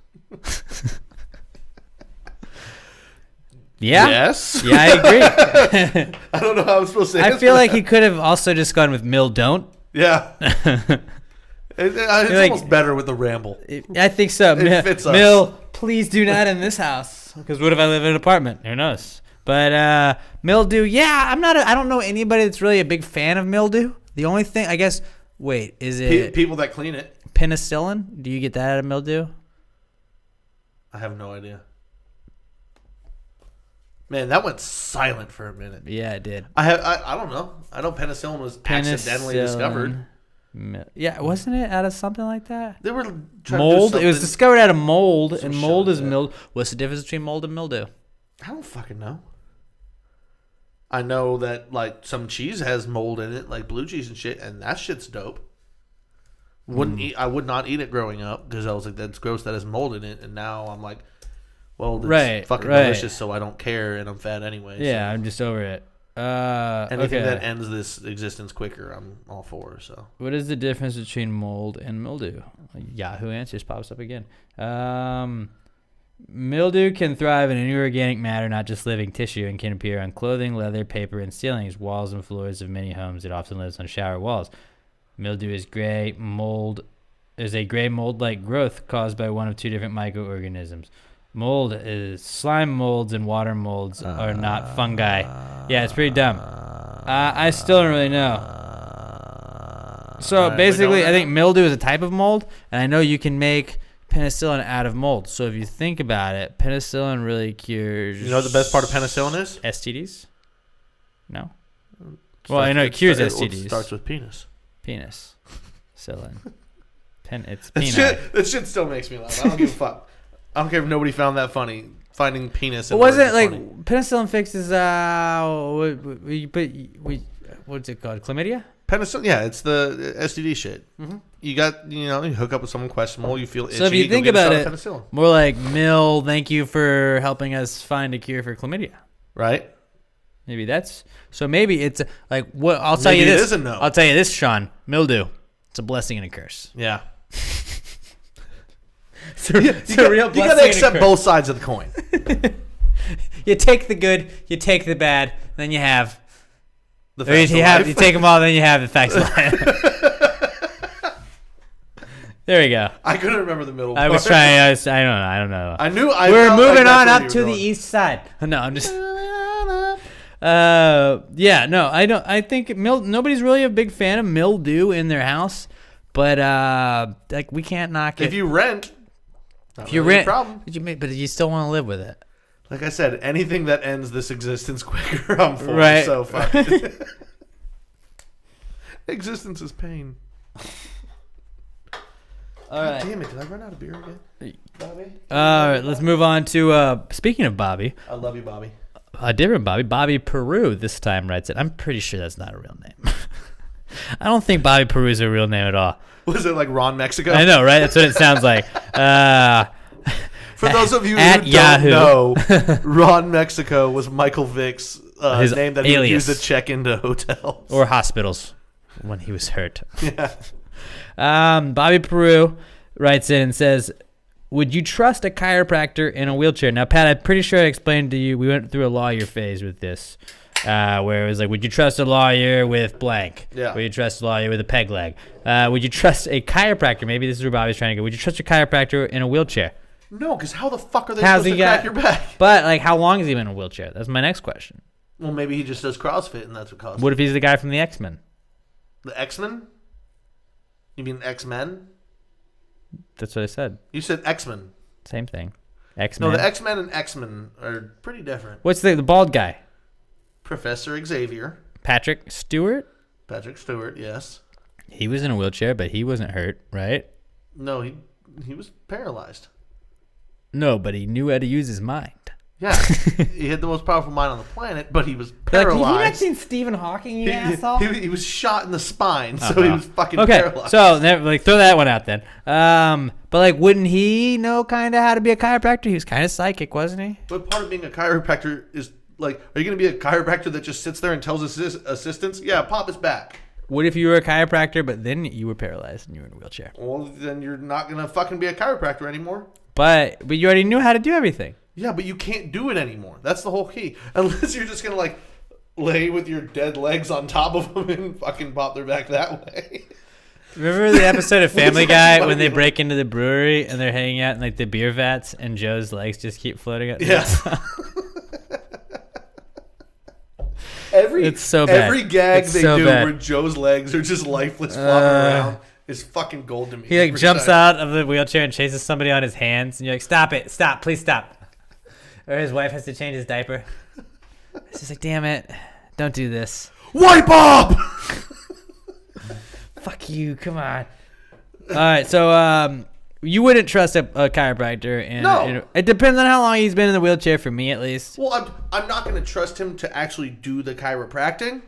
Yeah. Yes. Yeah, I agree. I don't know how I'm supposed to answer I feel like that. he could have also just gone with don't. Yeah. It's almost better with the ramble. I think so. It fits us. Please do not in this house. Because what if I live in an apartment? Who knows? But mildew, yeah, I don't know anybody that's really a big fan of mildew. The only thing, I guess, is it people that clean it? Penicillin? Do you get that out of mildew? I have no idea. Man, that went silent for a minute. Yeah, it did. I don't know. I know penicillin was accidentally discovered. Yeah, wasn't it out of something like that? They were trying mold. To do it was discovered out of mold, Some and mold shit is like mildew. What's the difference between mold and mildew? I don't fucking know. I know that like some cheese has mold in it, like blue cheese and shit, and that shit's dope. I would not eat it growing up because I was like, that's gross. That has mold in it, and now I'm like, well, it's fucking delicious, so I don't care, and I'm fat anyway. Yeah, so. I'm just over it. Anything that ends this existence quicker, I'm all for. So, what is the difference between mold and mildew? Yahoo Answers pops up again. Mildew can thrive in any organic matter, not just living tissue, and can appear on clothing, leather, paper, and ceilings, walls, and floors of many homes. It often lives on shower walls. Mildew is a gray mold-like growth caused by one of two different microorganisms. Mold is slime molds and water molds are not fungi. Yeah, it's pretty dumb. I still don't really know. So basically, I think mildew is a type of mold, and I know you can make penicillin out of mold. So if you think about it, penicillin really cures. You know what the best part of penicillin is? STDs? No. Well, I know it cures STDs. It starts with penis. Penis. Cyllin. It's That penile. that shit still makes me laugh. I don't give a fuck. I don't care if nobody found that funny. Finding penis. But wasn't it like penicillin fixes what's it called? Chlamydia? Penicillin, yeah, it's the STD shit. Mm-hmm. You hook up with someone questionable, you feel itchy. So if you think about it, more like Mill, thank you for helping us find a cure for chlamydia. Right? Maybe that's so. Maybe it's like what I'll tell you Maybe this. It is a no. I'll tell you this, Sean. Mildew. It's a blessing and a curse. Yeah. It's a real blessing. You gotta accept both sides of the coin. You take the good, you take the bad, then you have. The facts you take them all, then you have the facts of life. There we go. I couldn't remember the middle. I was trying. I don't know. I knew. We're moving on up to the east side. No, I'm just. Yeah, no, I don't. I think nobody's really a big fan of mildew in their house, but like we can't knock it. If you rent, if you rent, problem. But you still want to live with it. Like I said, anything that ends this existence quicker, I'm for. Right. So fuck it. Existence is pain. All right. Damn it! Did I run out of beer again, Bobby? All right, let's move on to speaking of Bobby. I love you, Bobby. A different Bobby. Bobby Peru this time writes it. I'm pretty sure that's not a real name. I don't think Bobby Peru is a real name at all. Was it like Ron Mexico? I know, right? That's what it sounds like. For those of you who at don't Yahoo. know, Ron Mexico was Michael Vick's His name that he would alias. use to check into hotels. Or hospitals when he was hurt. Yeah. Bobby Peru writes in and says, would you trust a chiropractor in a wheelchair? Now, Pat, I'm pretty sure I explained to you, we went through a lawyer phase with this, where it was like, would you trust a lawyer with blank? Yeah. Would you trust a lawyer with a peg leg? Would you trust a chiropractor? Maybe this is where Bobby's trying to go. Would you trust a chiropractor in a wheelchair? No, because how the fuck are they supposed to crack your back? But, like, how long has he been in a wheelchair? That's my next question. Well, maybe he just does CrossFit and that's what caused What if he's the guy from the X-Men? The X-Men? You mean X-Men? That's what I said. You said X-Men. Same thing. X-Men. No, the X-Men and X-Men are pretty different. What's the bald guy? Professor Xavier. Patrick Stewart? Patrick Stewart, yes. He was in a wheelchair, but he wasn't hurt, right? No, he was paralyzed. No, but he knew how to use his mind. Yeah, he had the most powerful mind on the planet, but he was paralyzed. Like, have you not seen Stephen Hawking, you asshole? He was shot in the spine, so he was fucking paralyzed. So like throw that one out then. But like, wouldn't he know kind of how to be a chiropractor? He was kind of psychic, wasn't he? But part of being a chiropractor is like, are you going to be a chiropractor that just sits there and tells his assistants, yeah, pop his back? What if you were a chiropractor, but then you were paralyzed and you were in a wheelchair? Well, then you're not going to fucking be a chiropractor anymore. But you already knew how to do everything. Yeah, but you can't do it anymore. That's the whole key. Unless you're just going to like lay with your dead legs on top of them and fucking pop their back that way. Remember the episode of Family Guy when they break into the brewery and they're hanging out in like the beer vats and Joe's legs just keep floating up? Yeah. It's so bad. Every gag It's they so do bad. where Joe's legs are just lifeless flopping around is fucking gold to me. He like every jumps time. out of the wheelchair and chases somebody on his hands, and you're like, "Stop it! Stop! Please stop!" Or his wife has to change his diaper. It's just like, "Damn it! Don't do this." Wipe up! Fuck you! Come on. All right, so you wouldn't trust a chiropractor, and No. it depends on how long he's been in the wheelchair. For me, at least. Well, I'm not going to trust him to actually do the chiropractic.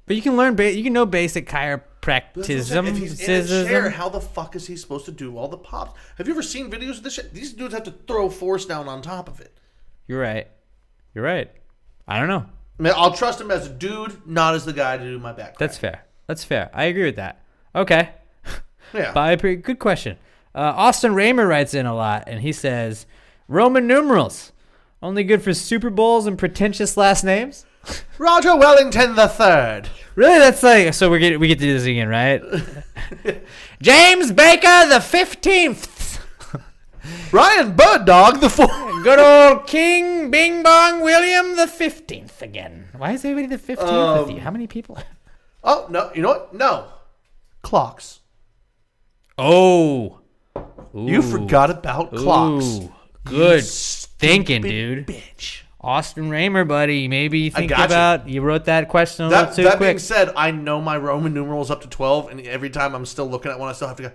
But you can learn. You can know basic chiropracticism. If he's in a chair, how the fuck is he supposed to do all the pops? Have you ever seen videos of this shit? These dudes have to throw force down on top of it. You're right. You're right. I don't know. I mean, I'll trust him as a dude, not as the guy to do my back. That's fair. That's fair. I agree with that. Okay. Yeah. Good question. Austin Raymer writes in a lot, and he says, Roman numerals. Only good for Super Bowls and pretentious last names. Roger Wellington III. Really? That's like, so we get to do this again, right? James Baker the 15th. Ryan Bird Dog the 4th. Good old King Bing Bong William the 15th again. Why is everybody the 15th with you? How many people? Oh, no. You know what? No. Clocks. Oh. You forgot about clocks. Ooh. Good You thinking, stupid dude. Bitch. Austin Raymer, buddy. Maybe think got you. about you wrote that question a little too That quick. being said, I know my Roman numerals up to 12, and every time I'm still looking at one, I still have to go.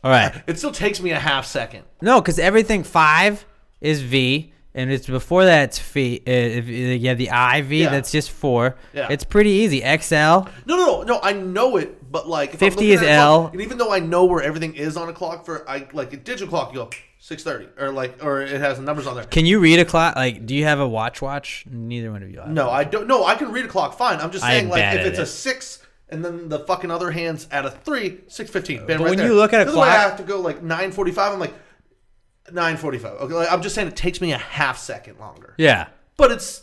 All right. It still takes me a half second. No, because everything 5 is V, and it's before that it's V. If you have the IV, Yeah. that's just 4. Yeah. It's pretty easy. XL. No. I know it, but like if 50 I'm looking is at a clock, L. and even though I know where everything is on a clock, like a digital clock, you go 6:30, or it has numbers on there. Can you read a clock? Like, do you have a watch? Neither one of you. No, I don't. No, I can read a clock fine. I'm just I saying, am like, bad if at it's a it. 6 and then the fucking other hand's at a 3, 6:15. Bam, But right when there. you look at a The other way clock- I have to go like 9:45. I'm like 9:45. Okay, like, I'm just saying it takes me a half second longer. Yeah. But it's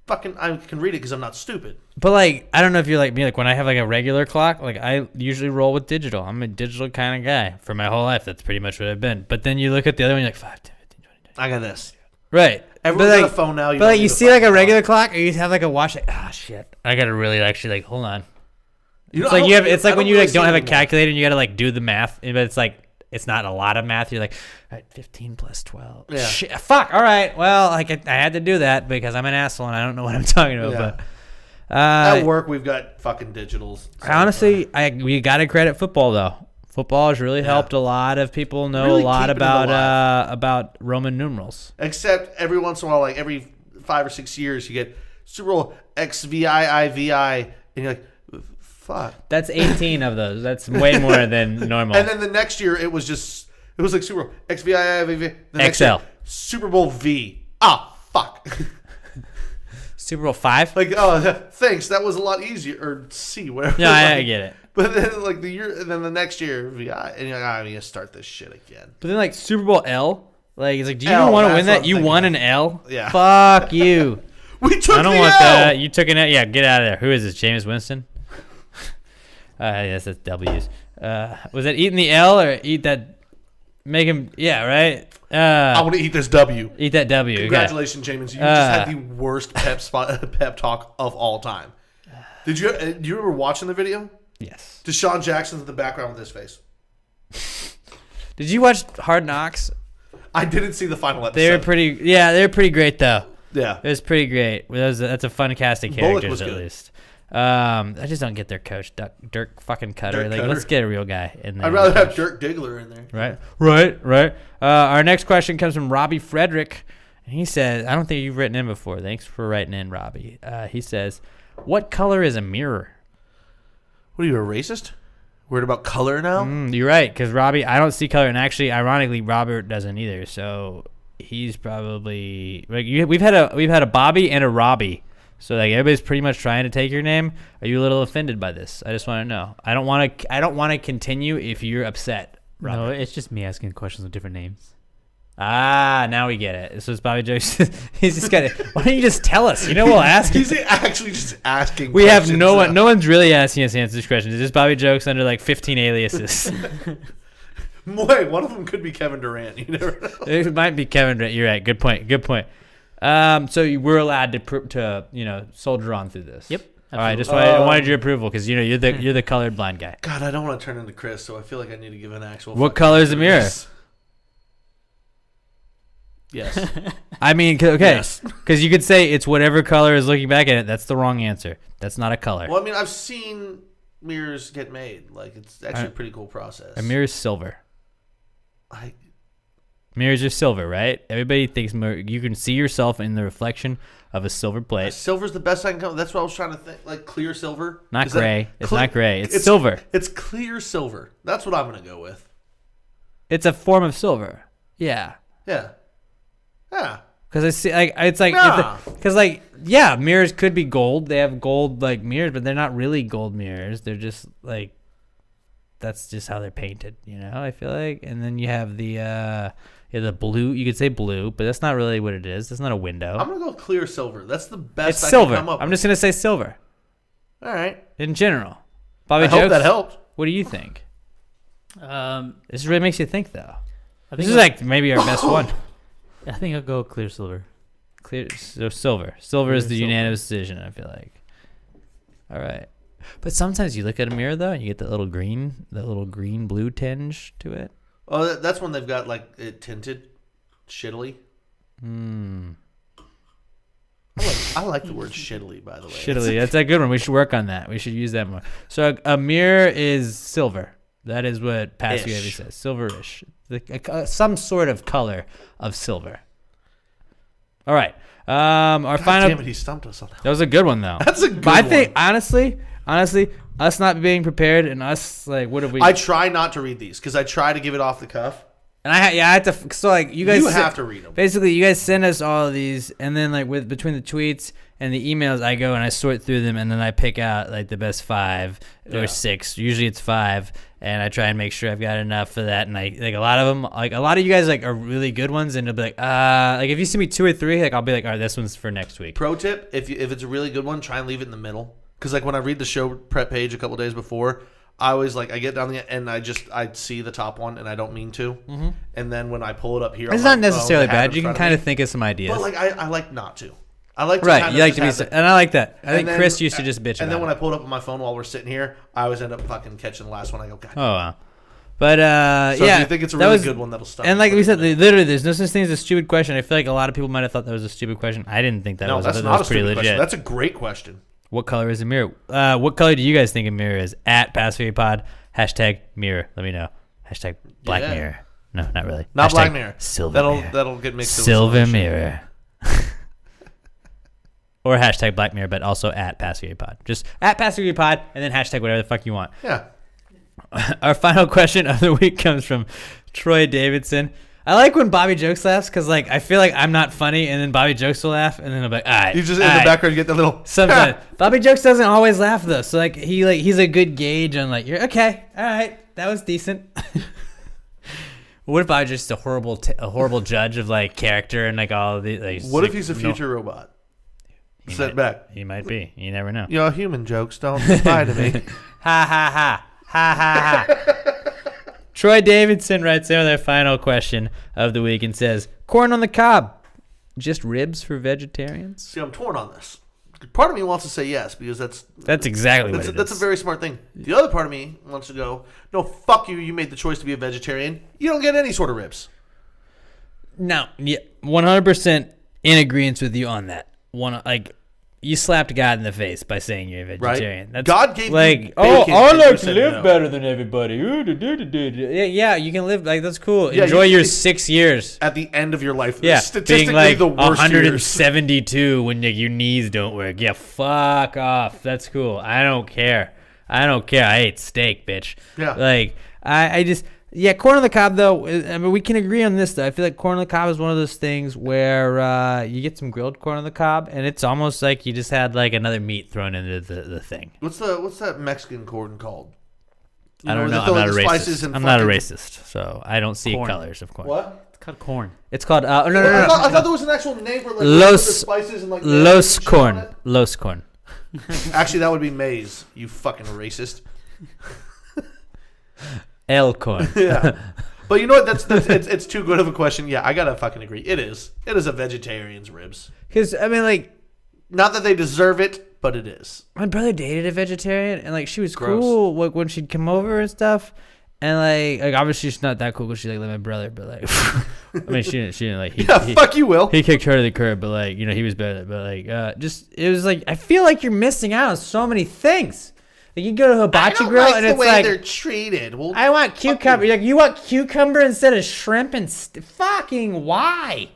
fucking. I can read it because I'm not stupid. But like, I don't know if you're like me. Like when I have like a regular clock, like I usually roll with digital. I'm a digital kind of guy for my whole life. That's pretty much what I've been. But then you look at the other one, you're like 5, 10, 15, 20. I got this. Right. Everyone's But, got like, a phone now. But don't like need you a see like a fucking regular clock. clock, or you have like a watch. Like, ah, shit. I gotta really actually like hold on. You It's know, like I you have. don't- It's like I when you really like don't see have it a anymore. calculator and you gotta like do the math, but it's like it's not a lot of math. You're like, all right, 15 plus 12. Yeah. Shit, fuck. All right. Well, like I had to do that because I'm an asshole and I don't know what I'm talking about. Yeah. But At work, we've got fucking digitals. So, honestly, we gotta credit football though. Football has really helped a lot of people know Really a lot keeping it about Roman numerals. except every once in a while, like every 5 or 6 years, you get Super Bowl XVIIVI, and you're like, fuck. That's 18 of those. That's way more than normal. And then the next year, it was like Super Bowl XVIIVI. The next XL. year, Super Bowl V. Ah, fuck. Super Bowl 5. Like, oh, thanks. That was a lot easier. Or C, whatever. Yeah, I Like, get it. But then, like and then the next year, VI, and you're like, I'm gonna start this shit again. But then like Super Bowl L, like it's like, do you L, even want to that's win what that? I'm You thinking won of. an L. Yeah. Fuck you. We took I don't the want L! that. You took an L. Yeah, get out of there. Who is this? Jameis Winston. Yes, that's W's. Was that eating the L or eat that? Make him. Yeah, right. I want to eat this W. Eat that W. okay. Congratulations, James. You just had the worst pep talk of all time. Do you remember watching the video? Yes. Deshaun Jackson's in the background with his face. Did you watch Hard Knocks? I didn't see the final episode. They were pretty. Yeah, they were pretty great though. Yeah. It was pretty great. That's a fun cast of Bullock characters was at good. least. I just don't get their coach, Dirk fucking Cutter. Dirk like, Cutter. let's get a real guy in there. I'd rather have Dirk Diggler in there. Right. Our next question comes from Robbie Frederick. And he says, I don't think you've written in before. Thanks for writing in, Robbie. He says, what color is a mirror? What are you, a racist? Worried about color now? You're right, because Robbie, I don't see color. And actually, ironically, Robert doesn't either. So he's probably like we've had a Bobby and a Robbie. So like everybody's pretty much trying to take your name. Are you a little offended by this? I just want to know. I don't want to continue if you're upset. Robert. No, it's just me asking questions with different names. Ah, now we get it. So it's Bobby Jokes. He's just got it. Why don't you just tell us? You know, we'll ask. He's actually just asking We have questions no one. now. No one's really asking us to answer this question. It's just Bobby Jokes under like 15 aliases. Wait, one of them could be Kevin Durant. You never know. It might be Kevin. You're right. Good point. So we're allowed to soldier on through this. Yep. All right. I wanted your approval because you're the colorblind guy. God, I don't want to turn into Chris, so I feel like I need to give an actual. What fucking color is the answer. mirror? Yes. I mean, okay, Yes. because you could say it's whatever color is looking back at it. That's the wrong answer. That's not a color. Well, I mean, I've seen mirrors get made. Like, it's actually a pretty cool process. A mirror is silver. I, Mirrors are silver, right? Everybody thinks you can see yourself in the reflection of a silver plate. silver's the best I can come. That's what I was trying to think. Like clear silver. Not Is that- gray. It's not gray. It's silver. It's clear silver. That's what I'm gonna go with. It's a form of silver. Yeah. Yeah. Yeah. Because I see, like, it's like, Nah. because like, yeah, mirrors could be gold. They have gold like mirrors, but they're not really gold mirrors. They're just like, that's just how they're painted. You know, I feel like. And then you have the Yeah, the blue. You could say blue, but that's not really what it is. That's not a window. I'm gonna go clear silver. That's the best. It's I silver. Can come up I'm with. just gonna say silver All right. in general. Bobby I Jokes, hope that helped. What do you think? Um, This really makes you think, though. I This think is like maybe our best one. I think I'll go clear silver. Clear, so silver. Silver is the Silver. unanimous decision, I feel like. All right. But sometimes you look at a mirror, though, and you get that little green blue tinge to it. Oh, that's when they've got like it tinted, shittily. Hmm. I like the word shittily, by the way. Shittily. That's a good one. We should work on that. We should use that more. So a mirror is silver. That is what Pascal Ish. says. Silverish. Some sort of color of silver. All right. Our God final. damn it, he stumped us on that. That was a good one, though. That's a good But I think, one. honestly, us not being prepared and us, like, what have we... I try not to read these because I try to give it off the cuff. And I had to... So, like, you guys... You have to read them. Basically, you guys send us all of these, and then, like, between the tweets and the emails, I go and I sort through them, and then I pick out, like, the best 5 or 6. Usually it's 5, and I try and make sure I've got enough for that. And a lot of them, like, a lot of you guys, like, are really good ones, and it'll be like, if you see me 2 or 3, like, I'll be like, all right, this one's for next week. Pro tip: if it's a really good one, try and leave it in the middle. Because like when I read the show prep page a couple days before, I always I get down the and I see the top one and I don't mean to. Mm-hmm. And then when I pull it up here, It's on not my necessarily phone, I have bad. it You in can front kind of of think of some ideas. But like I like not to. I like to Right, kind you of like to be, just have it. and I like that. I think then- Chris used to just bitch And about then when it. I pull it up on my phone while we're sitting here, I always end up fucking catching the last one. I go, God. Oh wow, but So yeah, if you think it's a that really was- good one, that'll stop. And like we said, literally, there's no such thing as a stupid question. I feel like a lot of people might have thought that was a stupid question. I didn't think that no, was. that's I thought not that a was pretty stupid legit. question. That's a great question. What color is a mirror? What color do you guys think a mirror is? At PassFairyPod, hashtag mirror. Let me know. Hashtag black Yeah. mirror. No, not really. Not Hashtag black mirror. Silver mirror. That'll get mixed. in with Silver some other shit. mirror. Or hashtag black mirror, but also at PassFairyPod. Just at PassFairyPod and then hashtag whatever the fuck you want. Yeah. Our final question of the week comes from Troy Davidson. I like when Bobby Jokes laughs because, like, I feel like I'm not funny, and then Bobby Jokes will laugh, and then I'm like, all right. You just in all the right. background, you get the little. Sometimes Bobby Jokes doesn't always laugh though, so like he's a good gauge on like you're okay, all right, that was decent. What if Bobby just a horrible judge of like character and like all of the like? What if he's a future robot? Sit back. He might be. You never know. Your human jokes don't apply to me. Ha ha ha ha ha ha. Troy Davidson writes in with our final question of the week and says, "Corn on the cob, just ribs for vegetarians?" See, I'm torn on this. Part of me wants to say yes because That's exactly what it that's a is. very smart thing. The other part of me wants to go, no, fuck you. You made the choice to be a vegetarian. You don't get any sort of ribs. No, yeah, 100% in agreement with you on that. You slapped God in the face by saying you're a vegetarian. Right? That's God gave you like, bacon I and you like to said live no. better than everybody. Yeah, you can live like that's cool. Yeah, Enjoy you- your it's- 6 years. At the end of your life, Yeah, statistically being like the worst years. 172 when your knees don't work. Yeah, fuck off. That's cool. I don't care. I ate steak, bitch. Yeah. Like I just. Yeah, corn on the cob, though, I mean, we can agree on this, though. I feel like corn on the cob is one of those things where you get some grilled corn on the cob, and it's almost like you just had, like, another meat thrown into the thing. What's that Mexican corn called? I don't know. where they I'm fill not a in the spices racist. and I'm not a fucking- racist, so I don't see Corn. colors of corn. What? It's called corn. It's called, no. I thought there was an actual name for like Los- the spices and like Los shit on corn. it. Los corn. Actually, that would be maize. You fucking racist. El corn. Yeah. But you know what? It's too good of a question. Yeah, I gotta fucking agree. It is. It is a vegetarian's ribs. Because, I mean, like, Not that they deserve it, but it is. my brother dated a vegetarian, and like she was Gross. cool like when she'd come over and stuff, and like obviously she's not that cool because she's like my brother, but like I mean she didn't like Yeah, fuck you, Will. he kicked her to the curb, but like he was better, but like just it was like I feel like you're missing out on so many things. Like you go to a hibachi grill and it's like they're treated. Well, I want cucumber. You're like you want cucumber instead of shrimp and fucking why?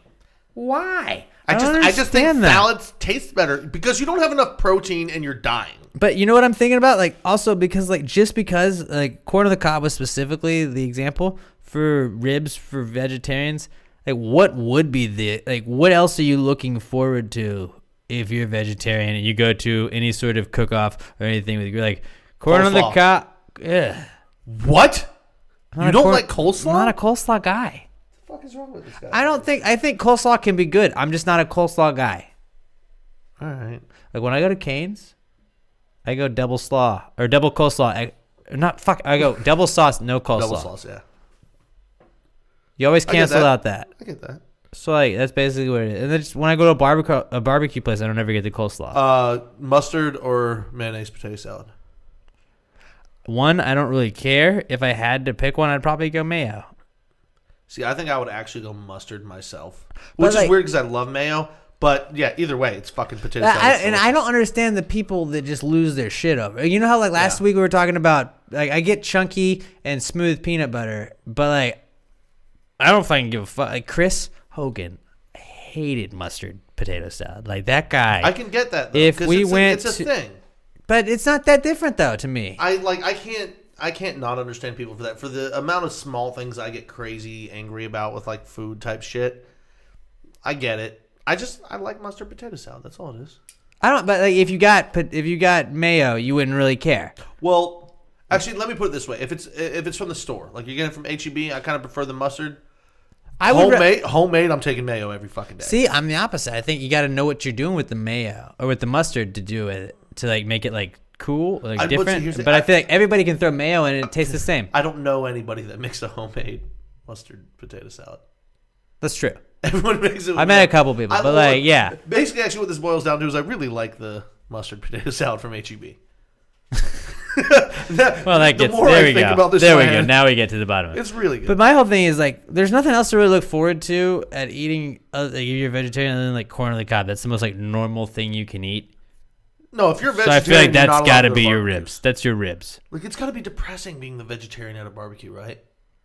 I don't just think understand that. salads taste better because you don't have enough protein and you're dying. But you know what I'm thinking about? Like, also because, like, just because, like, corn on the cob was specifically the example for ribs for vegetarians, like, what would be what else are you looking forward to if you're a vegetarian and you go to any sort of cook-off or anything with, you're like, corn on the Coleslaw. cob? Ugh. What? I'm not You a don't like coleslaw? I'm not a coleslaw guy. fuck is wrong with this guy? I think coleslaw can be good. I'm just not a coleslaw guy. All right. Like when I go to Cane's, I go double slaw or double coleslaw. I go double sauce, no coleslaw. Double sauce, yeah. You always I get cancel that. out that. I get that. So like that's basically what it is. And then just when I go to a barbecue place, I don't ever get the coleslaw. Mustard or mayonnaise potato salad? One, I don't really care. If I had to pick one, I'd probably go mayo. See, I think I would actually go mustard myself, But, which like- is weird because I love mayo. But yeah, either way, it's fucking potato salad. And I don't understand the people that just lose their shit over. You know how like last week we were talking about like I get chunky and smooth peanut butter, but like I don't fucking give a fuck. Like Chris Hogan hated mustard potato salad. Like that guy. I can get that. Though, If 'cause we it's went it's a to- thing. But it's not that different though to me. I can't not understand people for that. For the amount of small things I get crazy angry about with like food type shit, I get it. I like mustard potato salad. That's all it is. I don't. But like if you got mayo, you wouldn't really care. Well, actually, let me put it this way: if it's from the store, like you're getting it from HEB, I kind of prefer the mustard. I would Homemade. I'm taking mayo every fucking day. see. I'm the opposite. I think you got to know what you're doing with the mayo or with the mustard to do it to like make it like cool, like But see, different. here's the- But I feel like everybody can throw mayo in and it tastes the same. I don't know anybody that makes a homemade mustard potato salad. That's true. Everyone makes it. I met a couple people, but like, yeah. Basically, actually, what this boils down to is I really like the mustard potato salad from HEB. Well, that gets more there. I We think go. about this There we plan, go. Now we get to the bottom of it. It's really good. But my whole thing is like, there's nothing else to really look forward to at eating. Like, if you're a vegetarian, other than like corn on the cob, that's the most like normal thing you can eat. No, if you're a So vegetarian, I feel like you're that's not allowed got to go be your barbecues. ribs. That's your ribs. Like it's got to be depressing being the vegetarian at a barbecue, right?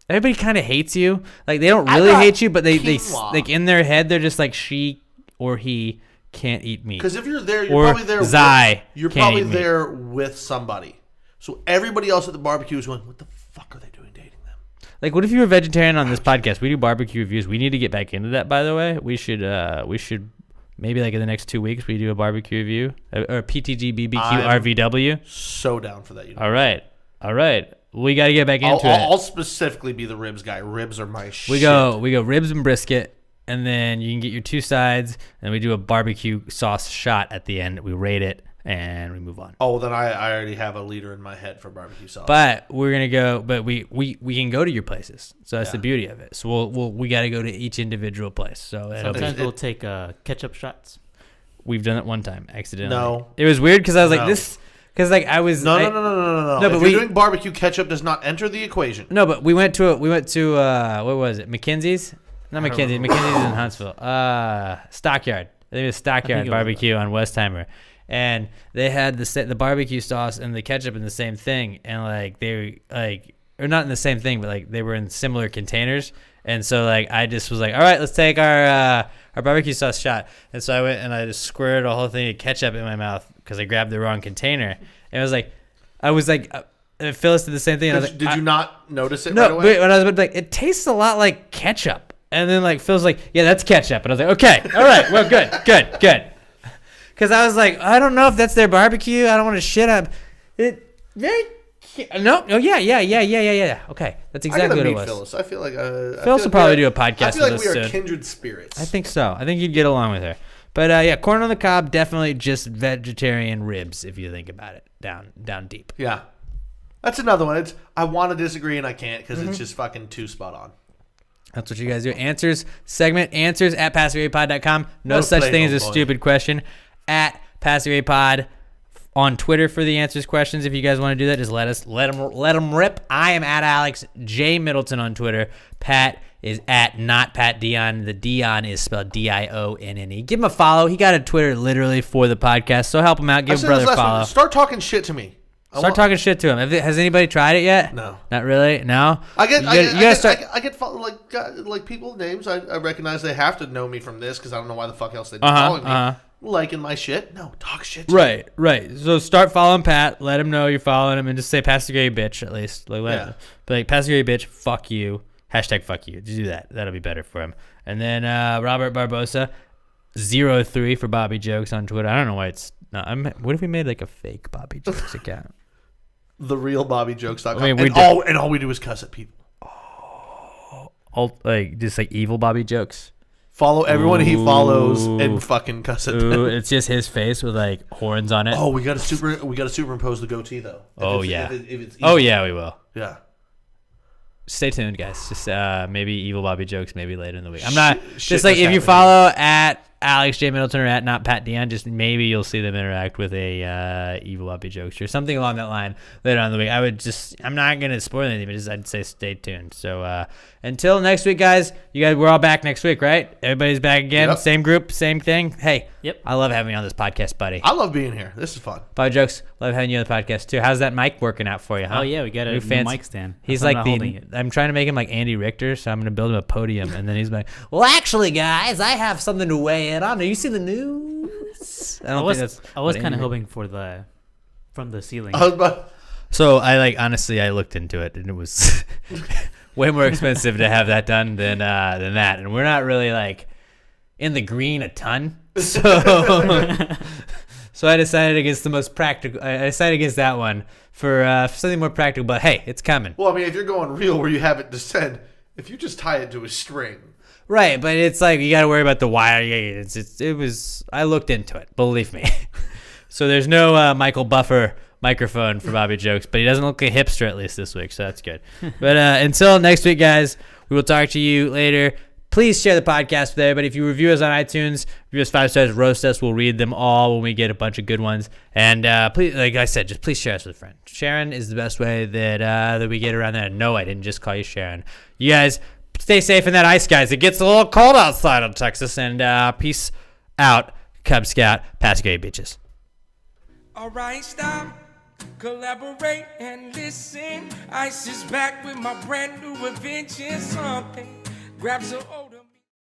Everybody kind of hates you. Like they don't I really got hate you, but they quinoa. like in their head they're just like she or he can't eat meat. Because if you're there, Or you're probably there. Zai You're can't probably eat meat. there with somebody. So everybody else at the barbecue is going, "What the fuck are they doing dating them?" Like, what if you were a vegetarian on this podcast? We do barbecue reviews. We need to get back into that, by the way. We should maybe like in the next 2 weeks we do a barbecue review or PTG BBQ I'm RVW. So down for that. You know? All right. We got to get back into it. I'll specifically be the ribs guy. Ribs are my shit. We go ribs and brisket, and then you can get your two sides, and we do a barbecue sauce shot at the end. We rate it, and we move on. Oh, then I already have a leader in my head for barbecue sauce. But we're gonna go. But we can go to your places, so that's the beauty of it. So we got to go to each individual place. So it'll be- Sometimes we'll take ketchup shots. we've done it one time accidentally. No. It was weird because I was like No. this because like I was No. No, No, but if we- you're doing barbecue, ketchup does not enter the equation. No, but we went to what was it? McKinsey's? Not McKinsey's. McKinsey's in Huntsville. Stockyard. I think it was Stockyard it was Barbecue on Westheimer. And they had the barbecue sauce and the ketchup in the same thing, and like they like or not in the same thing, but like they were in similar containers. And so like I just was like, all right, let's take our barbecue sauce shot. And so I went and I just squirted a whole thing of ketchup in my mouth because I grabbed the wrong container. And I was like, Phyllis did the same thing. And I was like, Did you not notice it no, right away? but when I was like, it tastes a lot like ketchup. And then like Phil's like, yeah, that's ketchup. And I was like, okay, all right, well, good. Because I was like, I don't know if that's their barbecue. I don't want to shit up. It very no, oh yeah. Okay, that's I exactly gotta what it meet was. Phyllis. I feel like Phyllis will probably do a podcast I feel like with we us are soon. kindred spirits. I think so. I think you'd get along with her. But yeah, corn on the cob, definitely just vegetarian ribs if you think about it, down deep. Yeah, that's another one. I want to disagree and I can't because Mm-hmm. it's just fucking too spot on. That's what you guys do. Answers at PassingAwayPod.com. No Well such played, thing as a old boy. stupid question. At PassingAwayPod on Twitter for the answers questions. If you guys want to do that, just let them rip. I am at Alex J Middleton on Twitter. Pat is at not Pat Dion. The Dion is spelled Dionne. Give him a follow. He got a Twitter literally for the podcast, so help him out. I Give him said brother this a last follow. week. Start talking shit to me. Start talking shit to him. Has anybody tried it yet? No. Not really? No? I get like people's names. I recognize they have to know me from this because I don't know why the fuck else they'd be following me. Liking my shit. No, talk shit to me. Right. So start following Pat. Let him know you're following him, and just say "Pastor Gary bitch" at least. Like, but like Pastor Gary bitch, fuck you. Hashtag fuck you. Just do that. That'll be better for him. And then Robert Barbosa, 03 for Bobby Jokes on Twitter. I don't know why it's not. What if we made like a fake Bobby Jokes account? The real BobbyJokes.com. I mean, and all we do is cuss at people. just like evil Bobby jokes. Follow everyone he follows and fucking cuss at Ooh, them. it's just his face with like horns on it. Oh, we got to superimpose the goatee though. Oh, yeah. If it's Oh yeah, we will. yeah. Stay tuned, guys. Just maybe evil Bobby jokes maybe later in the week. I'm not Shit just like that's if you happening. follow at Alex J Middleton or at not Pat Dion, just maybe you'll see them interact with a evil Bobby jokes or something along that line later on in the week. I'm not gonna spoil anything, but I'd say stay tuned. So until next week, guys. We're all back next week, right? Everybody's back again. Yep. Same group, same thing. Hey, Yep. I love having you on this podcast, buddy. I love being here. This is fun. Bobby jokes, love having you on the podcast too. How's that mic working out for you? Huh? Oh yeah, we got a new fancy- mic stand. He's That's why like I'm not holding it. I'm trying to make him like Andy Richter, so I'm gonna build him a podium, and then he's like, "Well, actually, guys, I have something to weigh in on. Do you see the news?" I was what kind Andy of Richter- hoping for from the ceiling. I was about, So honestly, I looked into it, and it was way more expensive to have that done than that, and we're not really like in the green a ton, so so I decided against the most practical. I decided against that one for something more practical. But hey, it's coming. well, I mean, if you're going real where you have it descend, if you just tie it to a string. Right, but it's like you got to worry about the wire. It was. I looked into it. Believe me. So there's no Michael Buffer microphone for Bobby jokes, but he doesn't look like a hipster at least this week, so that's good. But until next week, guys, we will talk to you later. Please share the podcast with everybody. If you review us on iTunes, review us 5 stars, roast us. We'll read them all when we get a bunch of good ones. And please, like I said, just please share us with a friend. Sharon is the best way that we get around that. No, I didn't just call you Sharon. You guys, stay safe in that ice, guys. It gets a little cold outside of Texas. And peace out, Cub Scout, Pasco Beaches. All right, stop, collaborate and listen. Ice is back with my brand new invention. Something grabs a odor.